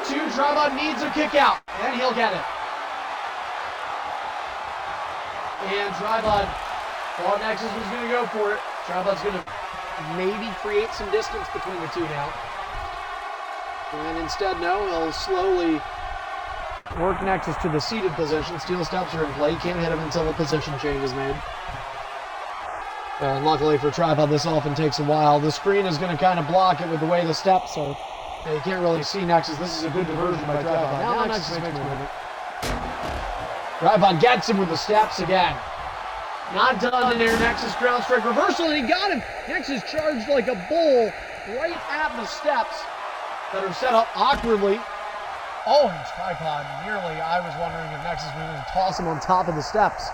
2, Tripod needs a kick out, and he'll get it. And Tripod thought Nexus was going to go for it. Tripod's going to maybe create some distance between the two now. And instead, no, he'll slowly work Nexus to the seated position. Steel steps are in play. You can't hit him until the position change is made. And luckily for Tripod, this often takes a while. The screen is going to kind of block it with the way the steps are. You can't really see Nexus. This is a good diversion by Tripod. Now Nexus makes movement. Tripod gets him with the steps again. Not done in there. Nexus ground strike reversal, and he got him. Nexus charged like a bull right at the steps that are set up awkwardly. Oh, and Tripod nearly. I was wondering if Nexus was going to toss him on top of the steps.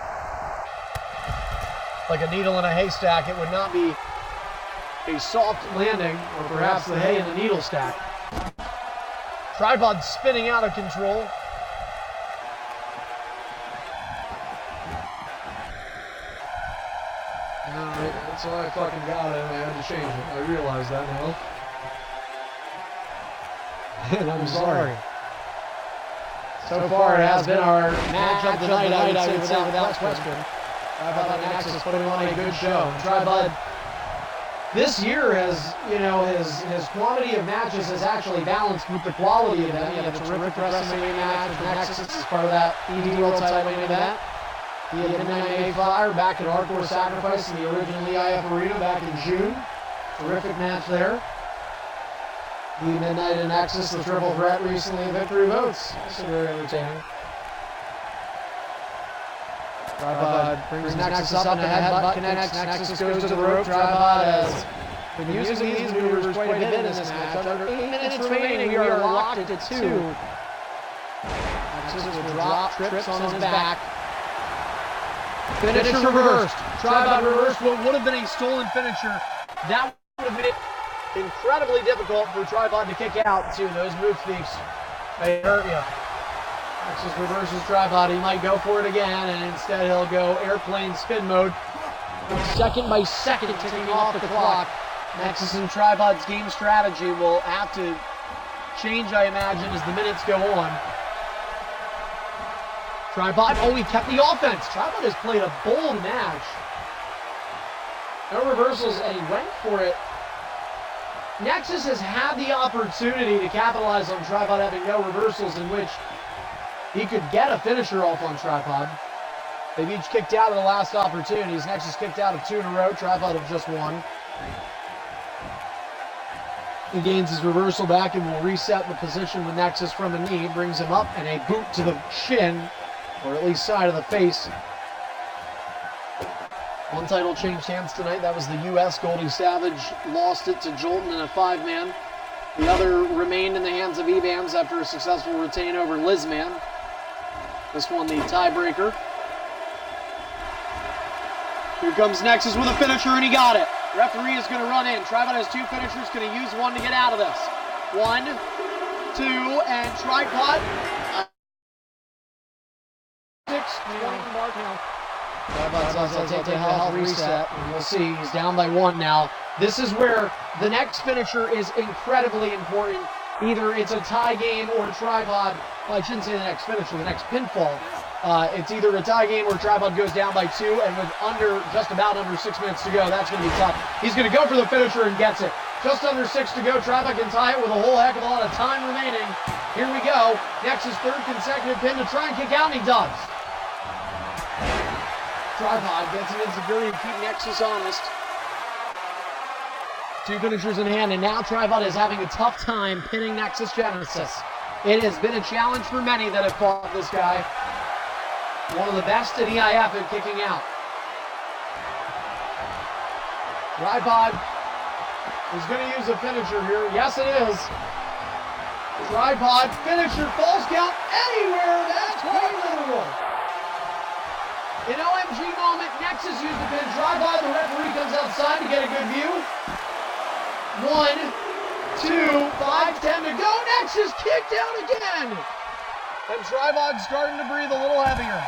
Like a needle in a haystack, it would not be a soft landing, or perhaps the hay in the needle stack. Tripod spinning out of control. Alright, that's why I fucking got it, and I had to change it. I realize that now. And I'm sorry. So far, it has been our match of the night, I would say, without question. Tripod Nexus putting on a good show. Tripod this year has, you know, his quantity of matches has actually balanced with the quality of them. He had a terrific WrestleMania match with Nexus as part of that ED World title main event. He had Midnight Mayflower back at Hardcore Sacrifice in the original EIF Arena back in June. Terrific match there. The Midnight and Nexus, the triple threat recently at Victory Votes. Also very entertaining. Tripod brings Nexus up and a headbutt connects. Nexus goes to the rope. Tripod has been using these maneuvers quite a bit in this match. Under 8 minutes remaining, we are locked at 2. Nexus will drop, trips on his back. Finisher reversed. Tripod reversed what would have been a stolen finisher. That would have been incredibly difficult for Tripod to kick out to. Those move thieves. They hurt you. Nexus reverses Tripod. He might go for it again, and instead he'll go airplane spin mode. Second by second, ticking off the clock. Nexus and Tripod's game strategy will have to change, I imagine, as the minutes go on. Tripod, oh, he kept the offense. Tripod has played a bold match. No reversals, and he went for it. Nexus has had the opportunity to capitalize on Tripod having no reversals, in which he could get a finisher off on Tripod. They've each kicked out of the last opportunities. Nexus kicked out of 2 in a row. Tripod of just 1. He gains his reversal back and will reset the position with Nexus from a knee. Brings him up and a boot to the chin, or at least side of the face. One title changed hands tonight. That was the U.S. Goldie Savage lost it to Jolton in a 5-man. The other remained in the hands of Ebams after a successful retain over Lizman. This one the tiebreaker. Here comes Nexus with a finisher, and he got it. Referee is going to run in. Tripod has 2 finishers, going to use one to get out of this. 1, 2, and Tripod. 6, 20 mark now. Tripod says he'll take a health reset, and we'll see. He's down by 1 now. This is where the next finisher is incredibly important. either it's a tie game or Tripod, well, I shouldn't say the next finisher, the next pinfall. It's either a tie game or Tripod goes down by 2, and with just about under 6 minutes to go, that's going to be tough. He's going to go for the finisher and gets it. Just under 6 to go, Tripod can tie it with a whole heck of a lot of time remaining. Here we go. Nexus' 3rd consecutive pin to try and kick out, and he does. Tripod gets an insecurity to keep Nexus honest. 2 finishers in hand, and now Tripod is having a tough time pinning Nexus Genesis. It has been a challenge for many that have fought this guy. One of the best in EIF at kicking out. Tripod is going to use a finisher here. Yes, it is. Tripod, finisher, falls count anywhere. That's quite literal. In OMG moment, Nexus used the pin. Tripod, the referee comes outside to get a good view. 1, 2, 5, 10 to go. Nexus kicked out again. And Tripod's starting to breathe a little heavier.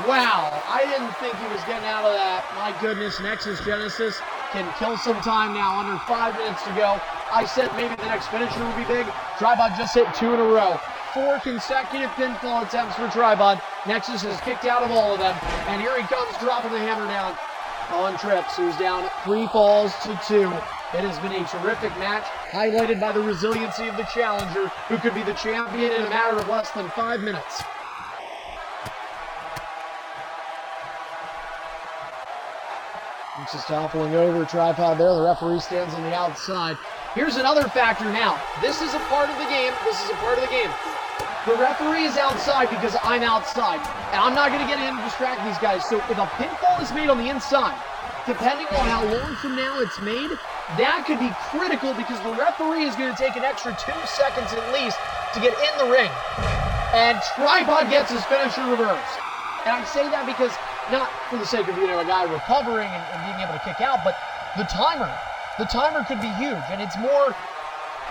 Wow, I didn't think he was getting out of that. My goodness, Nexus Genesis can kill some time now. Under 5 minutes to go. I said maybe the next finisher would be big. Tripod just hit 2 in a row. 4 consecutive pinfall attempts for Tripod. Nexus has kicked out of all of them. And here he comes, dropping the hammer down on Trips, who's down 3 falls to 2. It has been a terrific match, highlighted by the resiliency of the challenger, who could be the champion in a matter of less than 5 minutes. Nexus toppling over, Tripod there. The referee stands on the outside. Here's another factor now. This is a part of the game. The referee is outside because I'm outside. And I'm not going to get in to distract these guys. So if a pinfall is made on the inside, depending on how long from now it's made, that could be critical because the referee is going to take an extra 2 seconds at least to get in the ring. And Tripod gets his finisher reversed. And I say that because, not for the sake of, a guy recovering and being able to kick out, but the timer could be huge. And it's more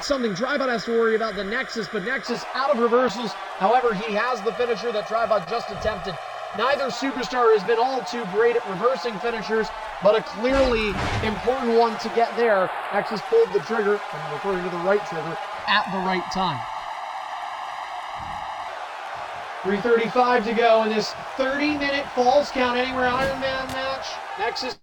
something Tripod has to worry about than Nexus, but Nexus out of reversals. However, he has the finisher that Tripod just attempted. Neither superstar has been all too great at reversing finishers, but a clearly important one to get there. Nexus pulled the trigger, I'm referring to the right trigger, at the right time. 3:35 to go in this 30-minute falls count anywhere Iron Man match. Nexus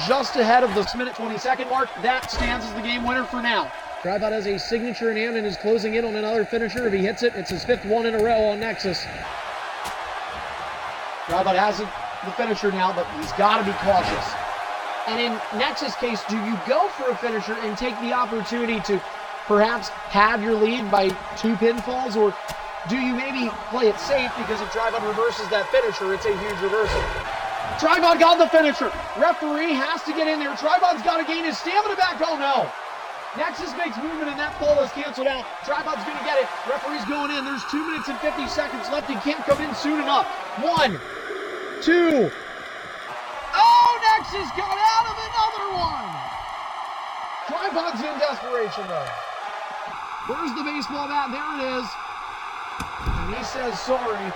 just ahead of the minute 20-second mark. That stands as the game winner for now. Tripod has a signature in hand and is closing in on another finisher. If he hits it, it's his 5th one in a row on Nexus. Tripod has the finisher now, but he's got to be cautious. And in Nexus' case, do you go for a finisher and take the opportunity to perhaps have your lead by 2 pinfalls, or do you maybe play it safe because if Tripod reverses that finisher, it's a huge reversal? Tripod got the finisher. Referee has to get in there. Tripod's got to gain his stamina back. Oh no. Nexus makes movement and that fall is canceled out. Tripod's going to get it. Referee's going in. There's 2 minutes and 50 seconds left. He can't come in soon enough. 1, 2. Oh, Nexus got out of another one. Tripod's in desperation mode. Where's the baseball bat? There it is. And he says sorry.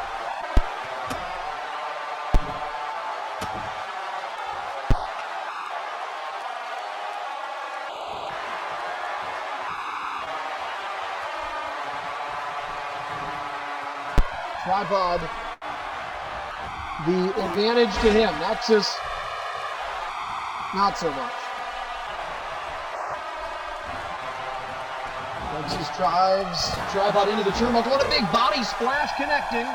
Tripod, the advantage to him. Nexus, not so much. Nexus drives Tripod into the turnbuckle. What a big body splash connecting.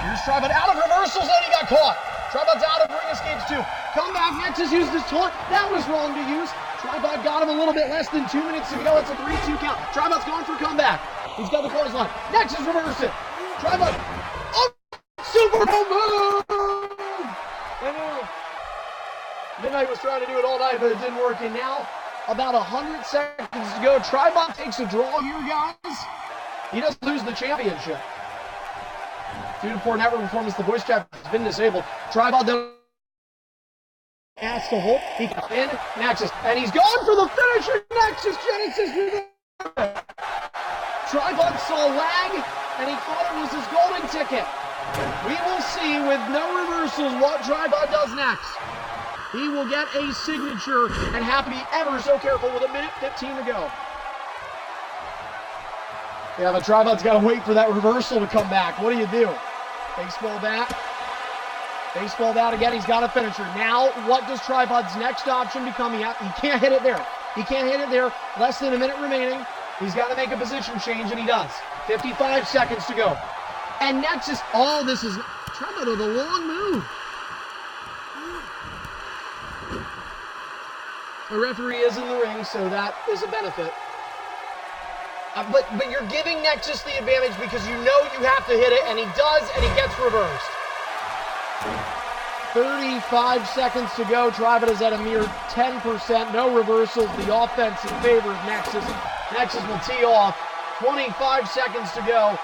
Here's Tripod out of reversals and he got caught. Tripod's out of ring escapes too. Comeback, Nexus used his taunt. That was wrong to use. Tripod got him a little bit less than 2 minutes to go. It's a 3-2 count. Tripod's going for comeback. He's got the clothesline. Nexus reversed it. Tripod. Oh, super move! I know. Midnight was trying to do it all night, but it didn't work. And now, about 100 seconds to go. Tripod takes a draw here, guys. He doesn't lose the championship. Due to poor network performance, the voice chat has been disabled. Tripod then asked to hold. He got in Nexus, and he's going for the finisher. Nexus Genesis. Tripod saw lag, and he thought it was his golden ticket. We will see with no reversals what Tripod does next. He will get a signature and have to be ever so careful with 1:15 to go. Yeah, the tripod's got to wait for that reversal to come back. What do you do? Baseball bat. Baseball bat again. He's got a finisher. Now, what does tripod's next option become? He can't hit it there. He can't hit it there. Less than a minute remaining. He's got to make a position change, and he does. 55 seconds to go. And Nexus, oh, this is tripod with a long move. The referee is in the ring, so that is a benefit. But you're giving Nexus the advantage because you know you have to hit it, and he does, and he gets reversed. 35 seconds to go. Tripod is at a mere 10%. No reversals. The offense in favor of Nexus. Nexus will tee off. 25 seconds to go.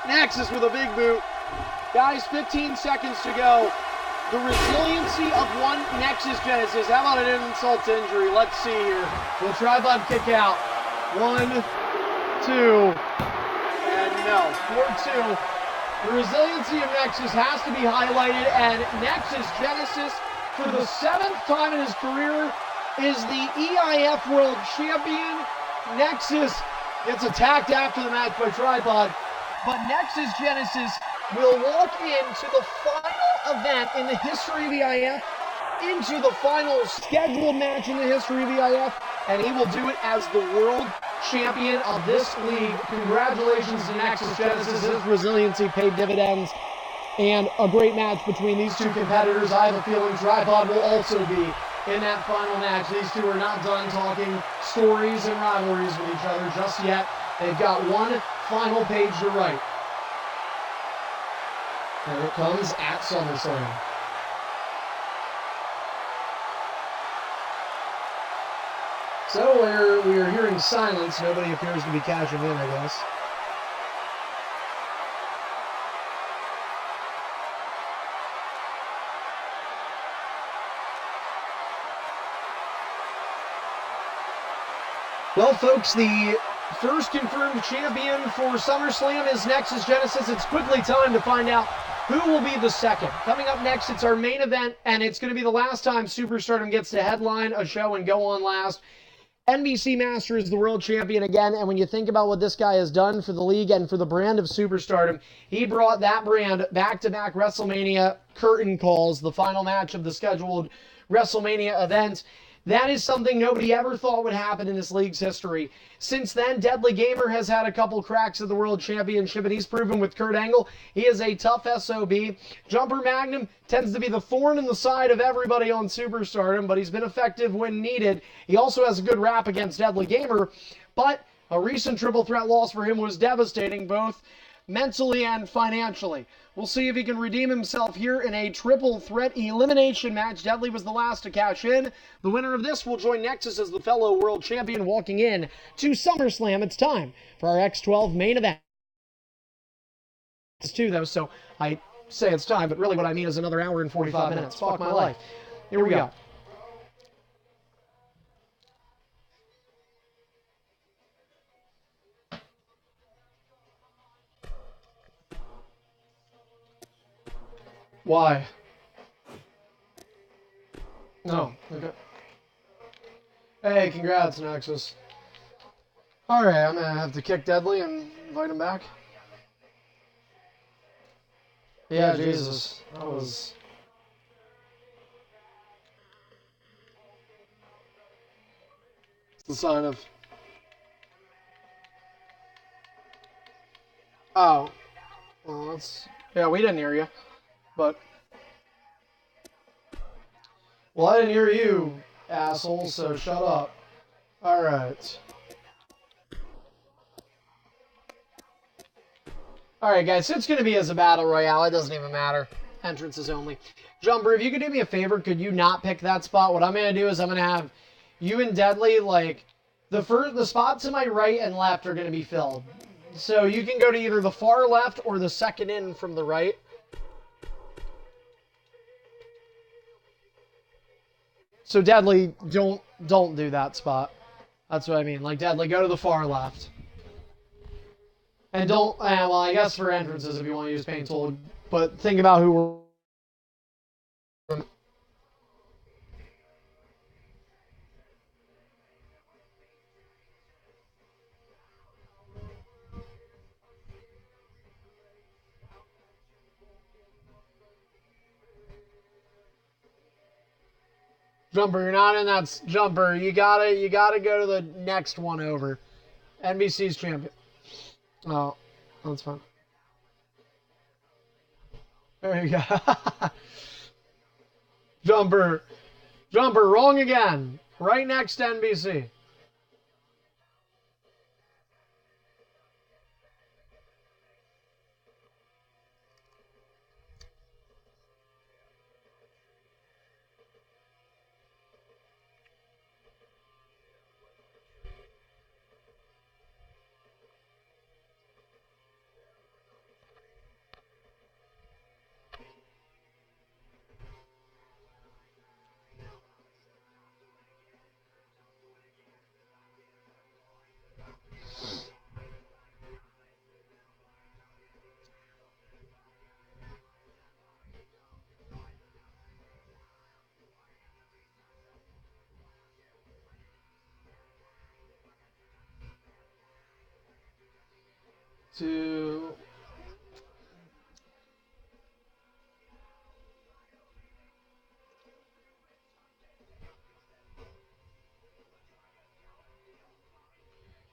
Nexus with a big boot. Guys, 15 seconds to go. The resiliency of one Nexus Genesis. How about an insult to injury? Let's see here. Will tripod kick out? 1, 2, and no. 4-2. The resiliency of Nexus has to be highlighted, and Nexus Genesis, for the 7th time in his career, is the EIF World Champion. Nexus gets attacked after the match by Tripod, but Nexus Genesis will walk into the final event in the history of EIF, into the final scheduled match in the history of EIF, and he will do it as the world champion of this league. Congratulations to Nexus Genesis. His resiliency paid dividends, and a great match between these two competitors. I have a feeling Tripod will also be in that final match. These two are not done talking stories and rivalries with each other just yet. They've got one final page to write. And it comes at SummerSlam. So we are hearing silence. Nobody appears to be cashing in, I guess. Well, folks, the first confirmed champion for SummerSlam is Nexus Genesis. It's quickly time to find out who will be the second. Coming up next, it's our main event, and it's going to be the last time Superstardom gets to headline a show and go on last. NBC Master is the world champion again, and when you think about what this guy has done for the league and for the brand of Superstardom, he brought that brand back-to-back WrestleMania curtain calls, the final match of the scheduled WrestleMania event. That is something nobody ever thought would happen in this league's history. Since then, Deadly Gamer has had a couple cracks at the World Championship, and he's proven with Kurt Angle he is a tough SOB. Jumper Magnum tends to be the thorn in the side of everybody on Superstardom, but he's been effective when needed. He also has a good rap against Deadly Gamer, but a recent triple threat loss for him was devastating, both mentally and financially. We'll see if he can redeem himself here in a triple threat elimination match. Deadly was the last to cash in. The winner of this will join Nexus as the fellow world champion walking in to SummerSlam. It's time for our X12 main event. It's 2 though, so I say it's time, but really what I mean is another hour and 45 minutes. Fuck my life. Here we go. Why? No. Okay. Hey, congrats, Nexus. Alright, I'm gonna have to kick Deadly and invite him back. Yeah, Jesus. That was... It's the sign of... Oh. Well, that's... Yeah, we didn't hear you. But, well, I didn't hear you, asshole, so shut up. Alright. Alright, guys, so it's going to be as a battle royale. It doesn't even matter. Entrances only. Jumper, if you could do me a favor, could you not pick that spot? What I'm going to do is I'm going to have you and Deadly, like, the spots to my right and left are going to be filled. So you can go to either the far left or the second in from the right. So Deadly, don't do that spot. That's what I mean. Like, Deadly, go to the far left. And don't, well, I guess for entrances if you want to use paint tool, but think about who we're... Jumper, you're not in that jumper. You gotta go to the next one over. NBC's champion. Oh, that's fine. There you go. Jumper, wrong again. Right next to NBC.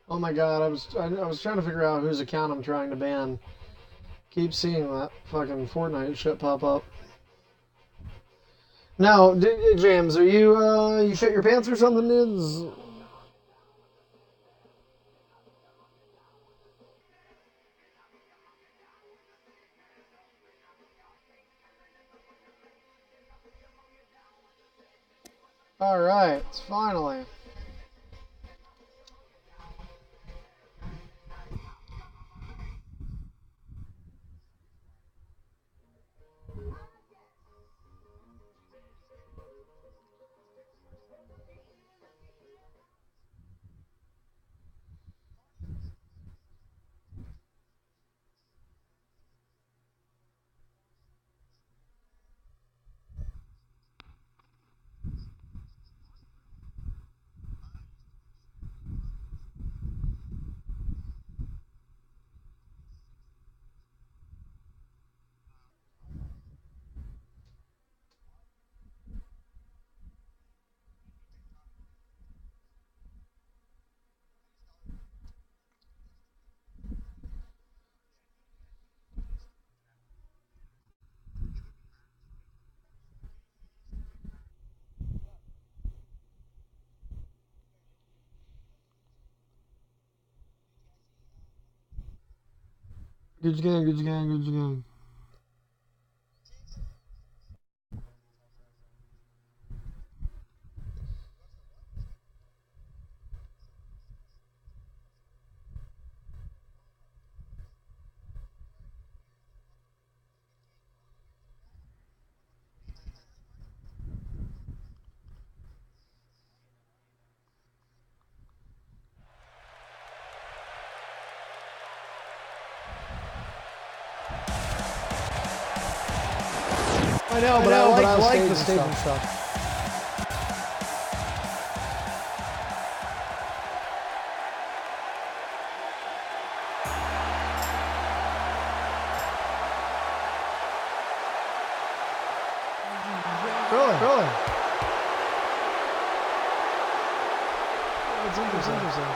Oh my god, I was trying to figure out whose account I'm trying to ban. Keep seeing that fucking Fortnite shit pop up. Now, James, are you shit your pants or something, dudes? Alright, finally. Good gang. I know, but I like the stage and stuff. Really? That's interesting.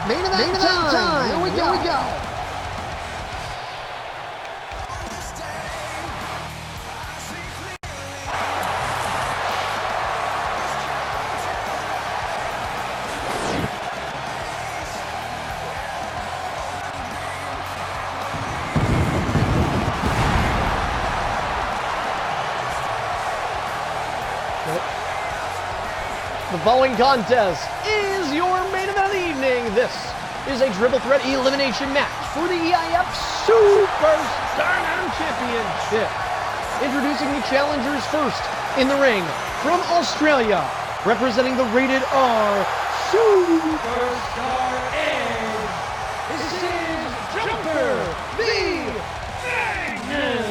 Main event time! Here we go! The following contest is your main event of the evening. This is a triple threat elimination match for the EIF Super Stardom Championship. Introducing the challengers first in the ring from Australia, representing the Rated R Superstar Edge. This is Jumper the Magnet.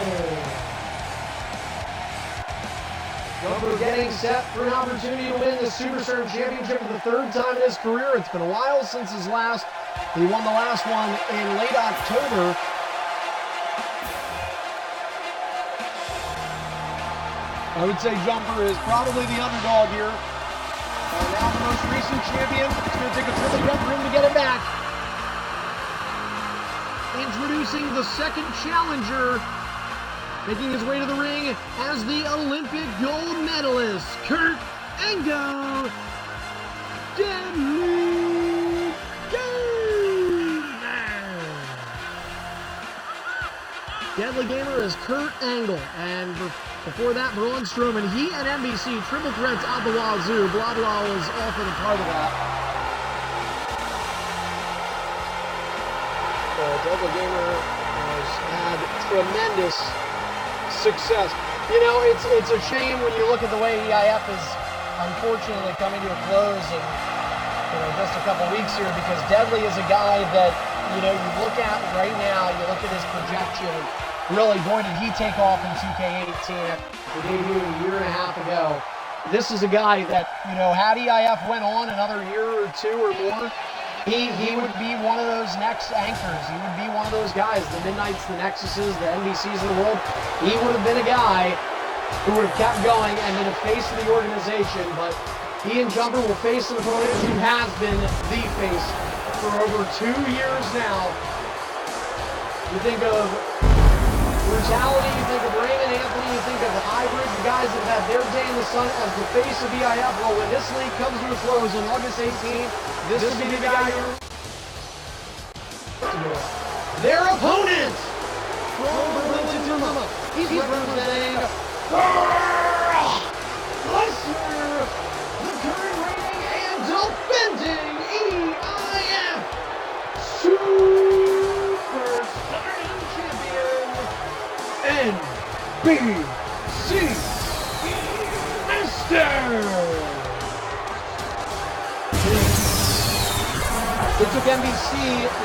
Jumper getting set for an opportunity to win the Superstar Championship for the third time in his career. It's been a while since his last. He won the last one in late October. I would say Jumper is probably the underdog here. Now the most recent champion. It's going to take a triple threat for him to get it back. Introducing the second challenger, making his way to the ring as the Olympic gold medalist, Kurt Angle. Deadly Gamer. Deadly Gamer is Kurt Angle, and before that, Braun Strowman. He and NBC triple threats out the wazoo. Blah blah was often a part of that. Deadly Gamer has had tremendous success. You know, it's a shame when you look at the way EIF is unfortunately coming to a close in just a couple weeks here, because Deadly is a guy that, you look at right now, you look at his projection, really, boy, did he take off in 2K18 for debuting a year and a half ago. This is a guy that, had EIF went on another year or two or more, he would be one of those next anchors. He would be one of those guys, the Midnights, the Nexuses, the NBCs of the world. He would have been a guy who would have kept going and been a face of the organization, but he and Jumper will face an opponent who has been the face for over 2 years now. You think of brutality, you think of Raymond Anthony, you think of the Hybrid, the guys that have had their day in the sun as the face of EIF. Well, when this league comes to a close on August 18th, this will be the guy who... Their opponent from Burlington, he's representing Lesnar, the current reigning and defending EIF Superstar Champion, NBC Master. It took NBC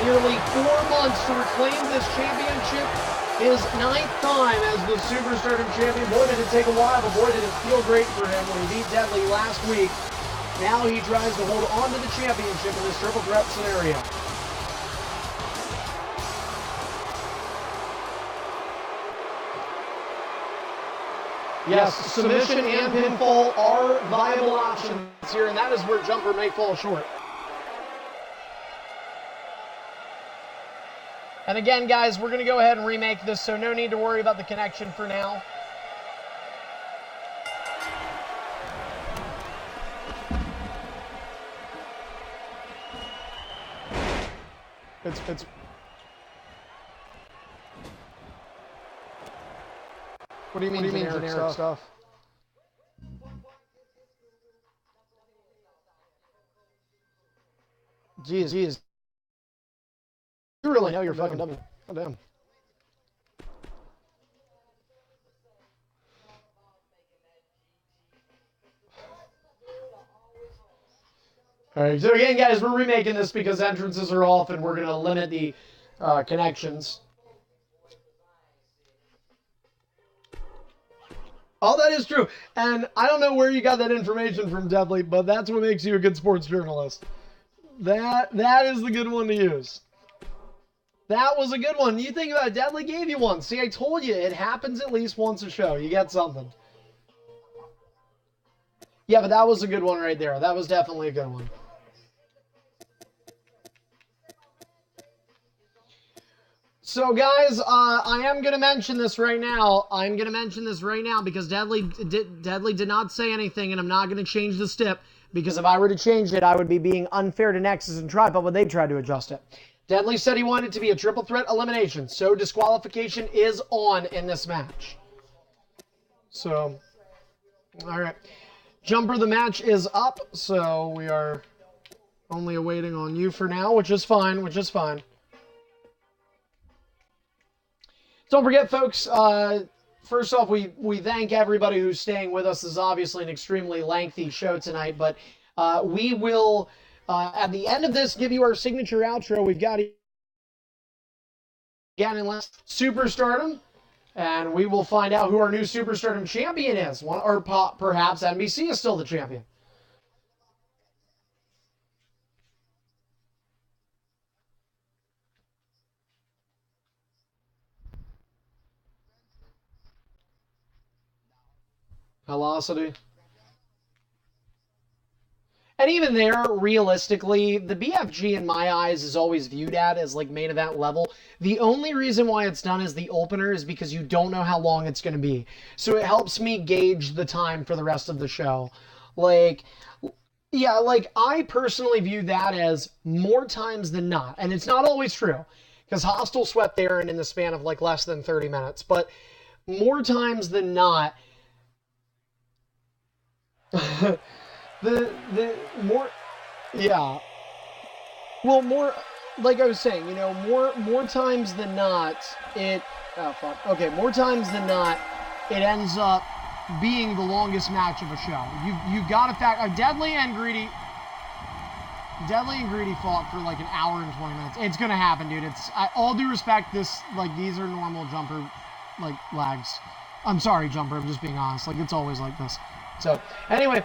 nearly 4 months to reclaim this championship, his 9th time as the Superstardom champion. Boy, did it take a while, but boy, did it feel great for him when he beat Deadly last week. Now he tries to hold on to the championship in this triple threat scenario. Yes, submission and pinfall are viable options here, and that is where Jumper may fall short. And again, guys, we're going to go ahead and remake this, so no need to worry about the connection for now. It's What do you mean generic stuff? Jeez. You really know your fucking W. Oh, damn. Alright, so again, guys, we're remaking this because entrances are off and we're going to limit the connections. Oh, that is true. And I don't know where you got that information from, Deadly, but that's what makes you a good sports journalist. That is the good one to use. That was a good one. You think about it, Deadly gave you one. See, I told you, it happens at least once a show. You get something. Yeah, but that was a good one right there. That was definitely a good one. So, guys, I am going to mention this right now. I'm going to mention this right now because Deadly did not say anything, and I'm not going to change the stip because if I were to change it, I would be being unfair to Nexus and Tripod when they tried to adjust it. Deadly said he wanted it to be a triple threat elimination, so disqualification is on in this match. So, all right. Jumper, the match is up, so we are only awaiting on you for now, which is fine, Don't forget, folks, first off, we thank everybody who's staying with us. This is obviously an extremely lengthy show tonight, but we will At the end of this, give you our signature outro. We've got again in last Superstardom, and we will find out who our new Superstardom champion is. Or perhaps NBC is still the champion. Velocity. And even there, realistically, the BFG in my eyes is always viewed at as like main event level. The only reason why it's done as the opener is because you don't know how long it's going to be. So it helps me gauge the time for the rest of the show. Like, yeah, like I personally view that as more times than not. And it's not always true because Hostile swept Aaron in the span of like less than 30 minutes. But more times than not, the more, yeah, well, more, like I was saying, you know, more times than not, more times than not, it ends up being the longest match of a show. You've got to fact, Deadly and Greedy fought for like an hour and 20 minutes. It's gonna happen, dude. All due respect, these are normal Jumper, like, lags. I'm sorry, Jumper, I'm just being honest. Like, it's always like this. So, anyway.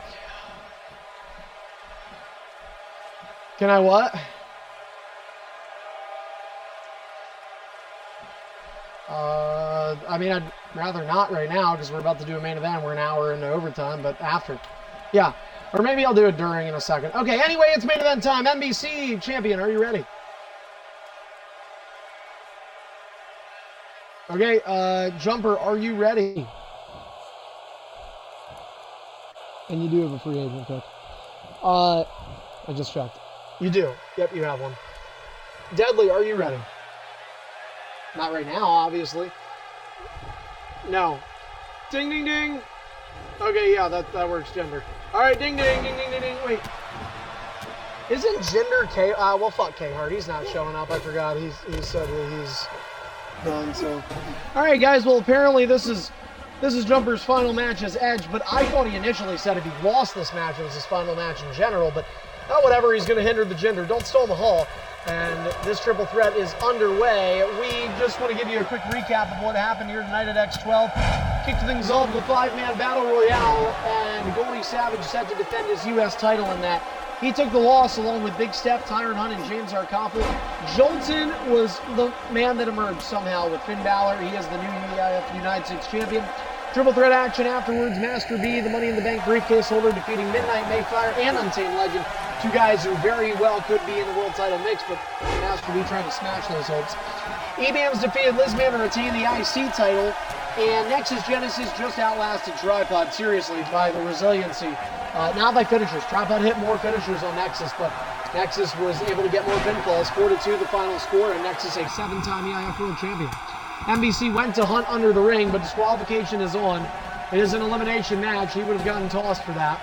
Can I what? I mean, I'd rather not right now because we're about to do a main event. We're an hour into overtime, but after. Yeah. Or maybe I'll do it during in a second. Okay, anyway, it's main event time. NBC champion, are you ready? Okay, Jumper, are you ready? And you do have a free agent pick. I just checked. You do. Yep, you have one. Deadly, are you ready? Not right now, obviously. No. Ding, ding, ding. Okay, yeah, that works, Gender. All right, ding, ding, ding, ding, ding, ding. Wait. Isn't Gender K? Well, fuck K-Hard. He's not showing up. I forgot. He said that he's done, so. All right, guys. Well, apparently this is Jumper's final match as Edge, but I thought he initially said if he lost this match, it was his final match in general, but whatever, he's going to hinder the Gender. Don't stall the hall. And this triple threat is underway. We just want to give you a quick recap of what happened here tonight at X12. Kicked things off with a 5-man battle royale, and Goldie Savage set to defend his U.S. title in that. He took the loss along with Big Steph, Tyron Hunt, and James Arkoffel. Jolton was the man that emerged somehow with Finn Balor. He is the new UEIF United States champion. Triple threat action afterwards. Master B, the Money in the Bank briefcase holder, defeating Midnight Mayfire and Untamed Legend. Two guys who very well could be in the world title mix, but Master B trying to smash those hopes. EBAM's defeated Lizman to retain the IC title, and Nexus Genesis just outlasted Tripod, seriously, by the resiliency. Not by finishers. Tripod hit more finishers on Nexus, but Nexus was able to get more pinfalls. 4-2 the final score, and Nexus a 7-time EIF World Champion. NBC went to Hunt under the ring, but disqualification is on. It is an elimination match. He would have gotten tossed for that.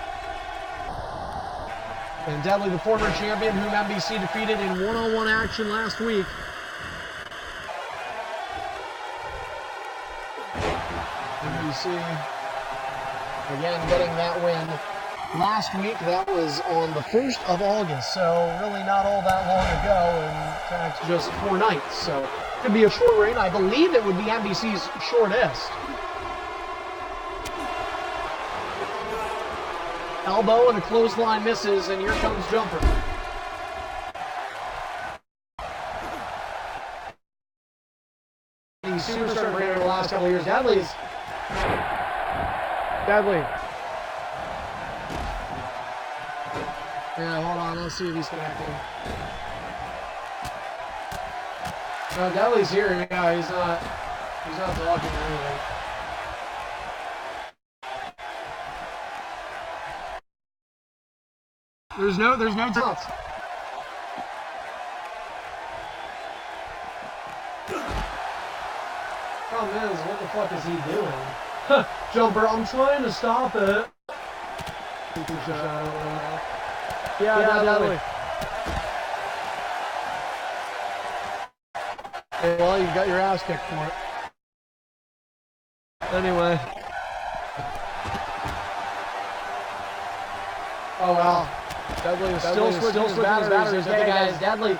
And Deadly, the former champion, whom NBC defeated in one-on-one action last week. NBC, again, getting that win last week. That was on the 1st of August, so really not all that long ago. In fact, just 4 nights. So could be a short reign. I believe it would be NBC's shortest. Elbow and a clothesline misses, and here comes Jumper. He's superstar brand over the last couple of years. Deadly. Yeah, hold on. Let's see if he's connecting. No, Deadly's here. Yeah, he's not talking or anything. There's no talent. Problem is, what the fuck is he doing? Jumper, I'm trying to stop it. Yeah, Deadly. Well, you got your ass kicked for it. Anyway. Oh, wow. Dudley is still switching his batteries. Hey guys, Dudley.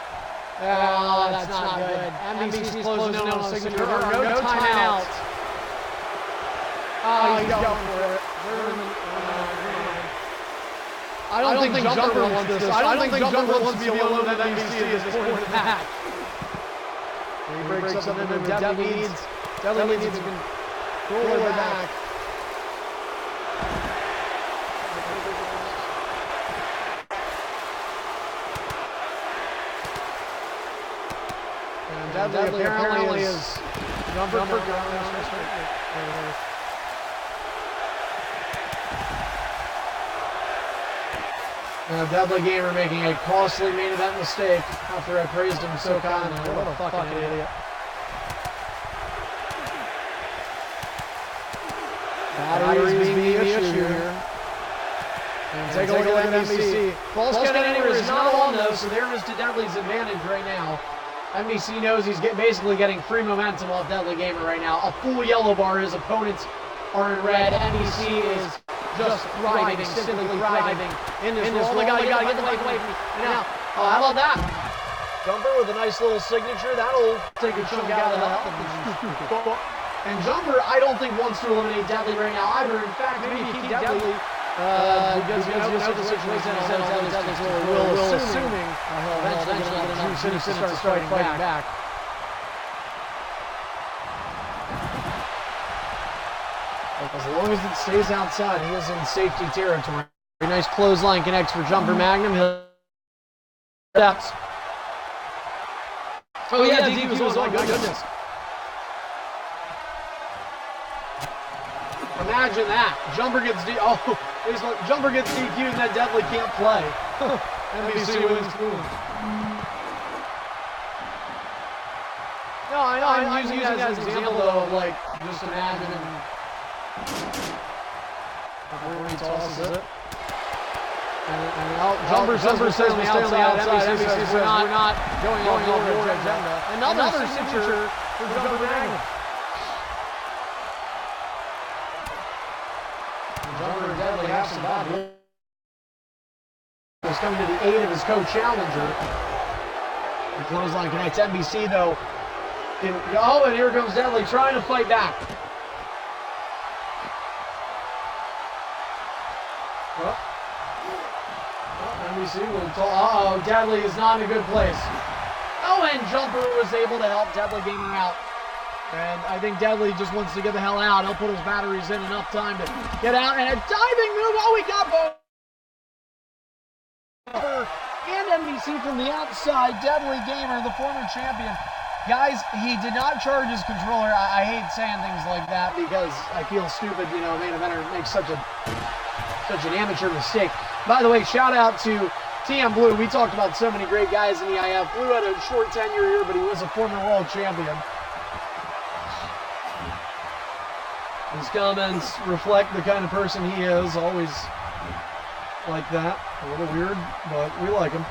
Oh, that's not good. NBC's closing in on a signature. There are no timeouts. Oh, he's going for it. I don't think Jumper wants this. I don't think Jumper wants to be alone with NBC at this point in the match. He breaks up into Dudley needs to control her back. And Dudley apparently is Jumper Dudley Gamer making a costly main event mistake after I praised him so kindly. What a fucking idiot. Batteries being the issue here. And take a look at NBC. False count anywhere is not on though, so there is to Dudley's advantage right now. NBC knows he's basically getting free momentum off Dudley Gamer right now. A full yellow bar, his opponents are in red. NBC is just thriving, simply thriving in this role. Oh my God, you gotta get the mic away from me. Now, how about that? Jumper with a nice little signature. That'll take a chunk out of the health. And Jumper, I don't think wants to eliminate Dudley right now either. In fact, maybe keep Dudley. Because you know the situation is Dudley's will, assuming he'll eventually get enough juice to start fighting back. As long as it stays outside, he is in safety territory. Very nice clothesline connects for Jumper Magnum. Steps. Oh yeah, Divas was on. My goodness. Imagine that. Jumper gets Jumper gets DQ'd and that Dudley can't play. NBC wins. No, I know. I'm using that as an example though of like just imagine where he tosses it. And Jumper says we're staying on the outside. NBC says we're not going off your agenda. Another signature for Jumper Magnum. Jumper and Dudley have some bad news. He's coming to the aid of his co-challenger. The clothesline connects. NBC though. And here comes Dudley trying to fight back. NBC will talk. Dudley is not in a good place. Oh, and Jumper was able to help Dudley Gamer out. And I think Dudley just wants to get the hell out. He'll put his batteries in enough time to get out. And a diving move. Oh, we got both. And NBC from the outside. Dudley Gamer, the former champion. Guys, he did not charge his controller. I hate saying things like that because I feel stupid, you know, main eventer makes such an amateur mistake. By the way, shout out to TM Blue. We talked about so many great guys in the IF. Blue had a short tenure here, but he was a former world champion. His comments reflect the kind of person he is, always like that. A little weird, but we like him.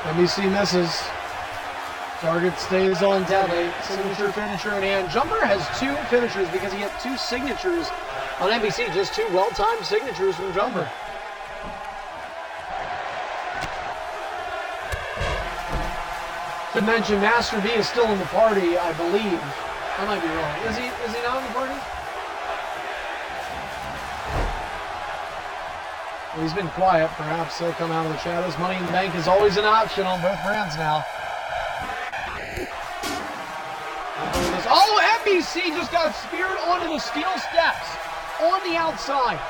NBC misses. Target stays on Dudley. Signature finisher in hand. Jumper has two finishers because he had two signatures on NBC. Just two well-timed signatures from Jumper. To mention, Master B is still in the party, I believe. I might be wrong. Is he not in the party? Well, he's been quiet. Perhaps he'll come out of the shadows. Money in the Bank is always an option on both brands now. Oh, NBC just got speared onto the steel steps on the outside.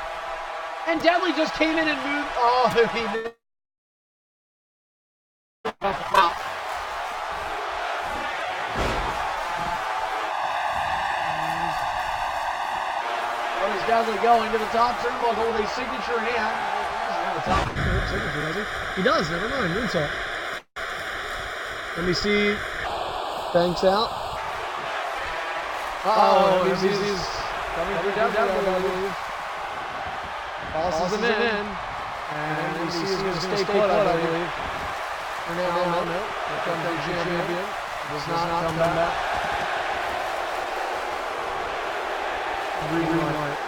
And Dudley just came in and moved. Oh, he moved. Where is Dudley going to the top turnbuckle with a signature in hand? have a top signature, does he? He does, never mind, moonsault. Let me see. Banks out. NBC's coming through Denver, I believe. Tosses him in. And NBC is going to stay put, I believe. For now, no. Here comes the champion. Does not come back. Green light.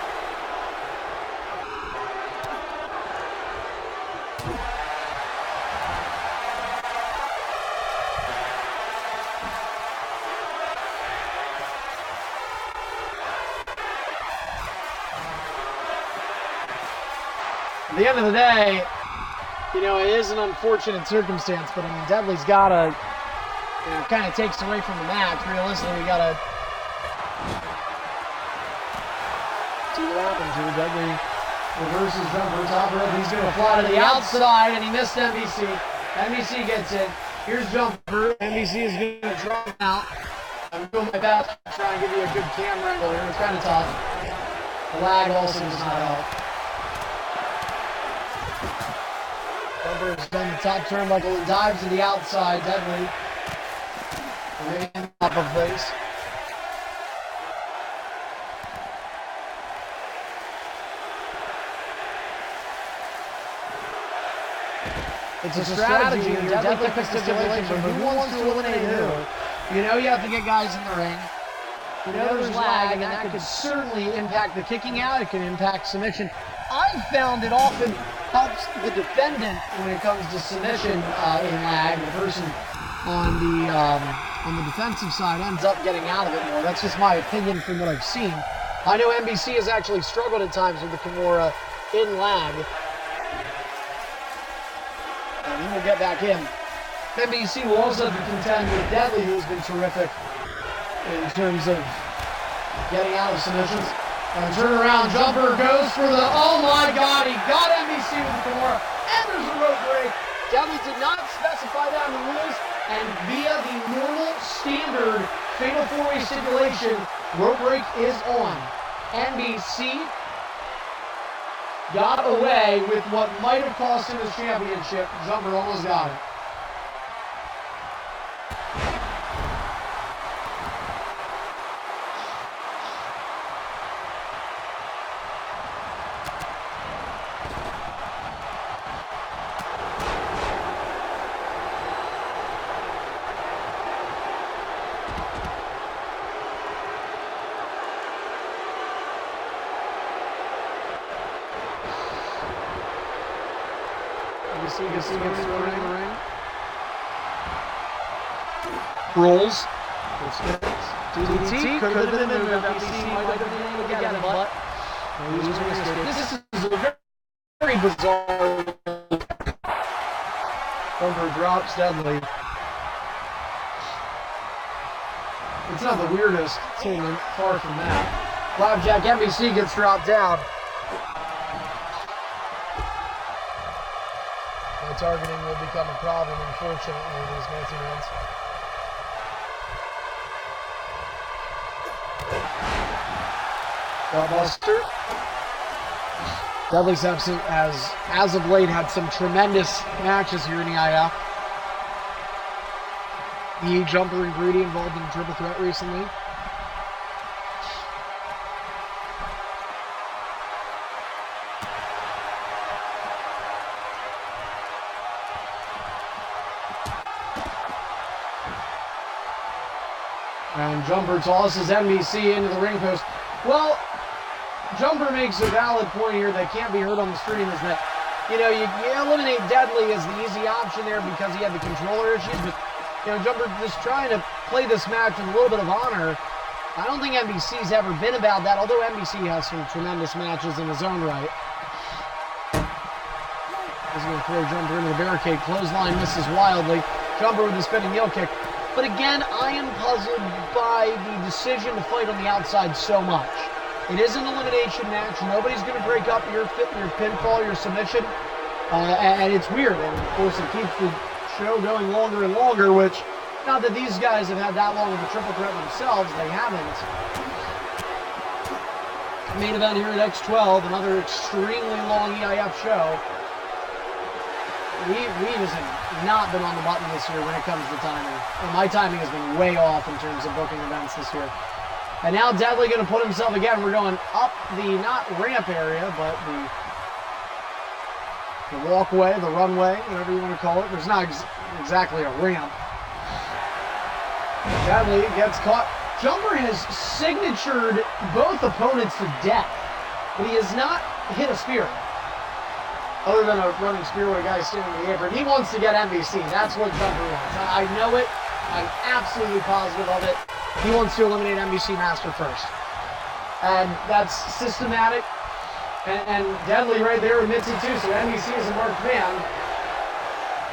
At the end of the day, you know, it is an unfortunate circumstance, but I mean, Dudley's got to, you know, kind of takes away from the match. Realistically, we got to see what happens here. Dudley reverses jumper, top rope. He's going to fly to the outside, and he missed NBC. NBC gets in. Here's jumper. NBC is going to drop out. I'm doing my best to try and give you a good camera angle here. It's kind of tough. The lag also does not help. Jumper has done the top turnbuckle and dives to the outside. Dudley remains top of place. It's a strategy, and Dudley picks the stipulation, but who wants to eliminate who? You know you have to get guys in the ring. You know there's lag, and that could certainly impact the kicking out. It can impact submission. I've found it often helps the defendant when it comes to submission in lag. The person on the defensive side ends up getting out of it more. That's just my opinion from what I've seen. I know NBC has actually struggled at times with the Kimura in lag. And he will get back in. NBC will also have to contend with Dudley, who's been terrific in terms of getting out of submissions. And turnaround jumper goes for the, oh my God, he got NBC with the Kimura, and there's a rope break. Dudley did not specify that in the rules, and via the normal standard fatal four-way stipulation, rope break is on. NBC got away with what might have cost him his championship. Jumper almost got it. NBC gets thrown in the ring. Rolls. DDT could have been the move. NBC might have been able to get him, but he's going to escape. This is a very bizarre. Over drops Dudley. It's not the weirdest thing, far from that. Flapjack NBC gets dropped down. Targeting will become a problem, unfortunately, in these multi-mans. Buster. Dudley Simpson has, as of late, had some tremendous matches here in the IF. The jumper and Greedy involved in a triple threat recently. And Jumper tosses NBC into the ring post. Well, Jumper makes a valid point here that can't be heard on the stream, is that, you know, you eliminate Dudley as the easy option there because he had the controller issues, but, you know, Jumper just trying to play this match with a little bit of honor. I don't think NBC's ever been about that, although NBC has some tremendous matches in his own right. He's going to throw Jumper into the barricade. Clothesline misses wildly. Jumper with the spinning heel kick. But again, I am puzzled by the decision to fight on the outside so much. It is an elimination match. Nobody's going to break up your pinfall, your submission. And it's weird. And of course, it keeps the show going longer and longer, which, not that these guys have had that long of a triple threat themselves, they haven't. Main event here at X12, another extremely long EIF show. we just have not been on the button this year when it comes to timing. And my timing has been way off in terms of booking events this year. And now Deadly going to put himself again. We're going up the, not ramp area, but the walkway, the runway, whatever you want to call it. There's not exactly a ramp. Deadly gets caught. Jumper has signatured both opponents to death, but he has not hit a spear. Other than a running spear with a guy standing in the apron. He wants to get MVC. That's what Jumper wants. I know it. I'm absolutely positive of it. He wants to eliminate MVC Master first. And that's systematic. And Deadly right there admits it too. So MVC is a marked man.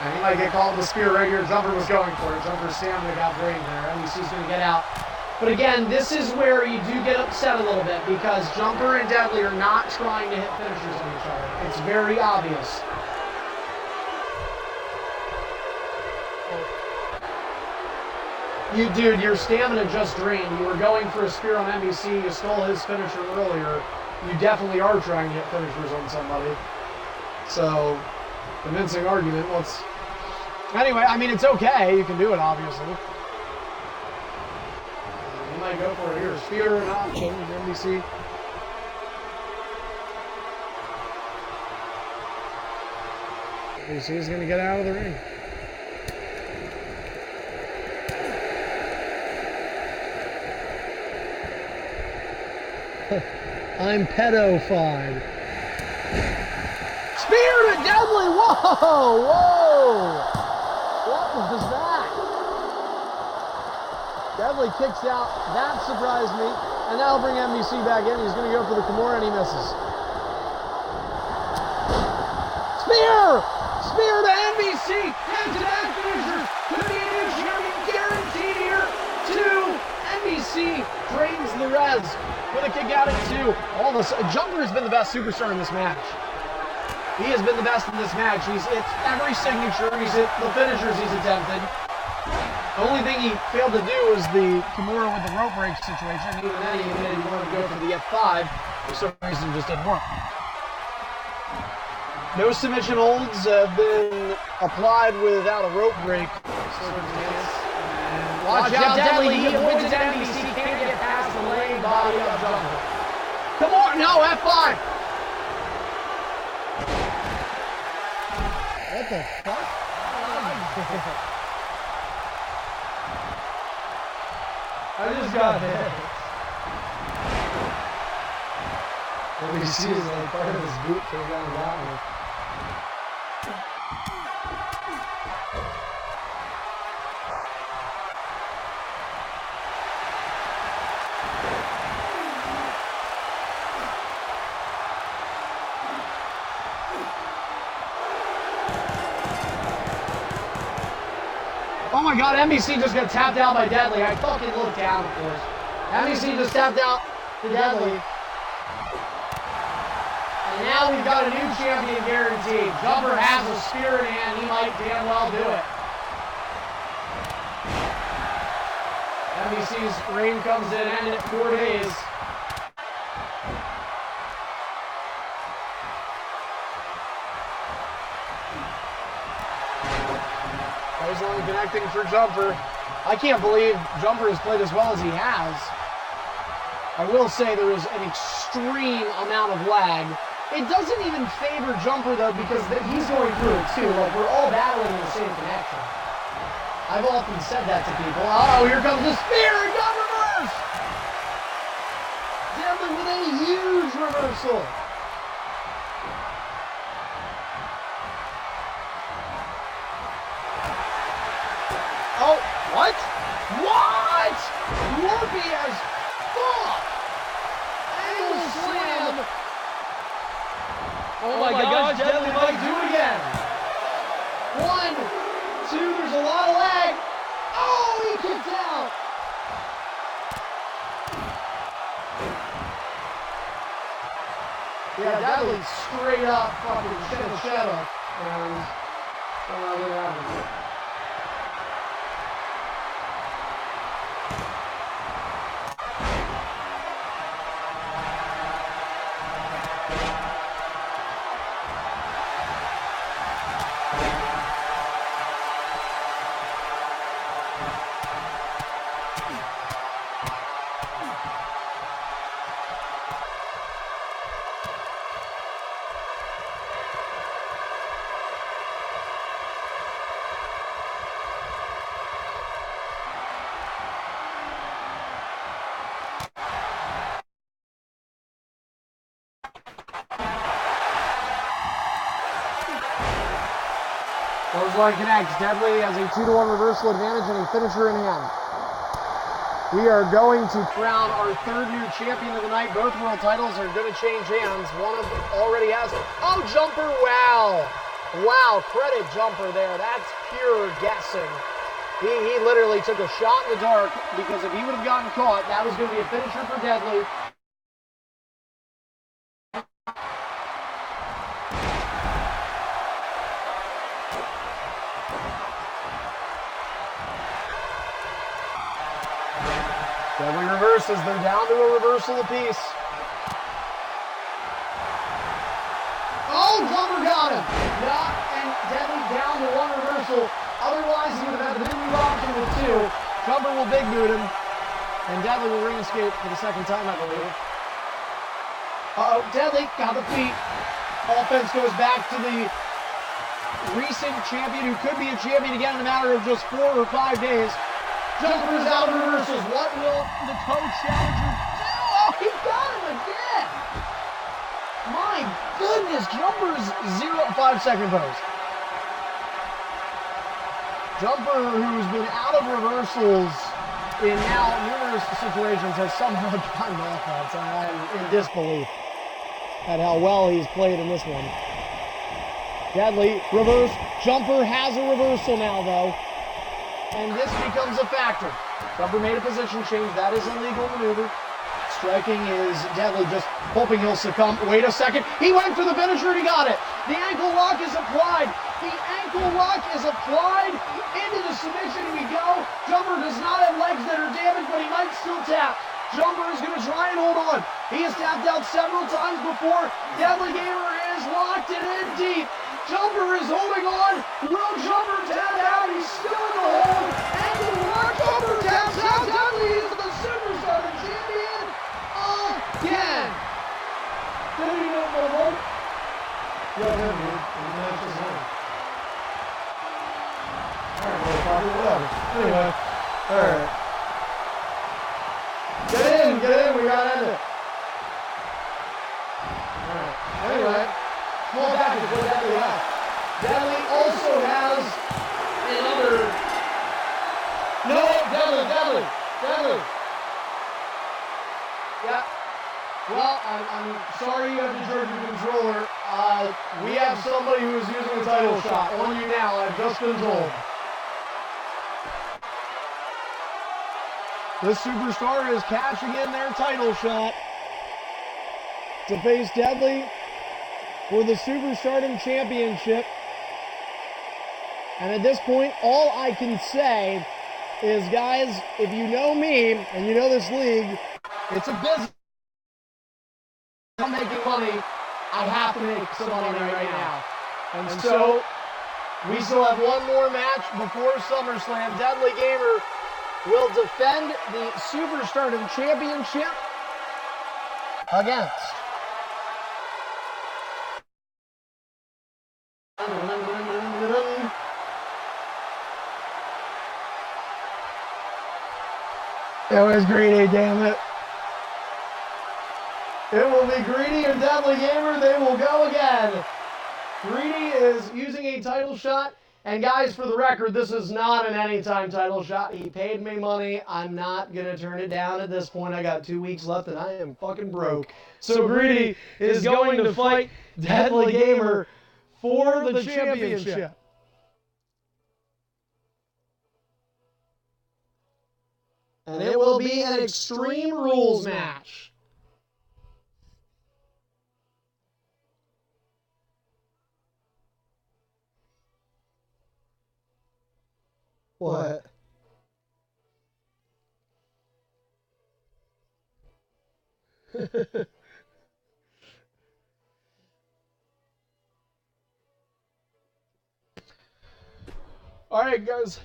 And he might get called the spear right here. Jumper was going for it. Jumper's stamina got drained there. MVC's going to get out. But again, this is where you do get upset a little bit because Jumper and Deadly are not trying to hit finishers on each other. It's very obvious. Dude, your stamina just drained. You were going for a spear on MVC. You stole his finisher earlier. You definitely are trying to hit finishers on somebody. So, convincing argument. Anyway, I mean, it's okay. You can do it, obviously. You might go for it here. Spear or not. Change MVC. MVC is going to get out of the ring. I'm pedophile. Spear to Deadly! Whoa! Whoa! What was that? Deadly kicks out. That surprised me. And that'll bring MVC back in. He's going to go for the Kimura and he misses. Spear! Spear to MVC! Head-to-head finisher! Could be a new champion guaranteed here. 2. MVC drains the res. With a kick out at 2. All of a sudden, Jumper has been the best superstar in this match. He has been the best in this match. He's hit every signature. He's hit the finishers he's attempted. The only thing he failed to do was the Kimura with the rope break situation. Even then, he admitted he wanted to go for the F5. For some reason, it just didn't work. No submission holds have been applied without a rope break circumstance. Watch out, Deadly. He avoids MVC. Can't get past the laying body of Jumper. Come on, no, F5. What the fuck? I just got hit. MVC is like part of his boot for down that one. Oh my god, MVC just got tapped out by Deadly. I fucking looked down, of course. MVC just tapped out to Deadly. And now we've got a new champion guaranteed. Jumper has a spear in hand. He might damn well do it. MVC's reign comes to an end at 4 days. Only connecting for Jumper. I can't believe Jumper has played as well as he has. I will say there is an extreme amount of lag. It doesn't even favor Jumper though because he's going through it too. Like we're all battling in the same connection. I've often said that to people. Oh, here comes the spear! It got reversed! Deadly with a huge reversal. Oh, what? What? Warpy as fuck! Angle slam! Oh my gosh, Deadly might do it again! 1, 2, there's a lot of lag! Oh, he kicked out! Yeah, Deadly straight up fucking shadow. And look at that. This one connects. Deadly has a 2-to-1 reversal advantage and a finisher in hand. We are going to crown our third new champion of the night. Both world titles are going to change hands. One of them already has. Oh, Jumper, wow. Wow, credit Jumper there. That's pure guessing. He literally took a shot in the dark because if he would have gotten caught, that was going to be a finisher for Deadly. Deadly reverses. They're down to a reversal apiece. Oh, Jumper got him. And Deadly down to one reversal. Otherwise, he would have had the new option with 2. Jumper will big boot him. And Deadly will ring escape for the second time, I believe. Uh-oh, Deadly got the feet. Offense goes back to the recent champion who could be a champion again in a matter of just 4 or 5 days. Jumper's out of reversals. What will the co-challenger do? Oh, he got him again. My goodness, Jumper's 5-second pose. Jumper, who's been out of reversals in now numerous situations, has somehow gotten offense. I'm in disbelief at how well he's played in this one. Deadly, reverse. Jumper has a reversal now, though. And this becomes a factor. Jumper made a position change. That is a legal maneuver. Striking is Deadly, just hoping he'll succumb. Wait a second. He went for the finisher and he got it. The ankle lock is applied. The ankle lock is applied. Into the submission we go. Jumper does not have legs that are damaged, but he might still tap. Jumper is going to try and hold on. He has tapped out several times before. Deadly Gamer is locked and in deep. Jumper is holding on. Will Jumper tap out? He's still in the hold. Ankle lock. Jumper taps out. Deadly is the superstar champion again. Did he know the hold? Yeah, dude. The match is on. Alright, whatever. Anyway. Alright. Get in, we got in it. Alright. Anyway. Small package, what Deadly has. Deadly also has another. No, Deadly. Yeah. Well, I'm sorry you have to jerk your controller. We have somebody who is using a title shot on you now, I've just been told. This superstar is cashing in their title shot to face Deadly for the Superstardom Championship. And at this point, all I can say is, guys, if you know me and you know this league, it's a business. I'm making money. I have to make some money right now. And so, we still have one more match before SummerSlam. Deadly Gamer will defend the Superstardom Championship against it was Greedy, damn it. It will be Greedy and Deadly Gamer. They will go again. Greedy is using a title shot. And guys, for the record, this is not an anytime title shot. He paid me money. I'm not going to turn it down at this point. I got 2 weeks left and I am fucking broke. So Greedy is going to fight Deadly Gamer for the championship. And it will be an Extreme Rules match. What? All right, guys.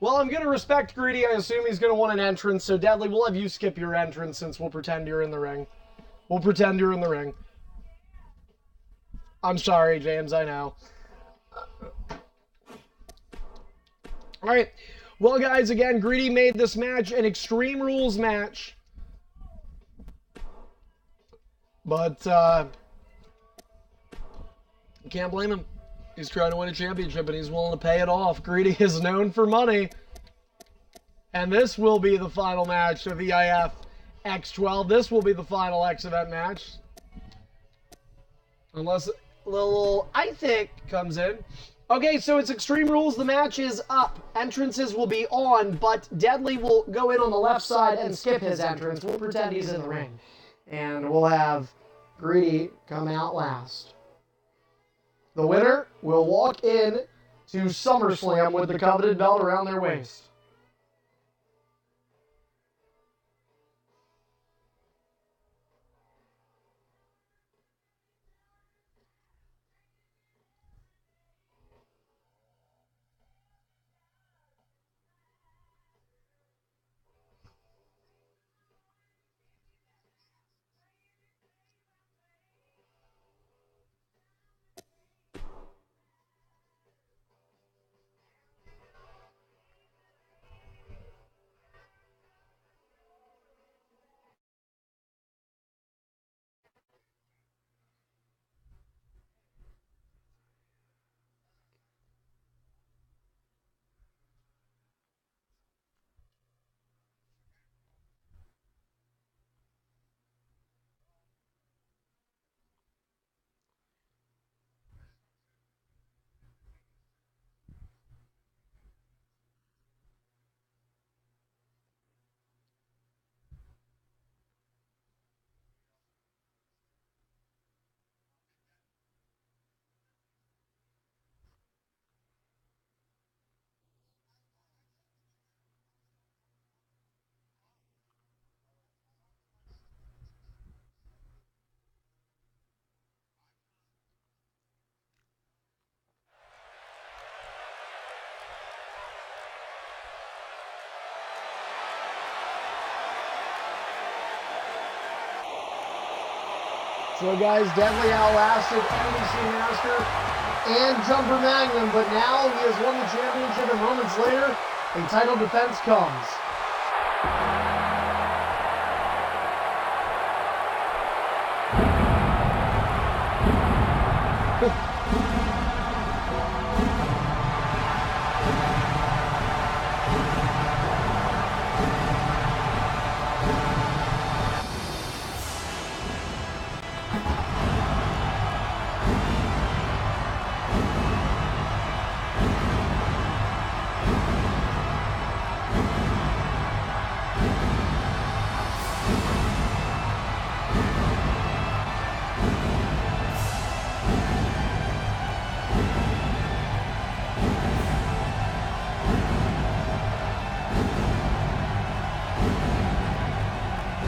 Well, I'm going to respect Greedy. I assume he's going to want an entrance. So, Deadly, we'll have you skip your entrance since we'll pretend you're in the ring. We'll pretend you're in the ring. I'm sorry, James, I know. All right. Well, guys, again, Greedy made this match an Extreme Rules match. But, can't blame him. He's trying to win a championship, and he's willing to pay it off. Greedy is known for money. And this will be the final match of EIF X12. This will be the final X event match. Unless a little I think comes in. Okay, so it's Extreme Rules. The match is up. Entrances will be on, but Deadly will go in on the left side and skip his entrance. We'll pretend he's in the ring. And we'll have Greedy come out last. The winner will walk in to SummerSlam with the coveted belt around their waist. So guys, Deadly outlasted NBC Master and Jumper Magnum, but now he has won the championship, and moments later, a title defense comes.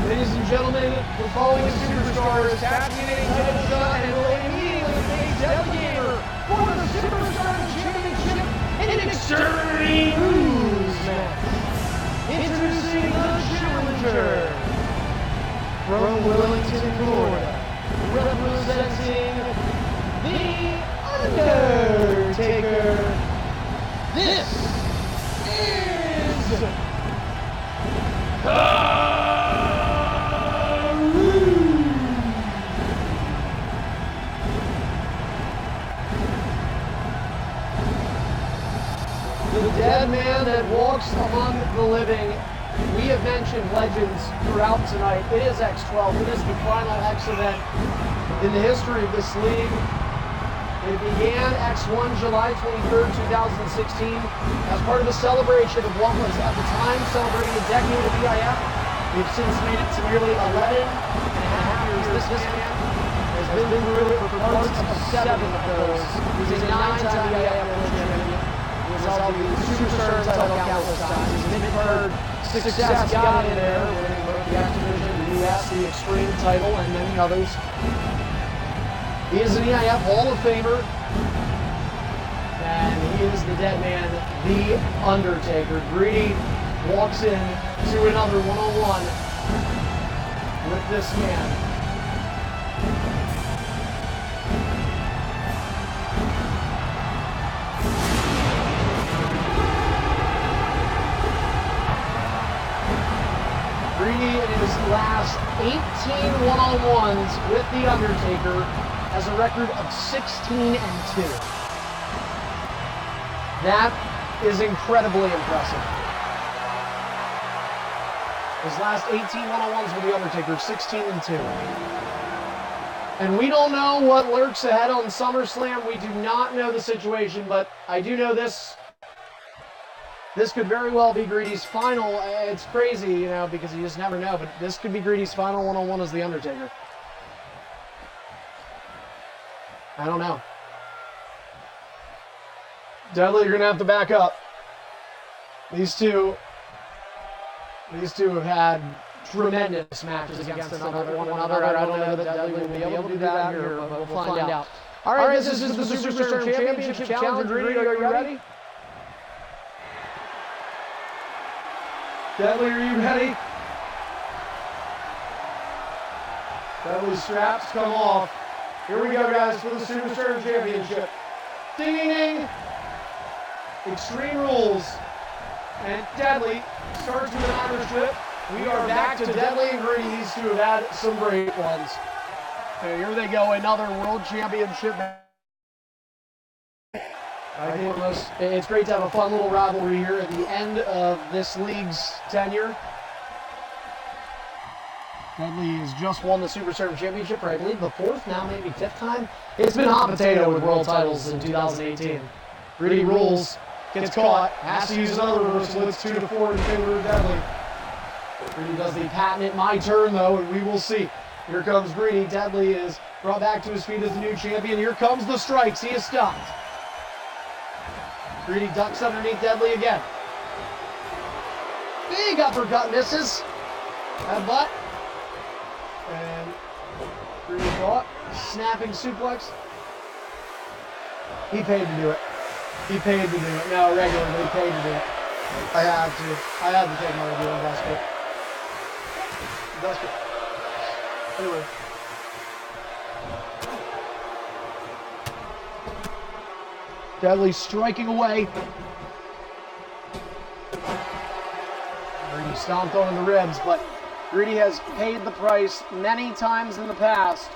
Ladies and gentlemen, the following superstars tapping in a title shot and will immediately face Deadly Gamer for the Superstar Championship in an Extreme Rules match. Introducing the challenger from Wellington, Florida, representing The Undertaker. This is the dead man that walks among the living. We have mentioned legends throughout tonight. It is X12. It is the final X event in the history of this league. It began X1 July 23rd, 2016 as part of a celebration of what was at the time celebrating a decade of EIF. We've since made it to nearly 11 and a half years. This man has been through it for parts of 7 of those. He's a 9-time EIF World Champion. He's also the Superstar title countless times. His mid-card success got in there, winning both the X Division, the US, the Extreme title, and many others. He is an EIF Hall of Famer, and he is the dead man, The Undertaker. Greedy walks in to another one-on-one with this man. Greedy in his last 18 one-on-ones with The Undertaker has a record of 16-2. That is incredibly impressive. His last 18 one-on-ones with The Undertaker, 16-2. And we don't know what lurks ahead on SummerSlam. We do not know the situation, but I do know this. This could very well be Greedy's final. It's crazy, you know, because you just never know, but this could be Greedy's final one-on-one as The Undertaker. I don't know. Dudley, you're going to have to back up. These two have had tremendous matches against one another. I don't know that Dudley will be able to do that here, but we'll find out. All right, this is the Superstar Championship Challenge. Greedy, are you ready? Dudley, are you ready? Dudley's straps come off. Here we go, guys, for the Superstar Championship. Ding, ding, ding. Extreme Rules. And Dudley starts with an Irish whip. We are back to Dudley and Greedy. These two have had some great ones. Okay, here they go, another World Championship. I think it's great to have a fun little rivalry here at the end of this league's tenure. Dudley has just won the Superstar Championship for, I believe, the fourth, now maybe fifth time. It's been hot potato with world titles in 2018. Greedy rules, gets caught, has to use another reversal. It's 2-4 in favor of Dudley. Greedy does the patented my turn, though, and we will see. Here comes Greedy. Dudley is brought back to his feet as the new champion. Here comes the strikes. He is stopped. Greedy ducks underneath Dudley again. Big uppercut misses. Headbutt. And Greedy caught. Snapping suplex. He paid to do it. He paid to do it. No, regularly he paid to do it. I had to take my review on basket. Anyway. Dudley striking away. Greedy stomped on the ribs, but Greedy has paid the price many times in the past.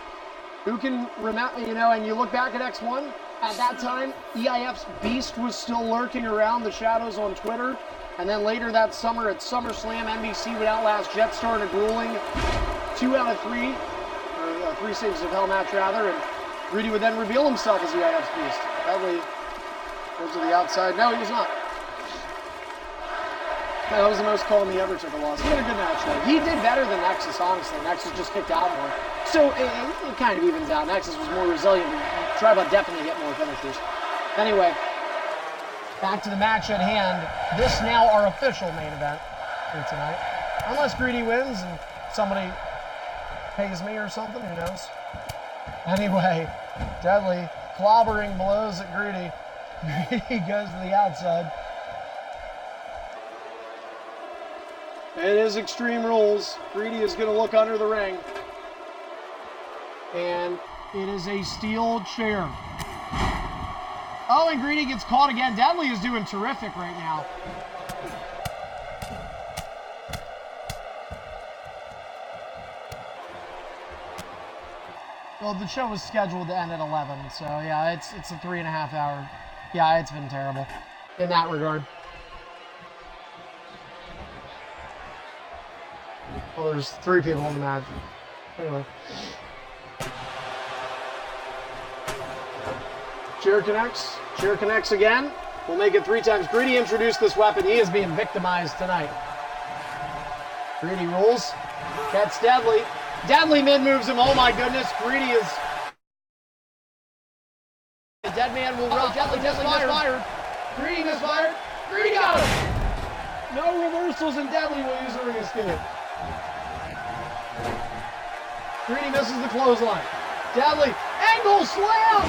Who can remember, you know, and you look back at X1, at that time, EIF's Beast was still lurking around the shadows on Twitter. And then later that summer at SummerSlam, NBC would outlast Jetstar in a grueling 2 out of 3, or 3 Saves of Hell match rather, and Greedy would then reveal himself as EIF's Beast. Dudley goes to the outside. No, he was not. That was the most call he ever took a loss. He had a good match though. He did better than Nexus, honestly. Nexus just kicked out more. So it kind of evens out. Nexus was more resilient. Tribal definitely hit more finishers. Anyway, back to the match at hand. This now our official main event for tonight. Unless Greedy wins and somebody pays me or something, who knows. Anyway, Dudley clobbering blows at Greedy. Greedy goes to the outside. It is Extreme Rules. Greedy is going to look under the ring. And it is a steel chair. Oh, and Greedy gets caught again. Dudley is doing terrific right now. Well, the show was scheduled to end at 11, so yeah, it's a 3.5 hour. Yeah, it's been terrible in that regard. Well, there's 3 people in the match. Anyway. Chair connects. Chair connects again. We'll make it 3 times. Greedy introduced this weapon. He is being victimized tonight. Greedy rolls. Gets Dudley. Dudley mid-moves him. Oh my goodness. Greedy is... The dead man will roll. Dudley misfired. Greedy misfired. Greedy got him. No reversals and Dudley will use a ring escape. Greedy misses the clothesline. Dudley, angle slam!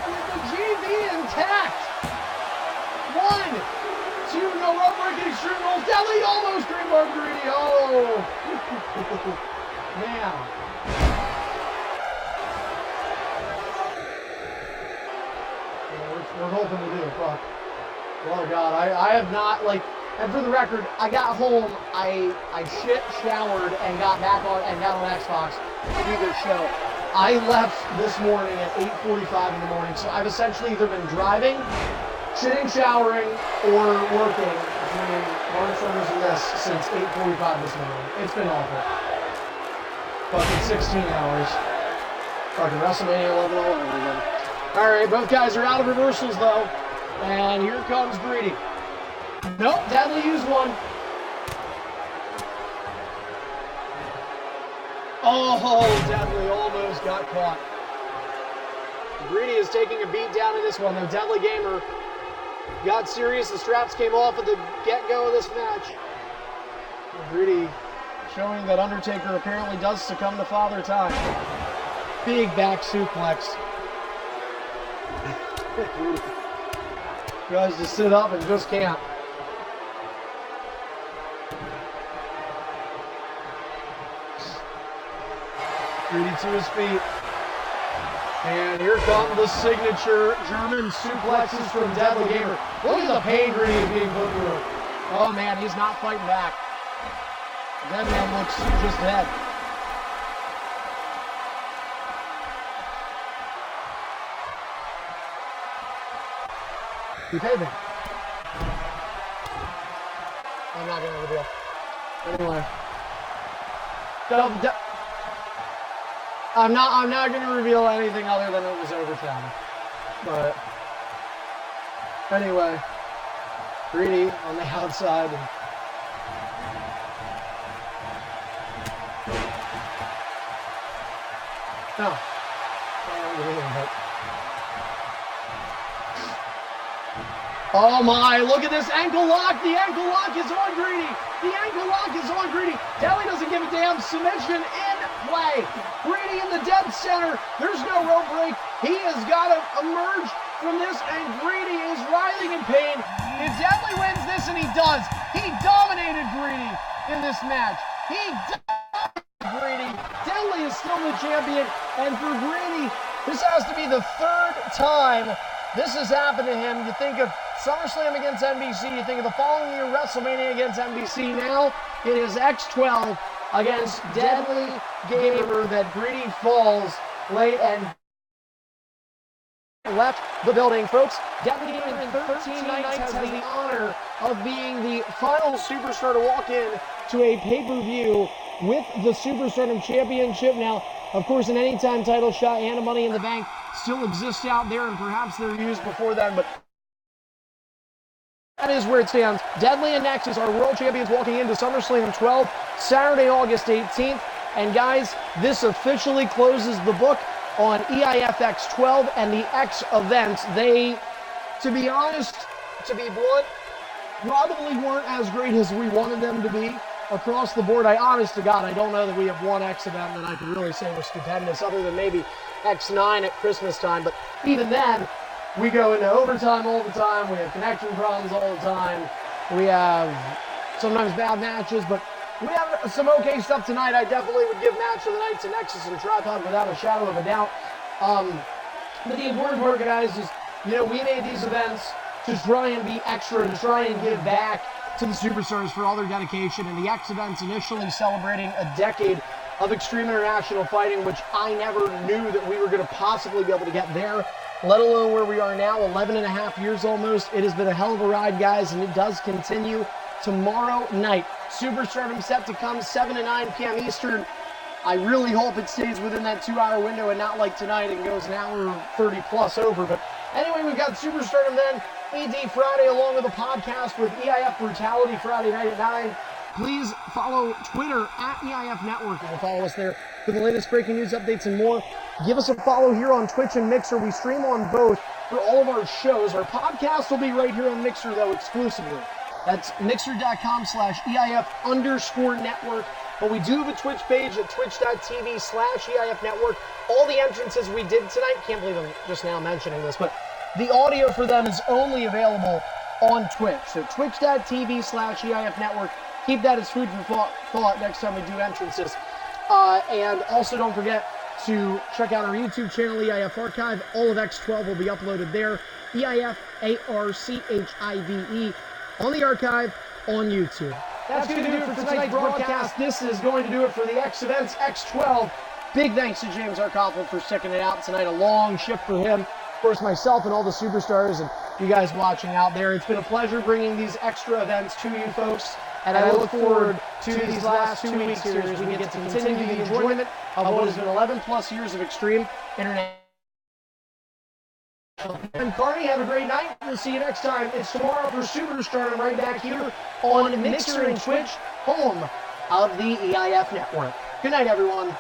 With the GB intact. 1, 2, no rope breaking Extreme Rules. Dudley almost green bar Greedy. Oh! Man. We're hoping to do it, fuck. Oh God, I have not, like, and for the record, I got home, I shit, showered, and got back on, and got on Xbox to do this show. I left this morning at 8:45 in the morning, so I've essentially either been driving, Sitting, showering, or working between Barnstormers and this since 8:45 this morning. It's been awful. Fucking 16 hours. Fucking WrestleMania 11 all over again. Alright, both guys are out of reversals though. And here comes Greedy. Nope, Deadly used one. Oh, Deadly almost got caught. Greedy is taking a beat down in this one though. Deadly Gamer got serious. The straps came off at the get-go of this match. Greedy showing that Undertaker apparently does succumb to Father Time. Big back suplex. Tries to sit up and just can't. Greedy to his feet. And here come the signature German suplexes from Deadly Gamer. Look at the pain Greedy is being put through. Oh man, he's not fighting back. That man looks just dead. You paid me. I'm not gonna reveal. Anyway. I'm not gonna reveal anything other than it was overtime. But anyway, Greedy on the outside. No. Oh my, look at this ankle lock. The ankle lock is on Greedy. The ankle lock is on Greedy. Deadly doesn't give a damn. Submission in play. Greedy in the dead center. There's no rope break. He has got to emerge from this, and Greedy is writhing in pain. If Deadly wins this, and he does, he dominated Greedy in this match. He dominated Greedy. Deadly is still the champion, and for Greedy, this has to be the third time this has happened to him. You think of SummerSlam against NBC, you think of the following year WrestleMania against NBC. Now it is X12 against Deadly Gamer that Greedy falls late and left the building. Folks, Deadly Gamer in 13 nights has the honor of being the final superstar to walk in to a pay-per-view with the Superstardom Championship. Now, of course, an anytime title shot and a Money in the Bank still exists out there, and perhaps they're used before then, but that is where it stands. Deadly and Nexus are world champions walking into SummerSlam 12, Saturday, August 18th. And guys, this officially closes the book on EIF X12 and the X events. They, to be honest, to be blunt, probably weren't as great as we wanted them to be across the board. Honest to God, I don't know that we have one X event that I could really say was stupendous, other than maybe X9 at Christmas time. But even then, we go into overtime all the time. We have connection problems all the time. We have sometimes bad matches, but we have some okay stuff tonight. I definitely would give Match of the Night to Nexus and Tripod without a shadow of a doubt. But the important part, guys, is, you know, we made these events to try and be extra, to try and give back to the superstars for all their dedication. And the X events initially celebrating a decade of Extreme International Fighting, which I never knew that we were going to possibly be able to get there, let alone where we are now, 11 and a half years almost. It has been a hell of a ride, guys, and it does continue tomorrow night. Superstardom set to come 7 to 9 p.m. Eastern. I really hope it stays within that 2-hour window and not like tonight and goes an hour 30 plus over. But anyway, we've got Superstardom then, ED Friday, along with a podcast with EIF Brutality Friday night at 9. Please follow Twitter at EIF Network. You can follow us there for the latest breaking news updates and more. Give us a follow here on Twitch and Mixer. We stream on both for all of our shows. Our podcast will be right here on Mixer, though, exclusively. That's mixer.com/EIF_network. But we do have a Twitch page at twitch.tv/EIF Network. All the entrances we did tonight, can't believe I'm just now mentioning this, but the audio for them is only available on Twitch. So twitch.tv/EIF Network. Keep that as food for thought next time we do entrances. And also don't forget to check out our YouTube channel, EIF Archive. All of X12 will be uploaded there. EIF ARCHIVE on the archive on YouTube. That's going to do it for tonight's broadcast. This is going to do it for the X events, X12. Big thanks to James Arkoffel for sticking it out tonight. A long shift for him. Of course, myself and all the superstars and you guys watching out there. It's been a pleasure bringing these extra events to you folks, and I look forward to these last 2 weeks here as we get to continue the enjoyment of what has been 11 plus years of extreme internet. I'm Carney. Have a great night. We'll see you next time. It's tomorrow for Superstardom right back here on Mixer and Twitch, home of the EIF Network. Good night, everyone.